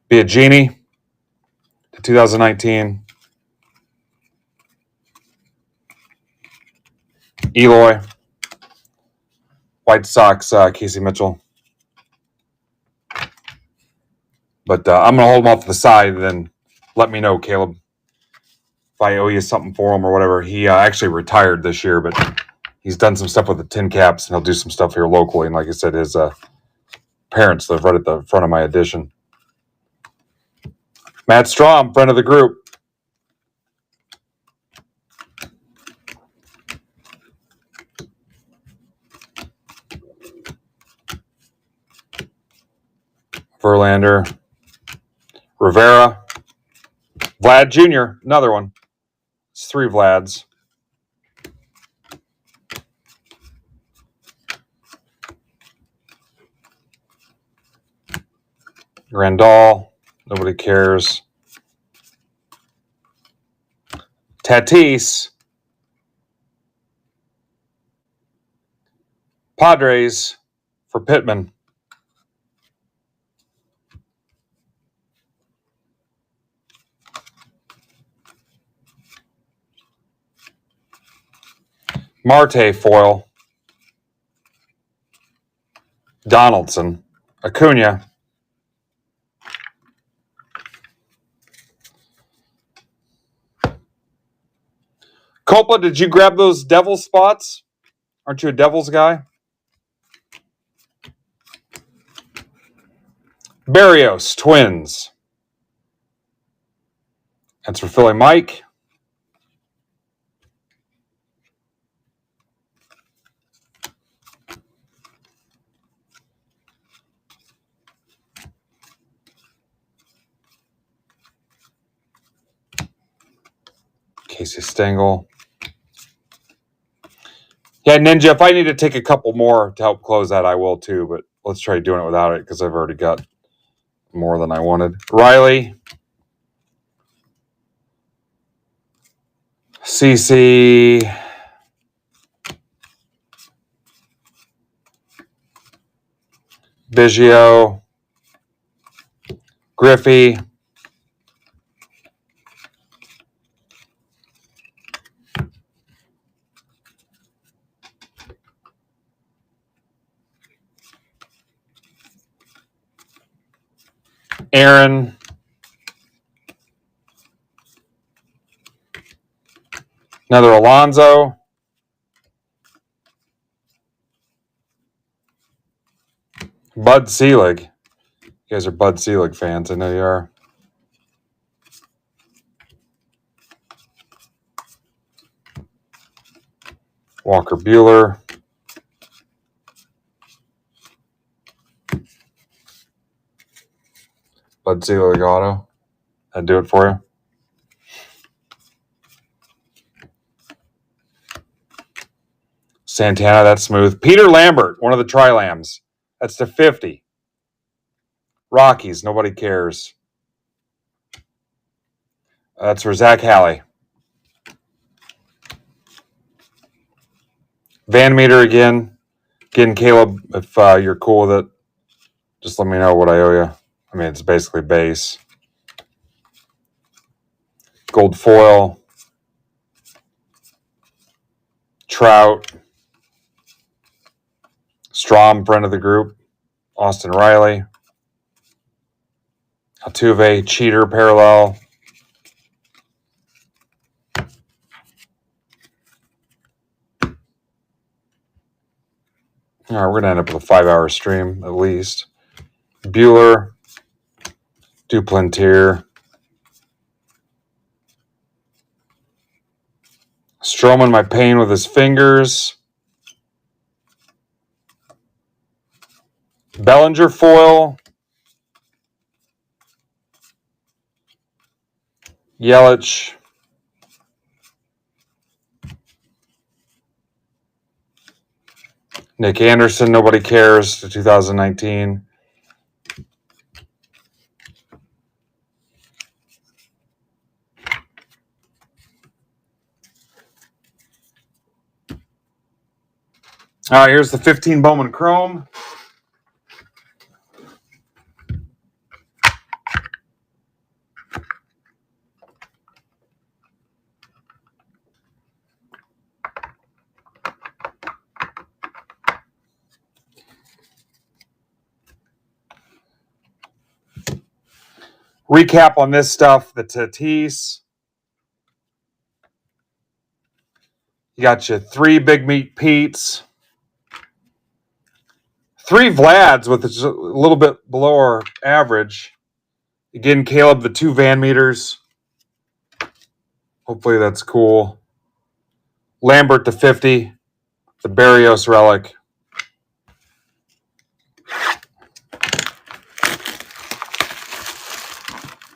Speaker 1: Biagini to 2019. Eloy. White Sox, Casey Mitchell. But I'm going to hold them off to the side and then let me know, Caleb, if I owe you something for him or whatever. He actually retired this year, but he's done some stuff with the Tin Caps, and he'll do some stuff here locally. And like I said, his parents live right at the front of my addition. Matt Strom, friend of the group. Verlander. Rivera. Vlad Jr., another one. It's 3 Vlads. Grandal. Nobody cares. Tatis. Padres for Pittman. Marte foil. Donaldson. Acuna. Copa, did you grab those Devils spots? Aren't you a Devils guy? Barrios, Twins. That's for Philly Mike. Casey Stengel. Yeah, Ninja, if I need to take a couple more to help close that, I will too. But let's try doing it without it because I've already got more than I wanted. Riley. CC. Biggio. Griffey. Aaron. Another Alonzo. Bud Selig. You guys are Bud Selig fans. I know you are. Walker Buehler. Bud Selig auto. I'd do it for you. Santana, that's smooth. Peter Lambert, one of the Tri-Lambs. That's to 50. Rockies, nobody cares. That's for Zach Halley. Van Meter again. Again, Caleb, if you're cool with it, just let me know what I owe you. I mean, it's basically base. Gold foil. Trout. Strom, friend of the group. Austin Riley. Altuve, cheater, parallel. All right, we're going to end up with a 5-hour stream at least. Bueller. Duplantier. Strowman my pain with his fingers. Bellinger foil. Yelich. Nick Anderson, nobody cares, to 2019. All right, here's the 15 Bowman Chrome. Recap on this stuff, the Tatis. You got your 3 Big Meat Pete's. 3 Vlads with a little bit below our average. Again, Caleb, the 2 Van Meters. Hopefully that's cool. Lambert to 50. The Barrios relic.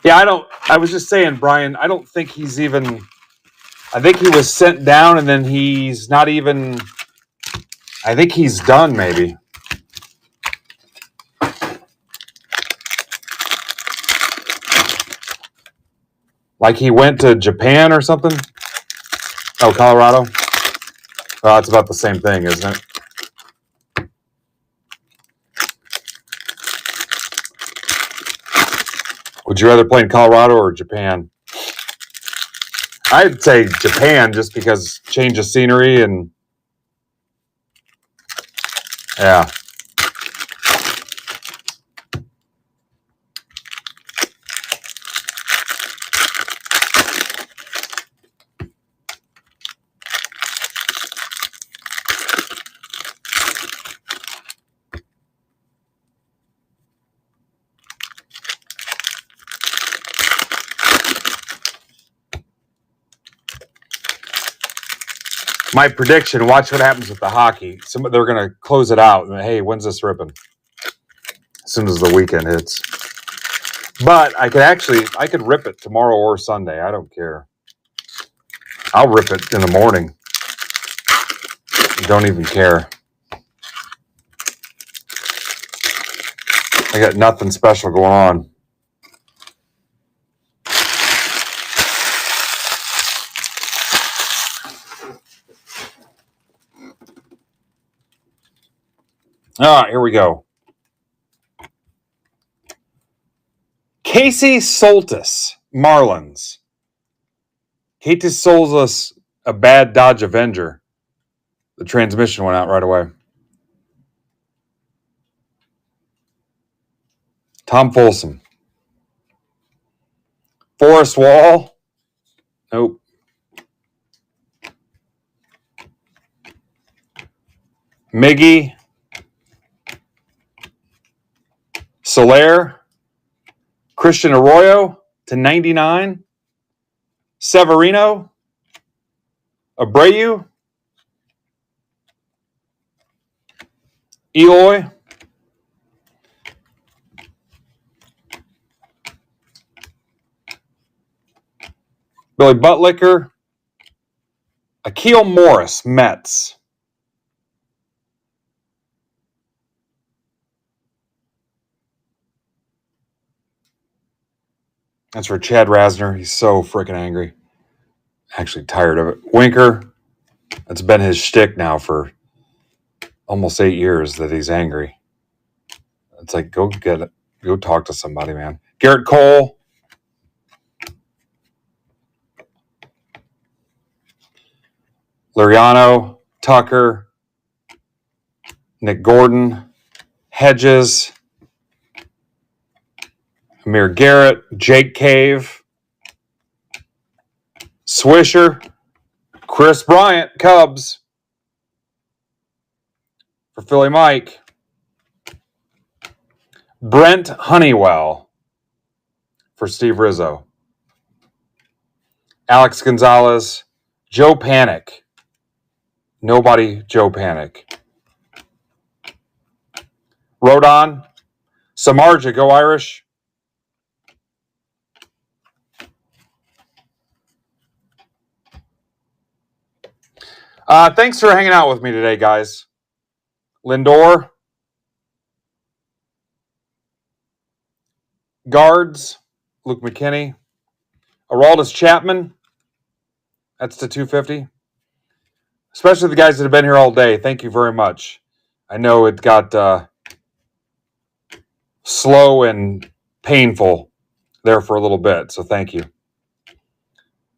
Speaker 1: Yeah, I was just saying, Brian, I don't think he's even, I think he was sent down and then he's not even, I think he's done maybe. Like he went to Japan or something? Oh, Colorado? Oh, it's about the same thing, isn't it? Would you rather play in Colorado or Japan? I'd say Japan just because change of scenery and yeah. My prediction, watch what happens with the hockey. They're going to close it out. And, hey, when's this ripping? As soon as the weekend hits. But I could rip it tomorrow or Sunday. I don't care. I'll rip it in the morning. Don't even care. I got nothing special going on. All right, here we go. Casey Soltis, Marlins. Casey Soltis, a bad Dodge Avenger. The transmission went out right away. Tom Folsom. Forrest Wall. Nope. Miggy. Soler. Christian Arroyo to 99. Severino. Abreu. Eloy. Billy Buttlicker. Akil Morris, Mets. That's for Chad Rasner. He's so freaking angry. Actually tired of it. Winker. That's been his shtick now for almost 8 years that he's angry. It's like, go get it. Go talk to somebody, man. Garrett Cole. Liriano. Tucker. Nick Gordon. Hedges. Amir Garrett. Jake Cave. Swisher. Chris Bryant. Cubs. For Philly Mike. Brent Honeywell for Steve Rizzo. Alex Gonzalez. Joe Panic. Nobody Joe Panic. Rodon. Samardzija, go Irish. Thanks for hanging out with me today, guys. Lindor. Guards. Luke McKinney. Aroldis Chapman. That's to 250. Especially the guys that have been here all day. Thank you very much. I know it got slow and painful there for a little bit, so thank you.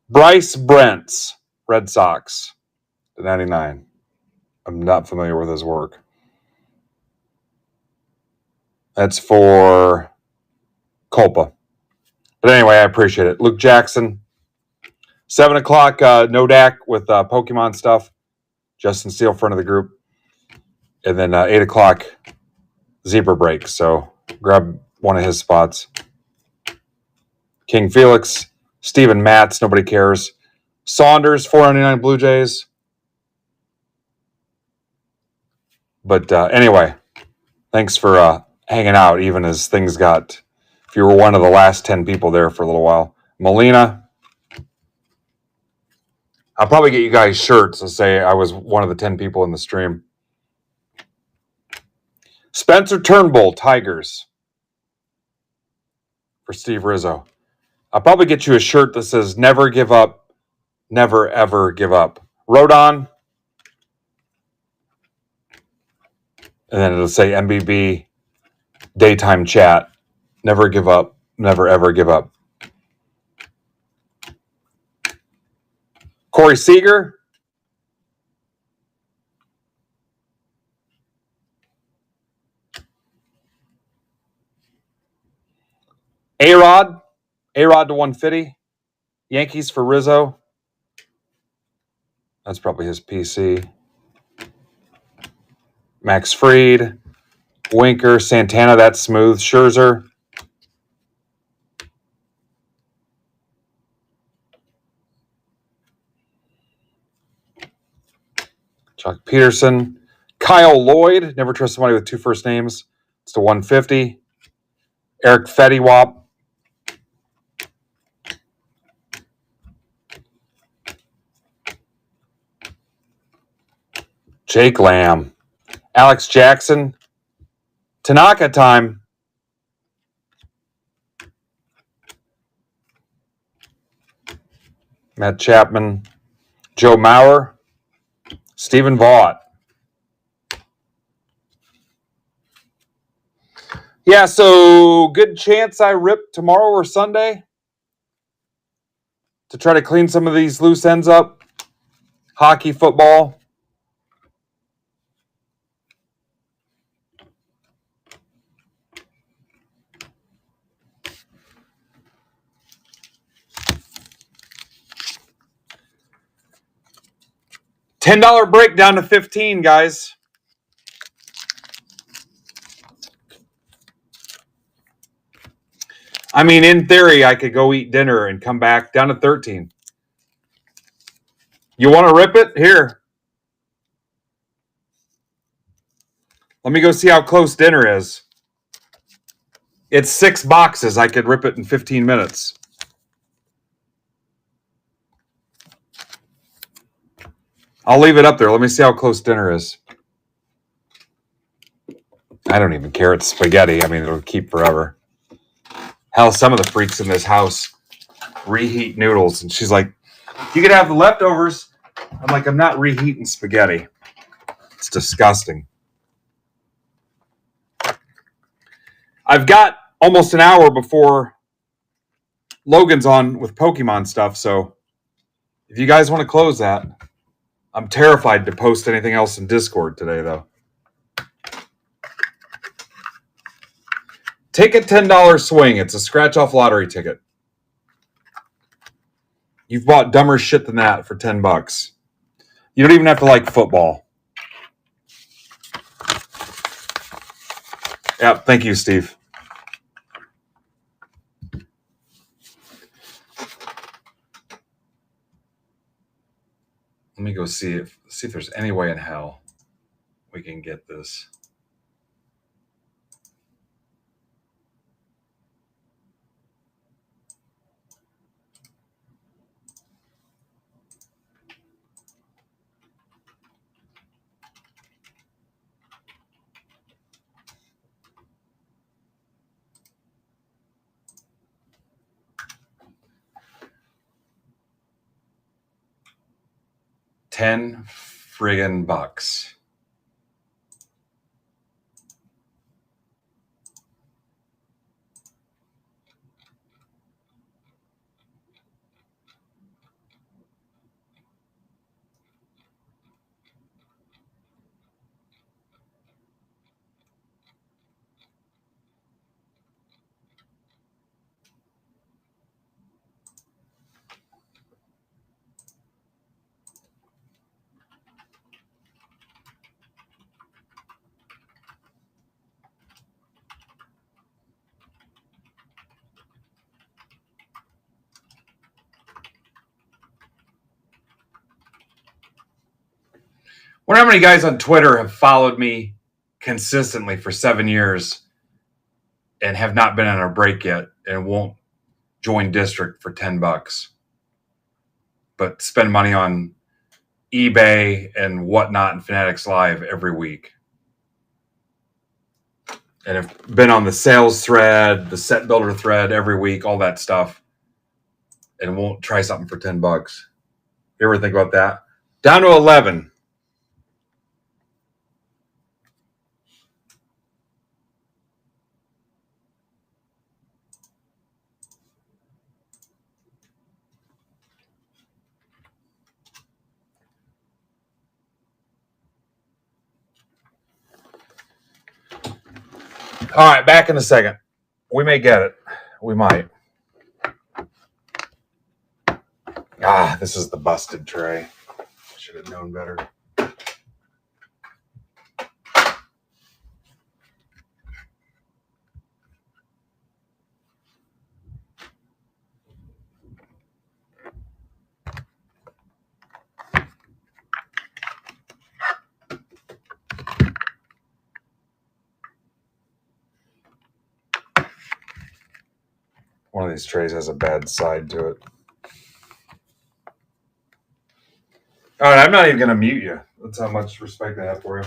Speaker 1: Bryce Brentz, Red Sox, to 99. I'm not familiar with his work. That's for Culpa. But anyway, I appreciate it. Luke Jackson. 7 o'clock, no DAC with Pokemon stuff. Justin Steele, front of the group. And then 8 o'clock, Zebra Break. So grab one of his spots. King Felix. Steven Matz, nobody cares. Saunders, 499 Blue Jays. But anyway, thanks for hanging out, even as things got, if you were one of the last 10 people there for a little while. Molina. I'll probably get you guys shirts and say I was one of the 10 people in the stream. Spencer Turnbull, Tigers. For Steve Rizzo. I'll probably get you a shirt that says never give up, never ever give up. Rodon. And then it'll say MBB daytime chat. Never give up, never ever give up. Corey Seager. A-Rod. A-Rod to 150. Yankees for Rizzo. That's probably his PC. Max Fried. Winker. Santana, that's smooth. Scherzer. Chuck Peterson. Kyle Lloyd. Never trust somebody with 2 first names. It's to 150. Eric Fetty-Wap. Jake Lamb. Alex Jackson. Tanaka time. Matt Chapman. Joe Mauer. Stephen Vaught. Yeah, so good chance I rip tomorrow or Sunday to try to clean some of these loose ends up. Hockey, football. $10 break down to 15, guys. I mean, in theory, I could go eat dinner and come back down to 13. You want to rip it? Here. Let me go see how close dinner is. It's 6 boxes. I could rip it in 15 minutes. I'll leave it up there. Let me see how close dinner is. I don't even care. It's spaghetti. I mean, it'll keep forever. Hell, some of the freaks in this house reheat noodles, and she's like, "You can have the leftovers." I'm like, "I'm not reheating spaghetti. It's disgusting." I've got almost an hour before Logan's on with Pokemon stuff, so if you guys want to close that, I'm terrified to post anything else in Discord today, though. Take a $10 swing. It's a scratch-off lottery ticket. You've bought dumber shit than that for $10. You don't even have to like football. Yep, thank you, Steve. Let me go see if there's any way in hell we can get this. $10 friggin' bucks. I wonder how many guys on Twitter have followed me consistently for 7 years and have not been on a break yet and won't join district for $10, but spend money on eBay and whatnot and Fanatics Live every week. And have been on the sales thread, the set builder thread every week, all that stuff, and won't try something for $10. You ever think about that? Down to 11. All right, back in a second. We may get it. We might. This is the busted tray. Should have known better. One of these trays has a bad side to it. All right, I'm not even going to mute you. That's how much respect I have for you.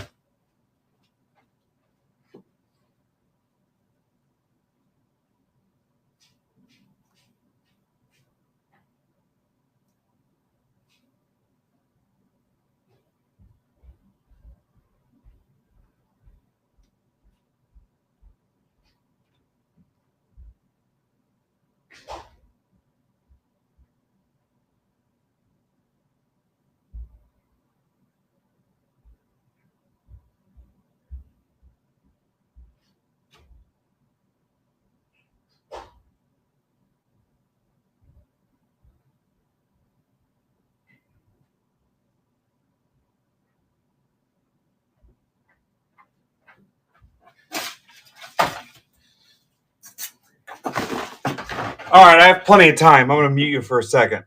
Speaker 1: All right, I have plenty of time. I'm going to mute you for a second.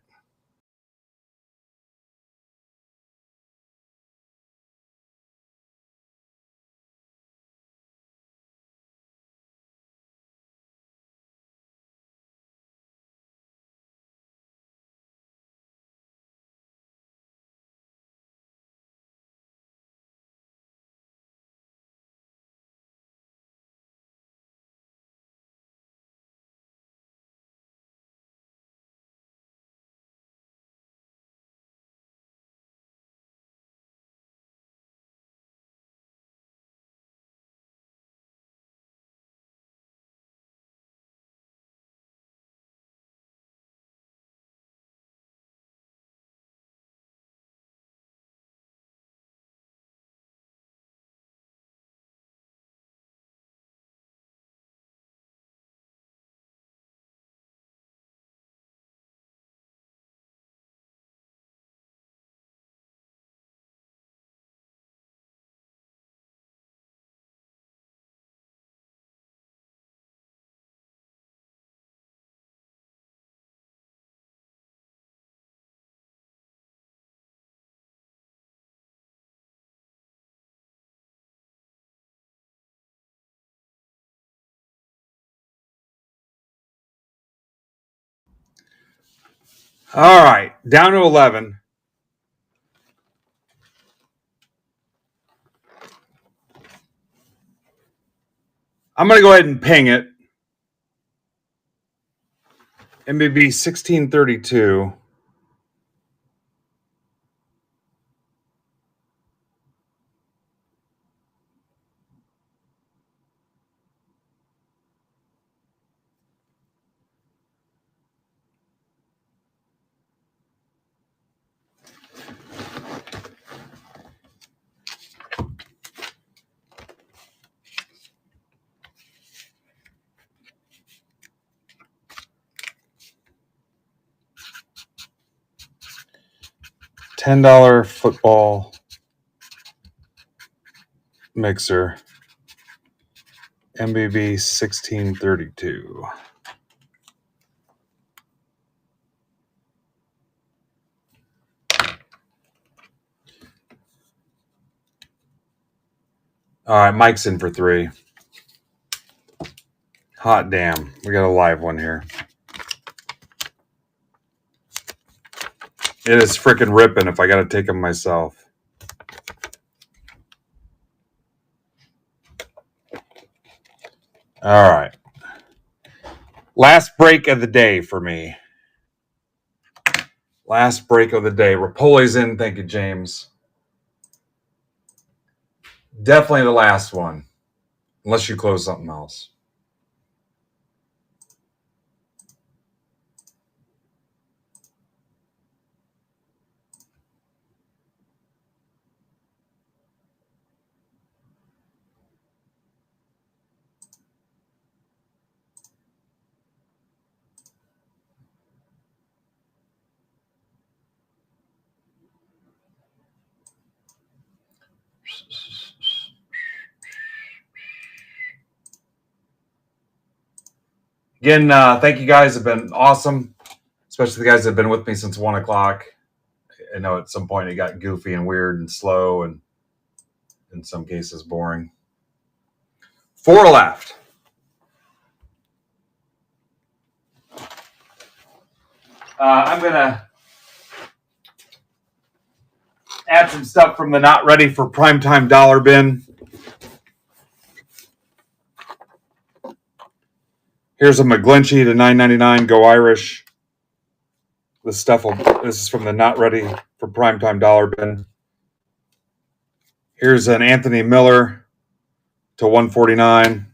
Speaker 1: All right, down to 11. I'm going to go ahead and ping it. MBB 1632. $10 football mixer. MBB 1632. All right, Mike's in for 3. Hot damn. We got a live one here. It is freaking ripping if I got to take them myself. All right. Last break of the day for me. Last break of the day. Rapoli's in. Thank you, James. Definitely the last one. Unless you close something else. Again, thank you guys. Have been awesome, especially the guys that have been with me since 1 o'clock. I know at some point it got goofy and weird and slow and in some cases boring. 4 left. I'm going to add some stuff from the not ready for primetime dollar bin. Here's a McGlinchey to $9.99. Go Irish. This is from the not ready for primetime dollar bin. Here's an Anthony Miller to $1.49.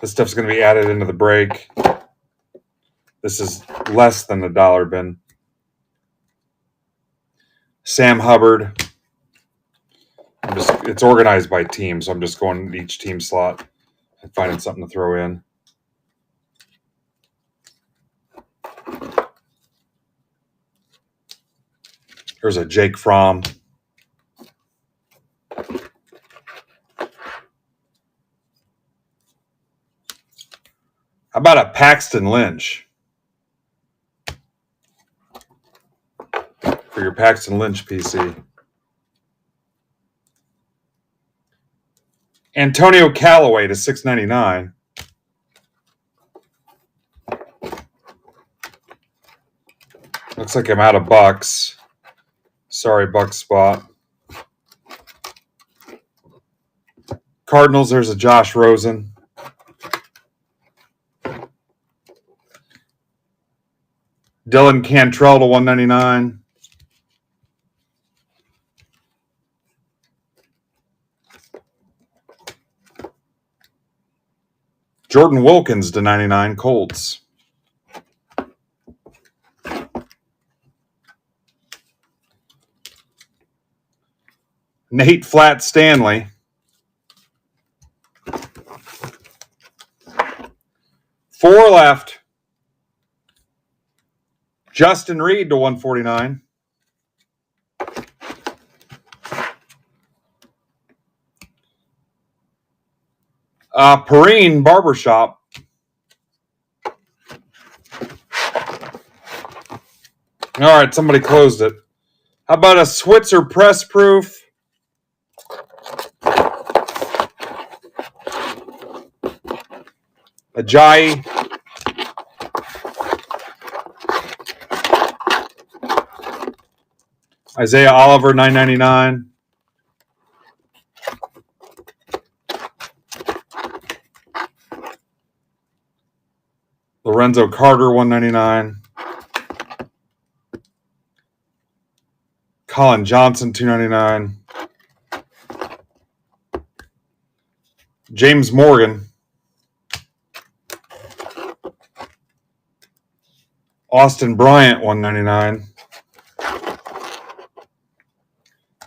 Speaker 1: This stuff's going to be added into the break. This is less than the dollar bin. Sam Hubbard. It's organized by team, so I'm just going to each team slot and finding something to throw in. Here's a Jake Fromm. How about a Paxton Lynch? For your Paxton Lynch PC. Antonio Callaway to $6.99. Looks like I'm out of bucks. Sorry, buck spot. Cardinals, there's a Josh Rosen. Dylan Cantrell to $1.99. Jordan Wilkins to $99. Colts. Nate Flat Stanley. Four left. Justin Reed to $149. Perrine Barbershop. All right, somebody closed it. How about a Switzer Press Proof? Ajayi. Isaiah Oliver, $9.99. Lorenzo Carter, $1.99. Colin Johnson, $2.99. James Morgan. Austin Bryant, $1.99.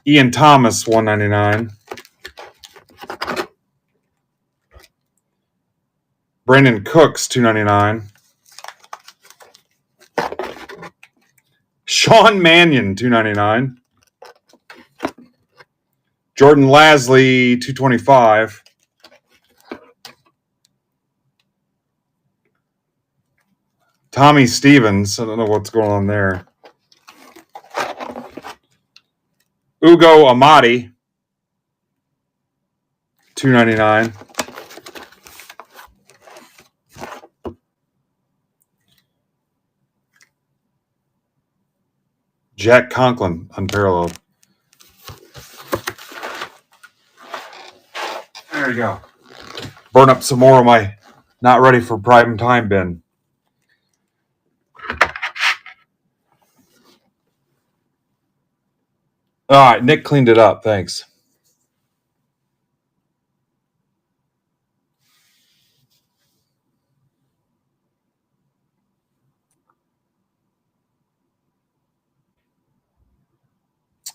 Speaker 1: Ian Thomas, $1.99. Brandon Cooks, $2.99. Sean Mannion, $2.99. Jordan Lasley, $2.25. Tommy Stevens, I don't know what's going on there. Ugo Amadi, $2.99. Jack Conklin, unparalleled. There you go. Burn up some more of my not ready for prime time bin. All right, Nick cleaned it up. Thanks.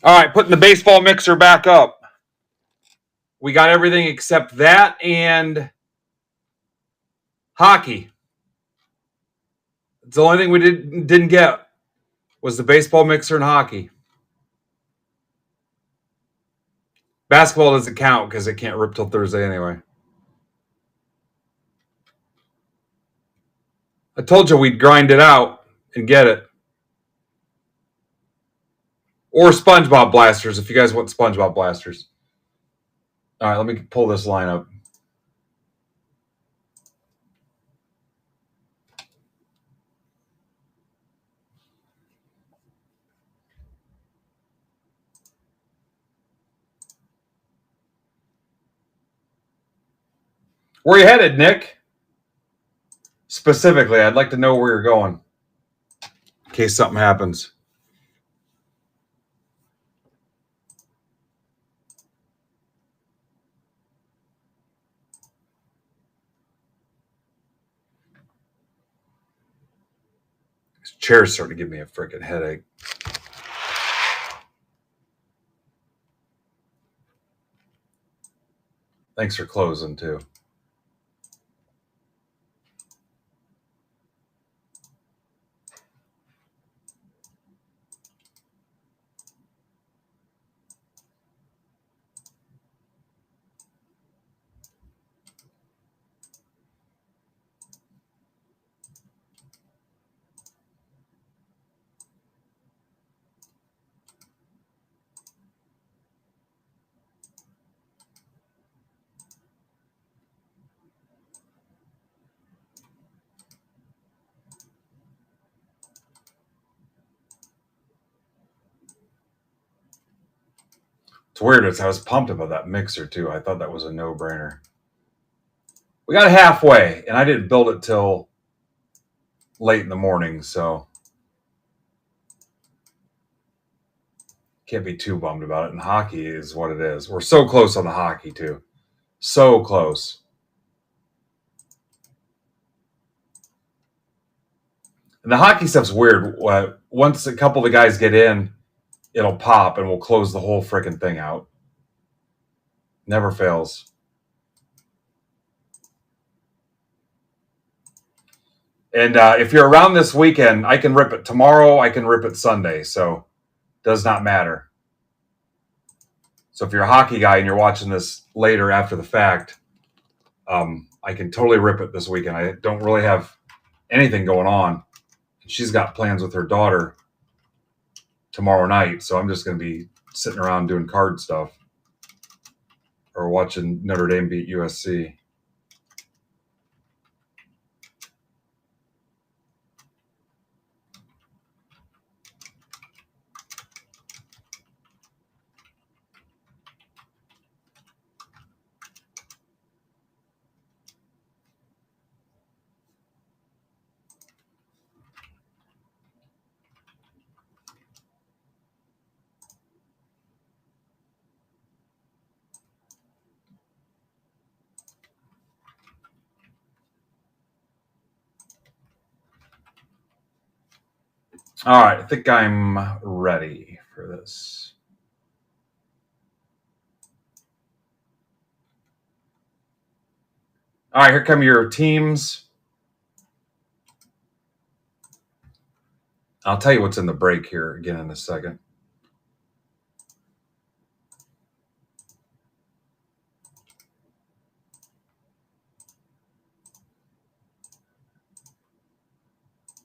Speaker 1: All right, putting the baseball mixer back up. We got everything except that and hockey. It's the only thing we didn't get was the baseball mixer and hockey. Basketball doesn't count because it can't rip till Thursday anyway. I told you we'd grind it out and get it. Or SpongeBob Blasters if you guys want SpongeBob Blasters. All right, let me pull this line up. Where are you headed, Nick? Specifically, I'd like to know where you're going in case something happens. This chair's starting to give me a freaking headache. Thanks for closing, too. It's weird. I was pumped about that mixer, too. I thought that was a no-brainer. We got halfway, and I didn't build it till late in the morning, so can't be too bummed about it. And hockey is what it is. We're so close on the hockey, too. So close. And the hockey stuff's weird. Once a couple of the guys get in, it'll pop, and we'll close the whole freaking thing out. Never fails. And if you're around this weekend, I can rip it tomorrow. I can rip it Sunday. So does not matter. So if you're a hockey guy and you're watching this later after the fact, I can totally rip it this weekend. I don't really have anything going on. She's got plans with her daughter tomorrow night. So I'm just going to be sitting around doing card stuff or watching Notre Dame beat USC. All right, I think I'm ready for this. All right, here come your teams. I'll tell you what's in the break here again in a second.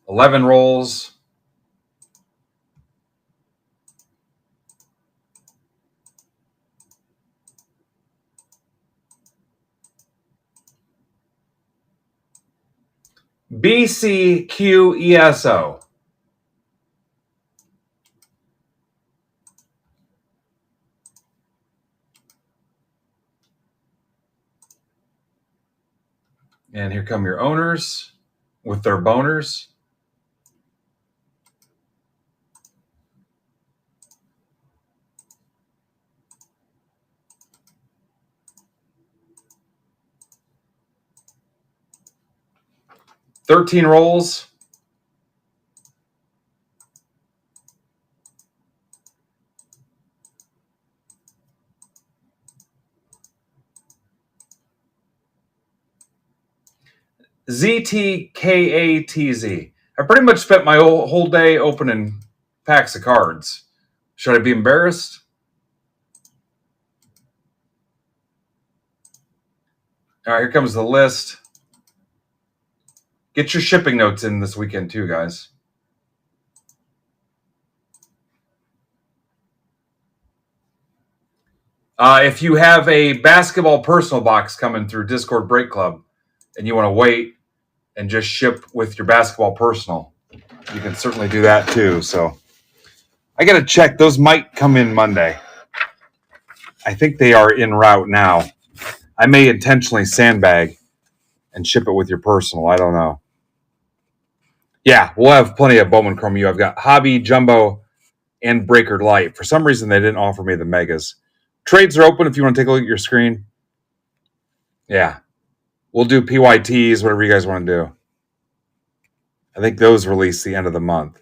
Speaker 1: $11 rolls. BCQESO. And here come your owners with their boners. $13 rolls. ZTKATZ. I pretty much spent my whole day opening packs of cards. Should I be embarrassed? All right, here comes the list. Get your shipping notes in this weekend too, guys. If you have a basketball personal box coming through Discord Break Club and you want to wait and just ship with your basketball personal, you can certainly do that too. So I got to check. Those might come in Monday. I think they are en route now. I may intentionally sandbag and ship it with your personal. I don't know. Yeah, we'll have plenty of Bowman Chrome U. I've got Hobby, Jumbo, and Breaker Light. For some reason, they didn't offer me the Megas. Trades are open if you want to take a look at your screen. Yeah. We'll do PYTs, whatever you guys want to do. I think those release the end of the month.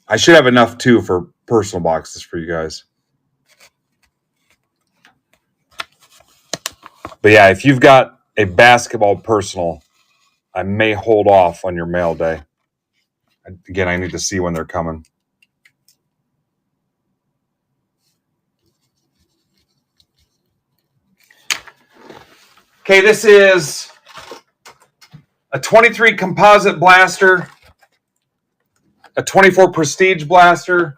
Speaker 1: I should have enough, too, for personal boxes for you guys. But yeah, if you've got a basketball personal, I may hold off on your mail day. Again, I need to see when they're coming. Okay, this is a 23 composite blaster, a 24 prestige blaster,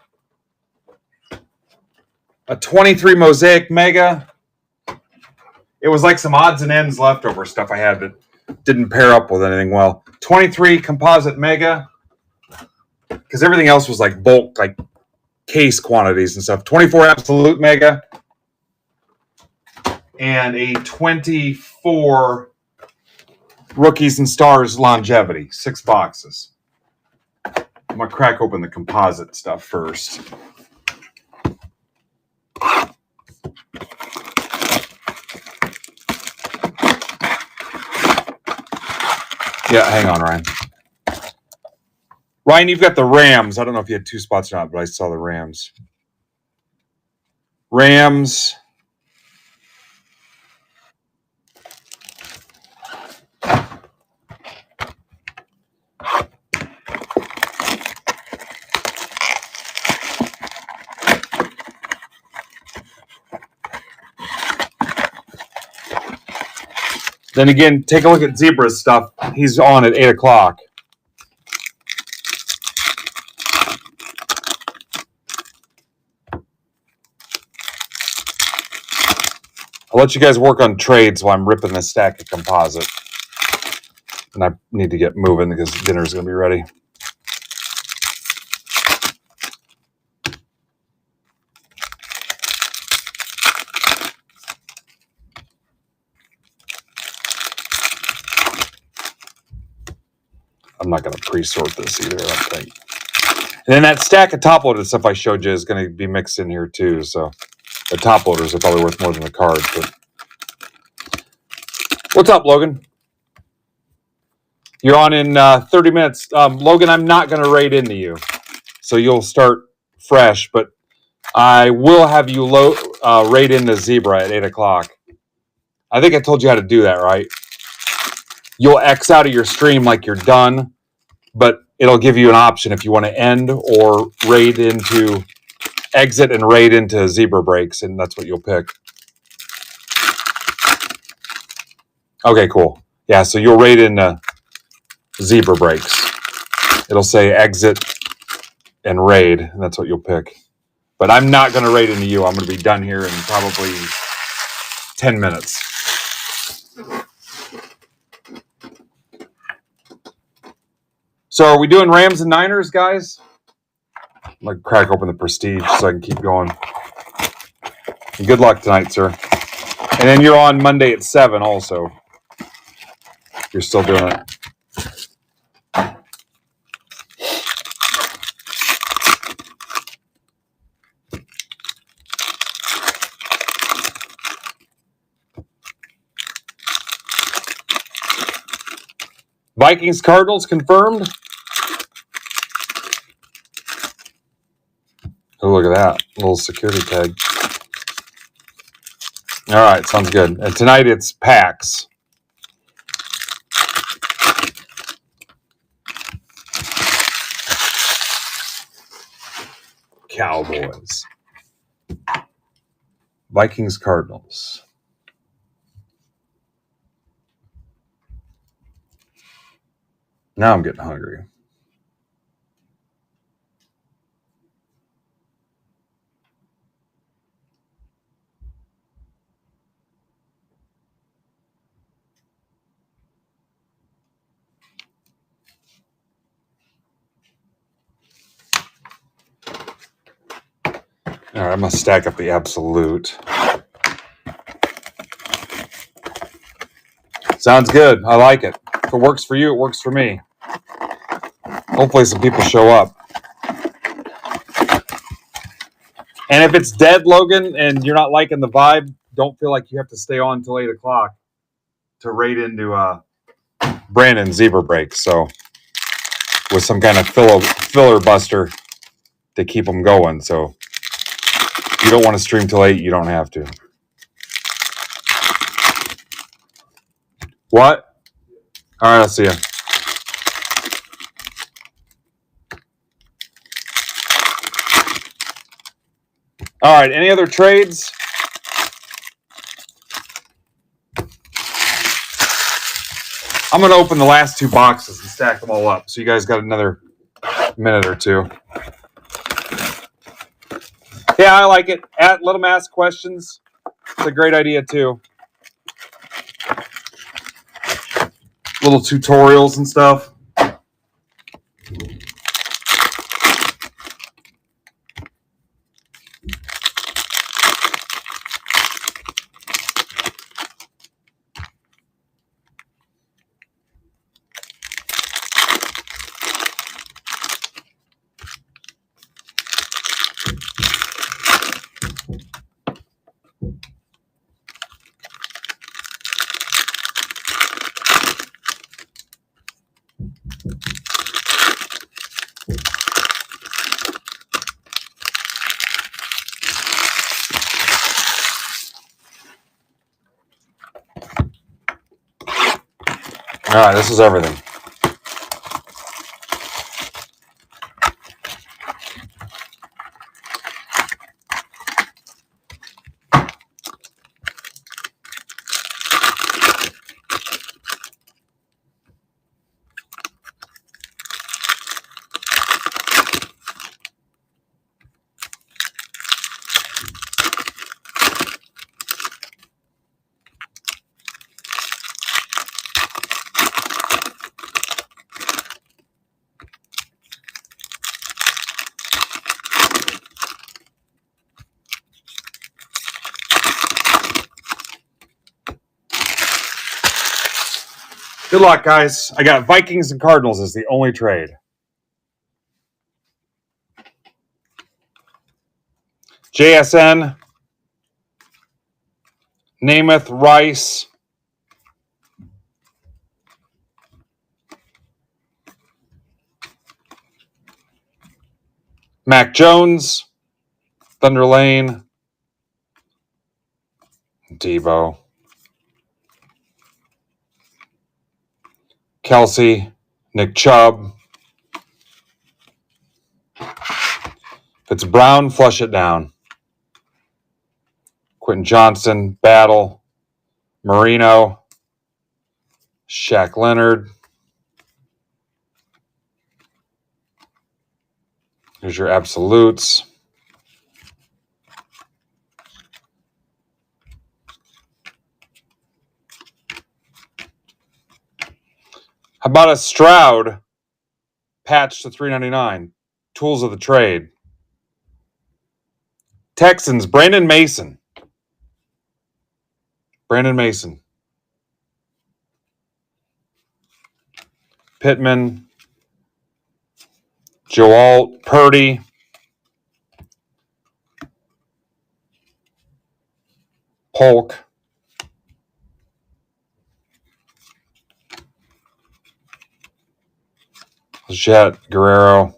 Speaker 1: a 23 mosaic mega. It was like some odds and ends leftover stuff I had that didn't pair up with anything well. 23 composite mega, because everything else was like bulk, like case quantities and stuff. 24 absolute mega, and a 24 rookies and stars longevity. 6 boxes. I'm going to crack open the composite stuff first. Yeah, hang on, Ryan. Ryan, you've got the Rams. I don't know if you had 2 spots or not, but I saw the Rams. Rams. Then again, take a look at Zebra's stuff. He's on at 8 o'clock. I'll let you guys work on trades while I'm ripping this stack of composite. And I need to get moving because dinner's going to be ready. I'm not going to pre-sort this either, I don't think. And then that stack of top-loaded stuff I showed you is going to be mixed in here too. So the top-loaders are probably worth more than the cards. But what's up, Logan? You're on in 30 minutes. Logan, I'm not going to raid into you. So you'll start fresh, but I will have you raid into Zebra at 8 o'clock. I think I told you how to do that, right? You'll X out of your stream like you're done, but it'll give you an option if you want to end or exit and raid into Zebra breaks, and that's what you'll pick. Okay, cool. Yeah, so you'll raid into Zebra breaks. It'll say exit and raid, and that's what you'll pick. But I'm not going to raid into you. I'm going to be done here in probably 10 minutes. So are we doing Rams and Niners, guys? I'm going to crack open the Prestige so I can keep going. And good luck tonight, sir. And then you're on Monday at 7 also. You're still doing it. Vikings Cardinals confirmed. Oh, look at that. Little security tag. All right, sounds good. And tonight it's Packs. Cowboys. Vikings Cardinals. Now I'm getting hungry. All right, I'm going to stack up the absolute. Sounds good. I like it. If it works for you, it works for me. Hopefully some people show up. And if it's dead, Logan, and you're not liking the vibe, don't feel like you have to stay on until 8 o'clock to raid into Brandon Zebra break. So with some kind of filler buster to keep them going. So if you don't want to stream till 8, you don't have to. What? All right, I'll see you. All right, any other trades? I'm going to open the last 2 boxes and stack them all up. So you guys got another minute or two. Yeah, I like it. Let them ask questions. It's a great idea, too. Little tutorials and stuff. All right, this is everything. Good luck, guys. I got Vikings and Cardinals as the only trade. JSN, Namath, Rice, Mac Jones, Thunder Lane, Debo, Kelsey, Nick Chubb. If it's Brown, flush it down. Quentin Johnson, Battle, Marino, Shaq Leonard. Here's your absolutes. How about a Stroud patch to $3.99? Tools of the trade. Texans, Brandon Mason. Pittman, Joel, Purdy, Polk, Jet, Guerrero,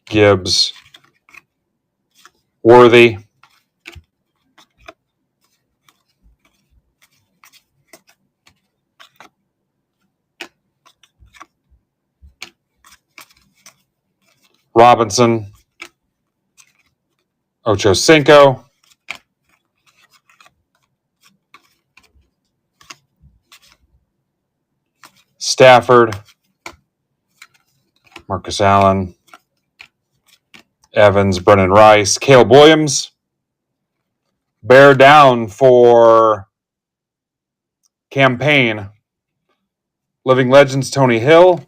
Speaker 1: Gibbs, Worthy, Robinson, Ocho Cinco, Stafford, Marcus Allen, Evans, Brennan Rice, Caleb Williams. Bear down for Campaign. Living Legends, Tony Hill.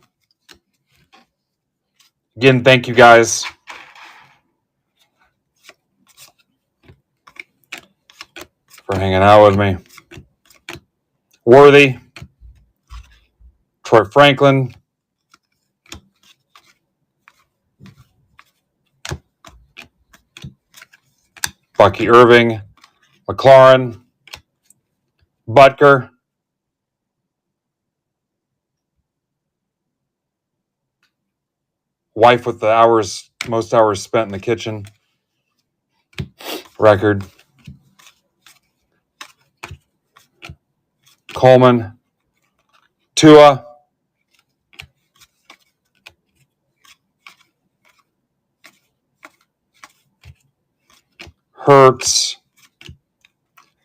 Speaker 1: Again, thank you guys. For hanging out with me. Worthy, Troy Franklin, Bucky Irving, McLaurin, Butker, wife with the most hours spent in the kitchen record, Coleman, Tua, Hurts,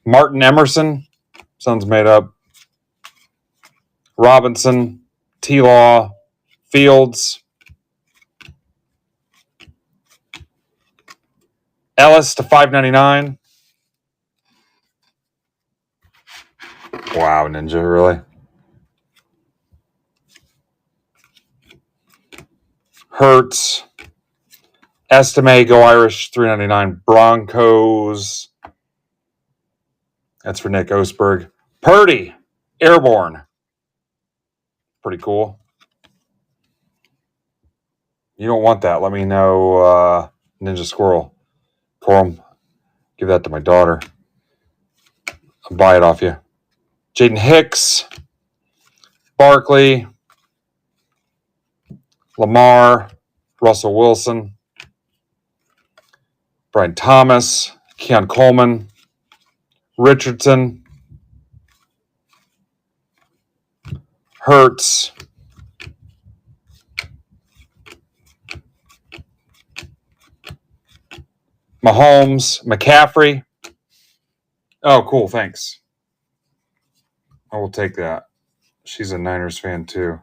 Speaker 1: Martin Emerson, sounds made up, Robinson, T-Law, Fields, Ellis to $5.99. Wow, Ninja, really? Hurts, Estime, Go Irish, $3.99. Broncos. That's for Nick Osberg. Purdy, Airborne. Pretty cool. You don't want that. Let me know, Ninja Squirrel. Corum, give that to my daughter. I'll buy it off you. Jaden Hicks, Barkley, Lamar, Russell Wilson, Brian Thomas, Keon Coleman, Richardson, Hurts, Mahomes, McCaffrey. Oh, cool. Thanks. I will take that. She's a Niners fan too.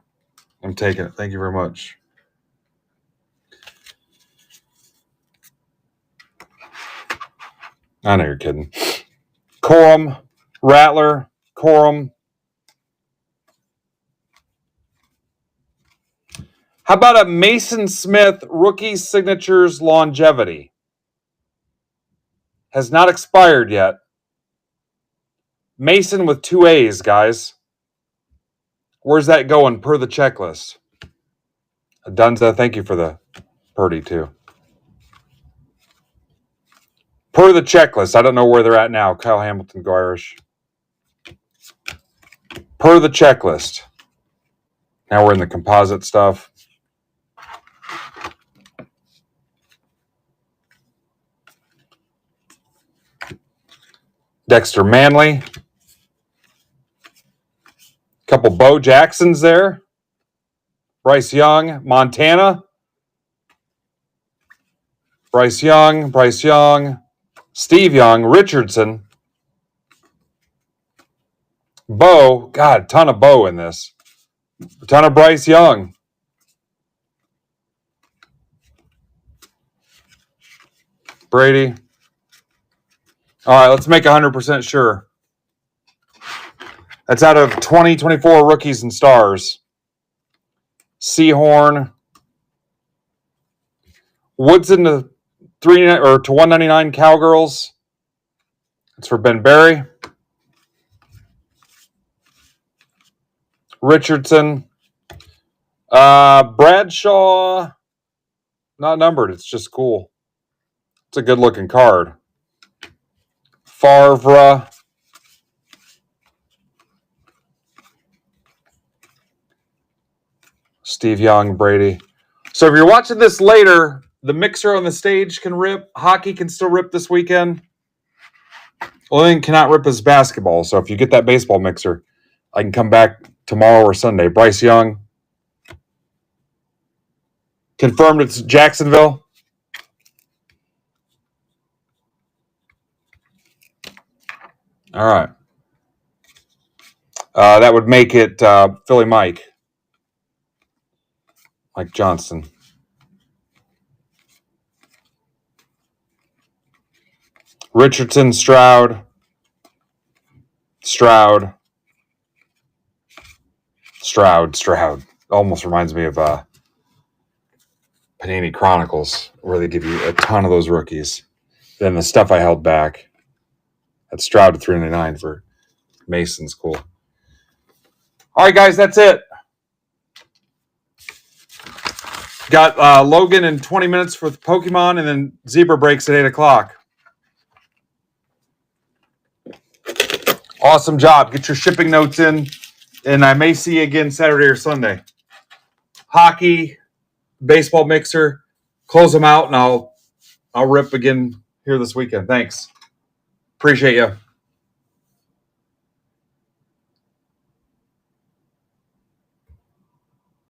Speaker 1: I'm taking it. Thank you very much. I know you're kidding. Corum, Rattler, Corum. How about a Mason Smith rookie signatures longevity? Has not expired yet. Mason with 2 A's, guys. Where's that going per the checklist? Dunza, thank you for the Purdy too. Per the checklist, I don't know where they're at now. Kyle Hamilton, Go Irish. Per the checklist. Now we're in the composite stuff. Dexter Manley. Couple Bo Jacksons there. Bryce Young, Montana. Bryce Young, Steve Young, Richardson. Bo, God, ton of Bo in this. A ton of Bryce Young. Brady. All right, let's make 100% sure. That's out of 2024 rookies and stars. Seahorn. Woodson to 199 Cowgirls. That's for Ben Berry. Richardson. Bradshaw. Not numbered. It's just cool. It's a good looking card. Favre. Steve Young, Brady. So if you're watching this later, the mixer on the stage can rip. Hockey can still rip this weekend. Only thing cannot rip is basketball. So if you get that baseball mixer, I can come back tomorrow or Sunday. Bryce Young. Confirmed it's Jacksonville. All right. That would make it Philly Mike Johnson. Richardson, Stroud. Almost reminds me of Panini Chronicles, where they give you a ton of those rookies. Then the stuff I held back. That's Stroud to 399 for Mason's cool. All right, guys, that's it. Got Logan in 20 minutes with Pokemon, and then Zebra breaks at 8 o'clock. Awesome job. Get your shipping notes in, and I may see you again Saturday or Sunday. Hockey, baseball mixer, close them out, and I'll rip again here this weekend. Thanks. Appreciate you.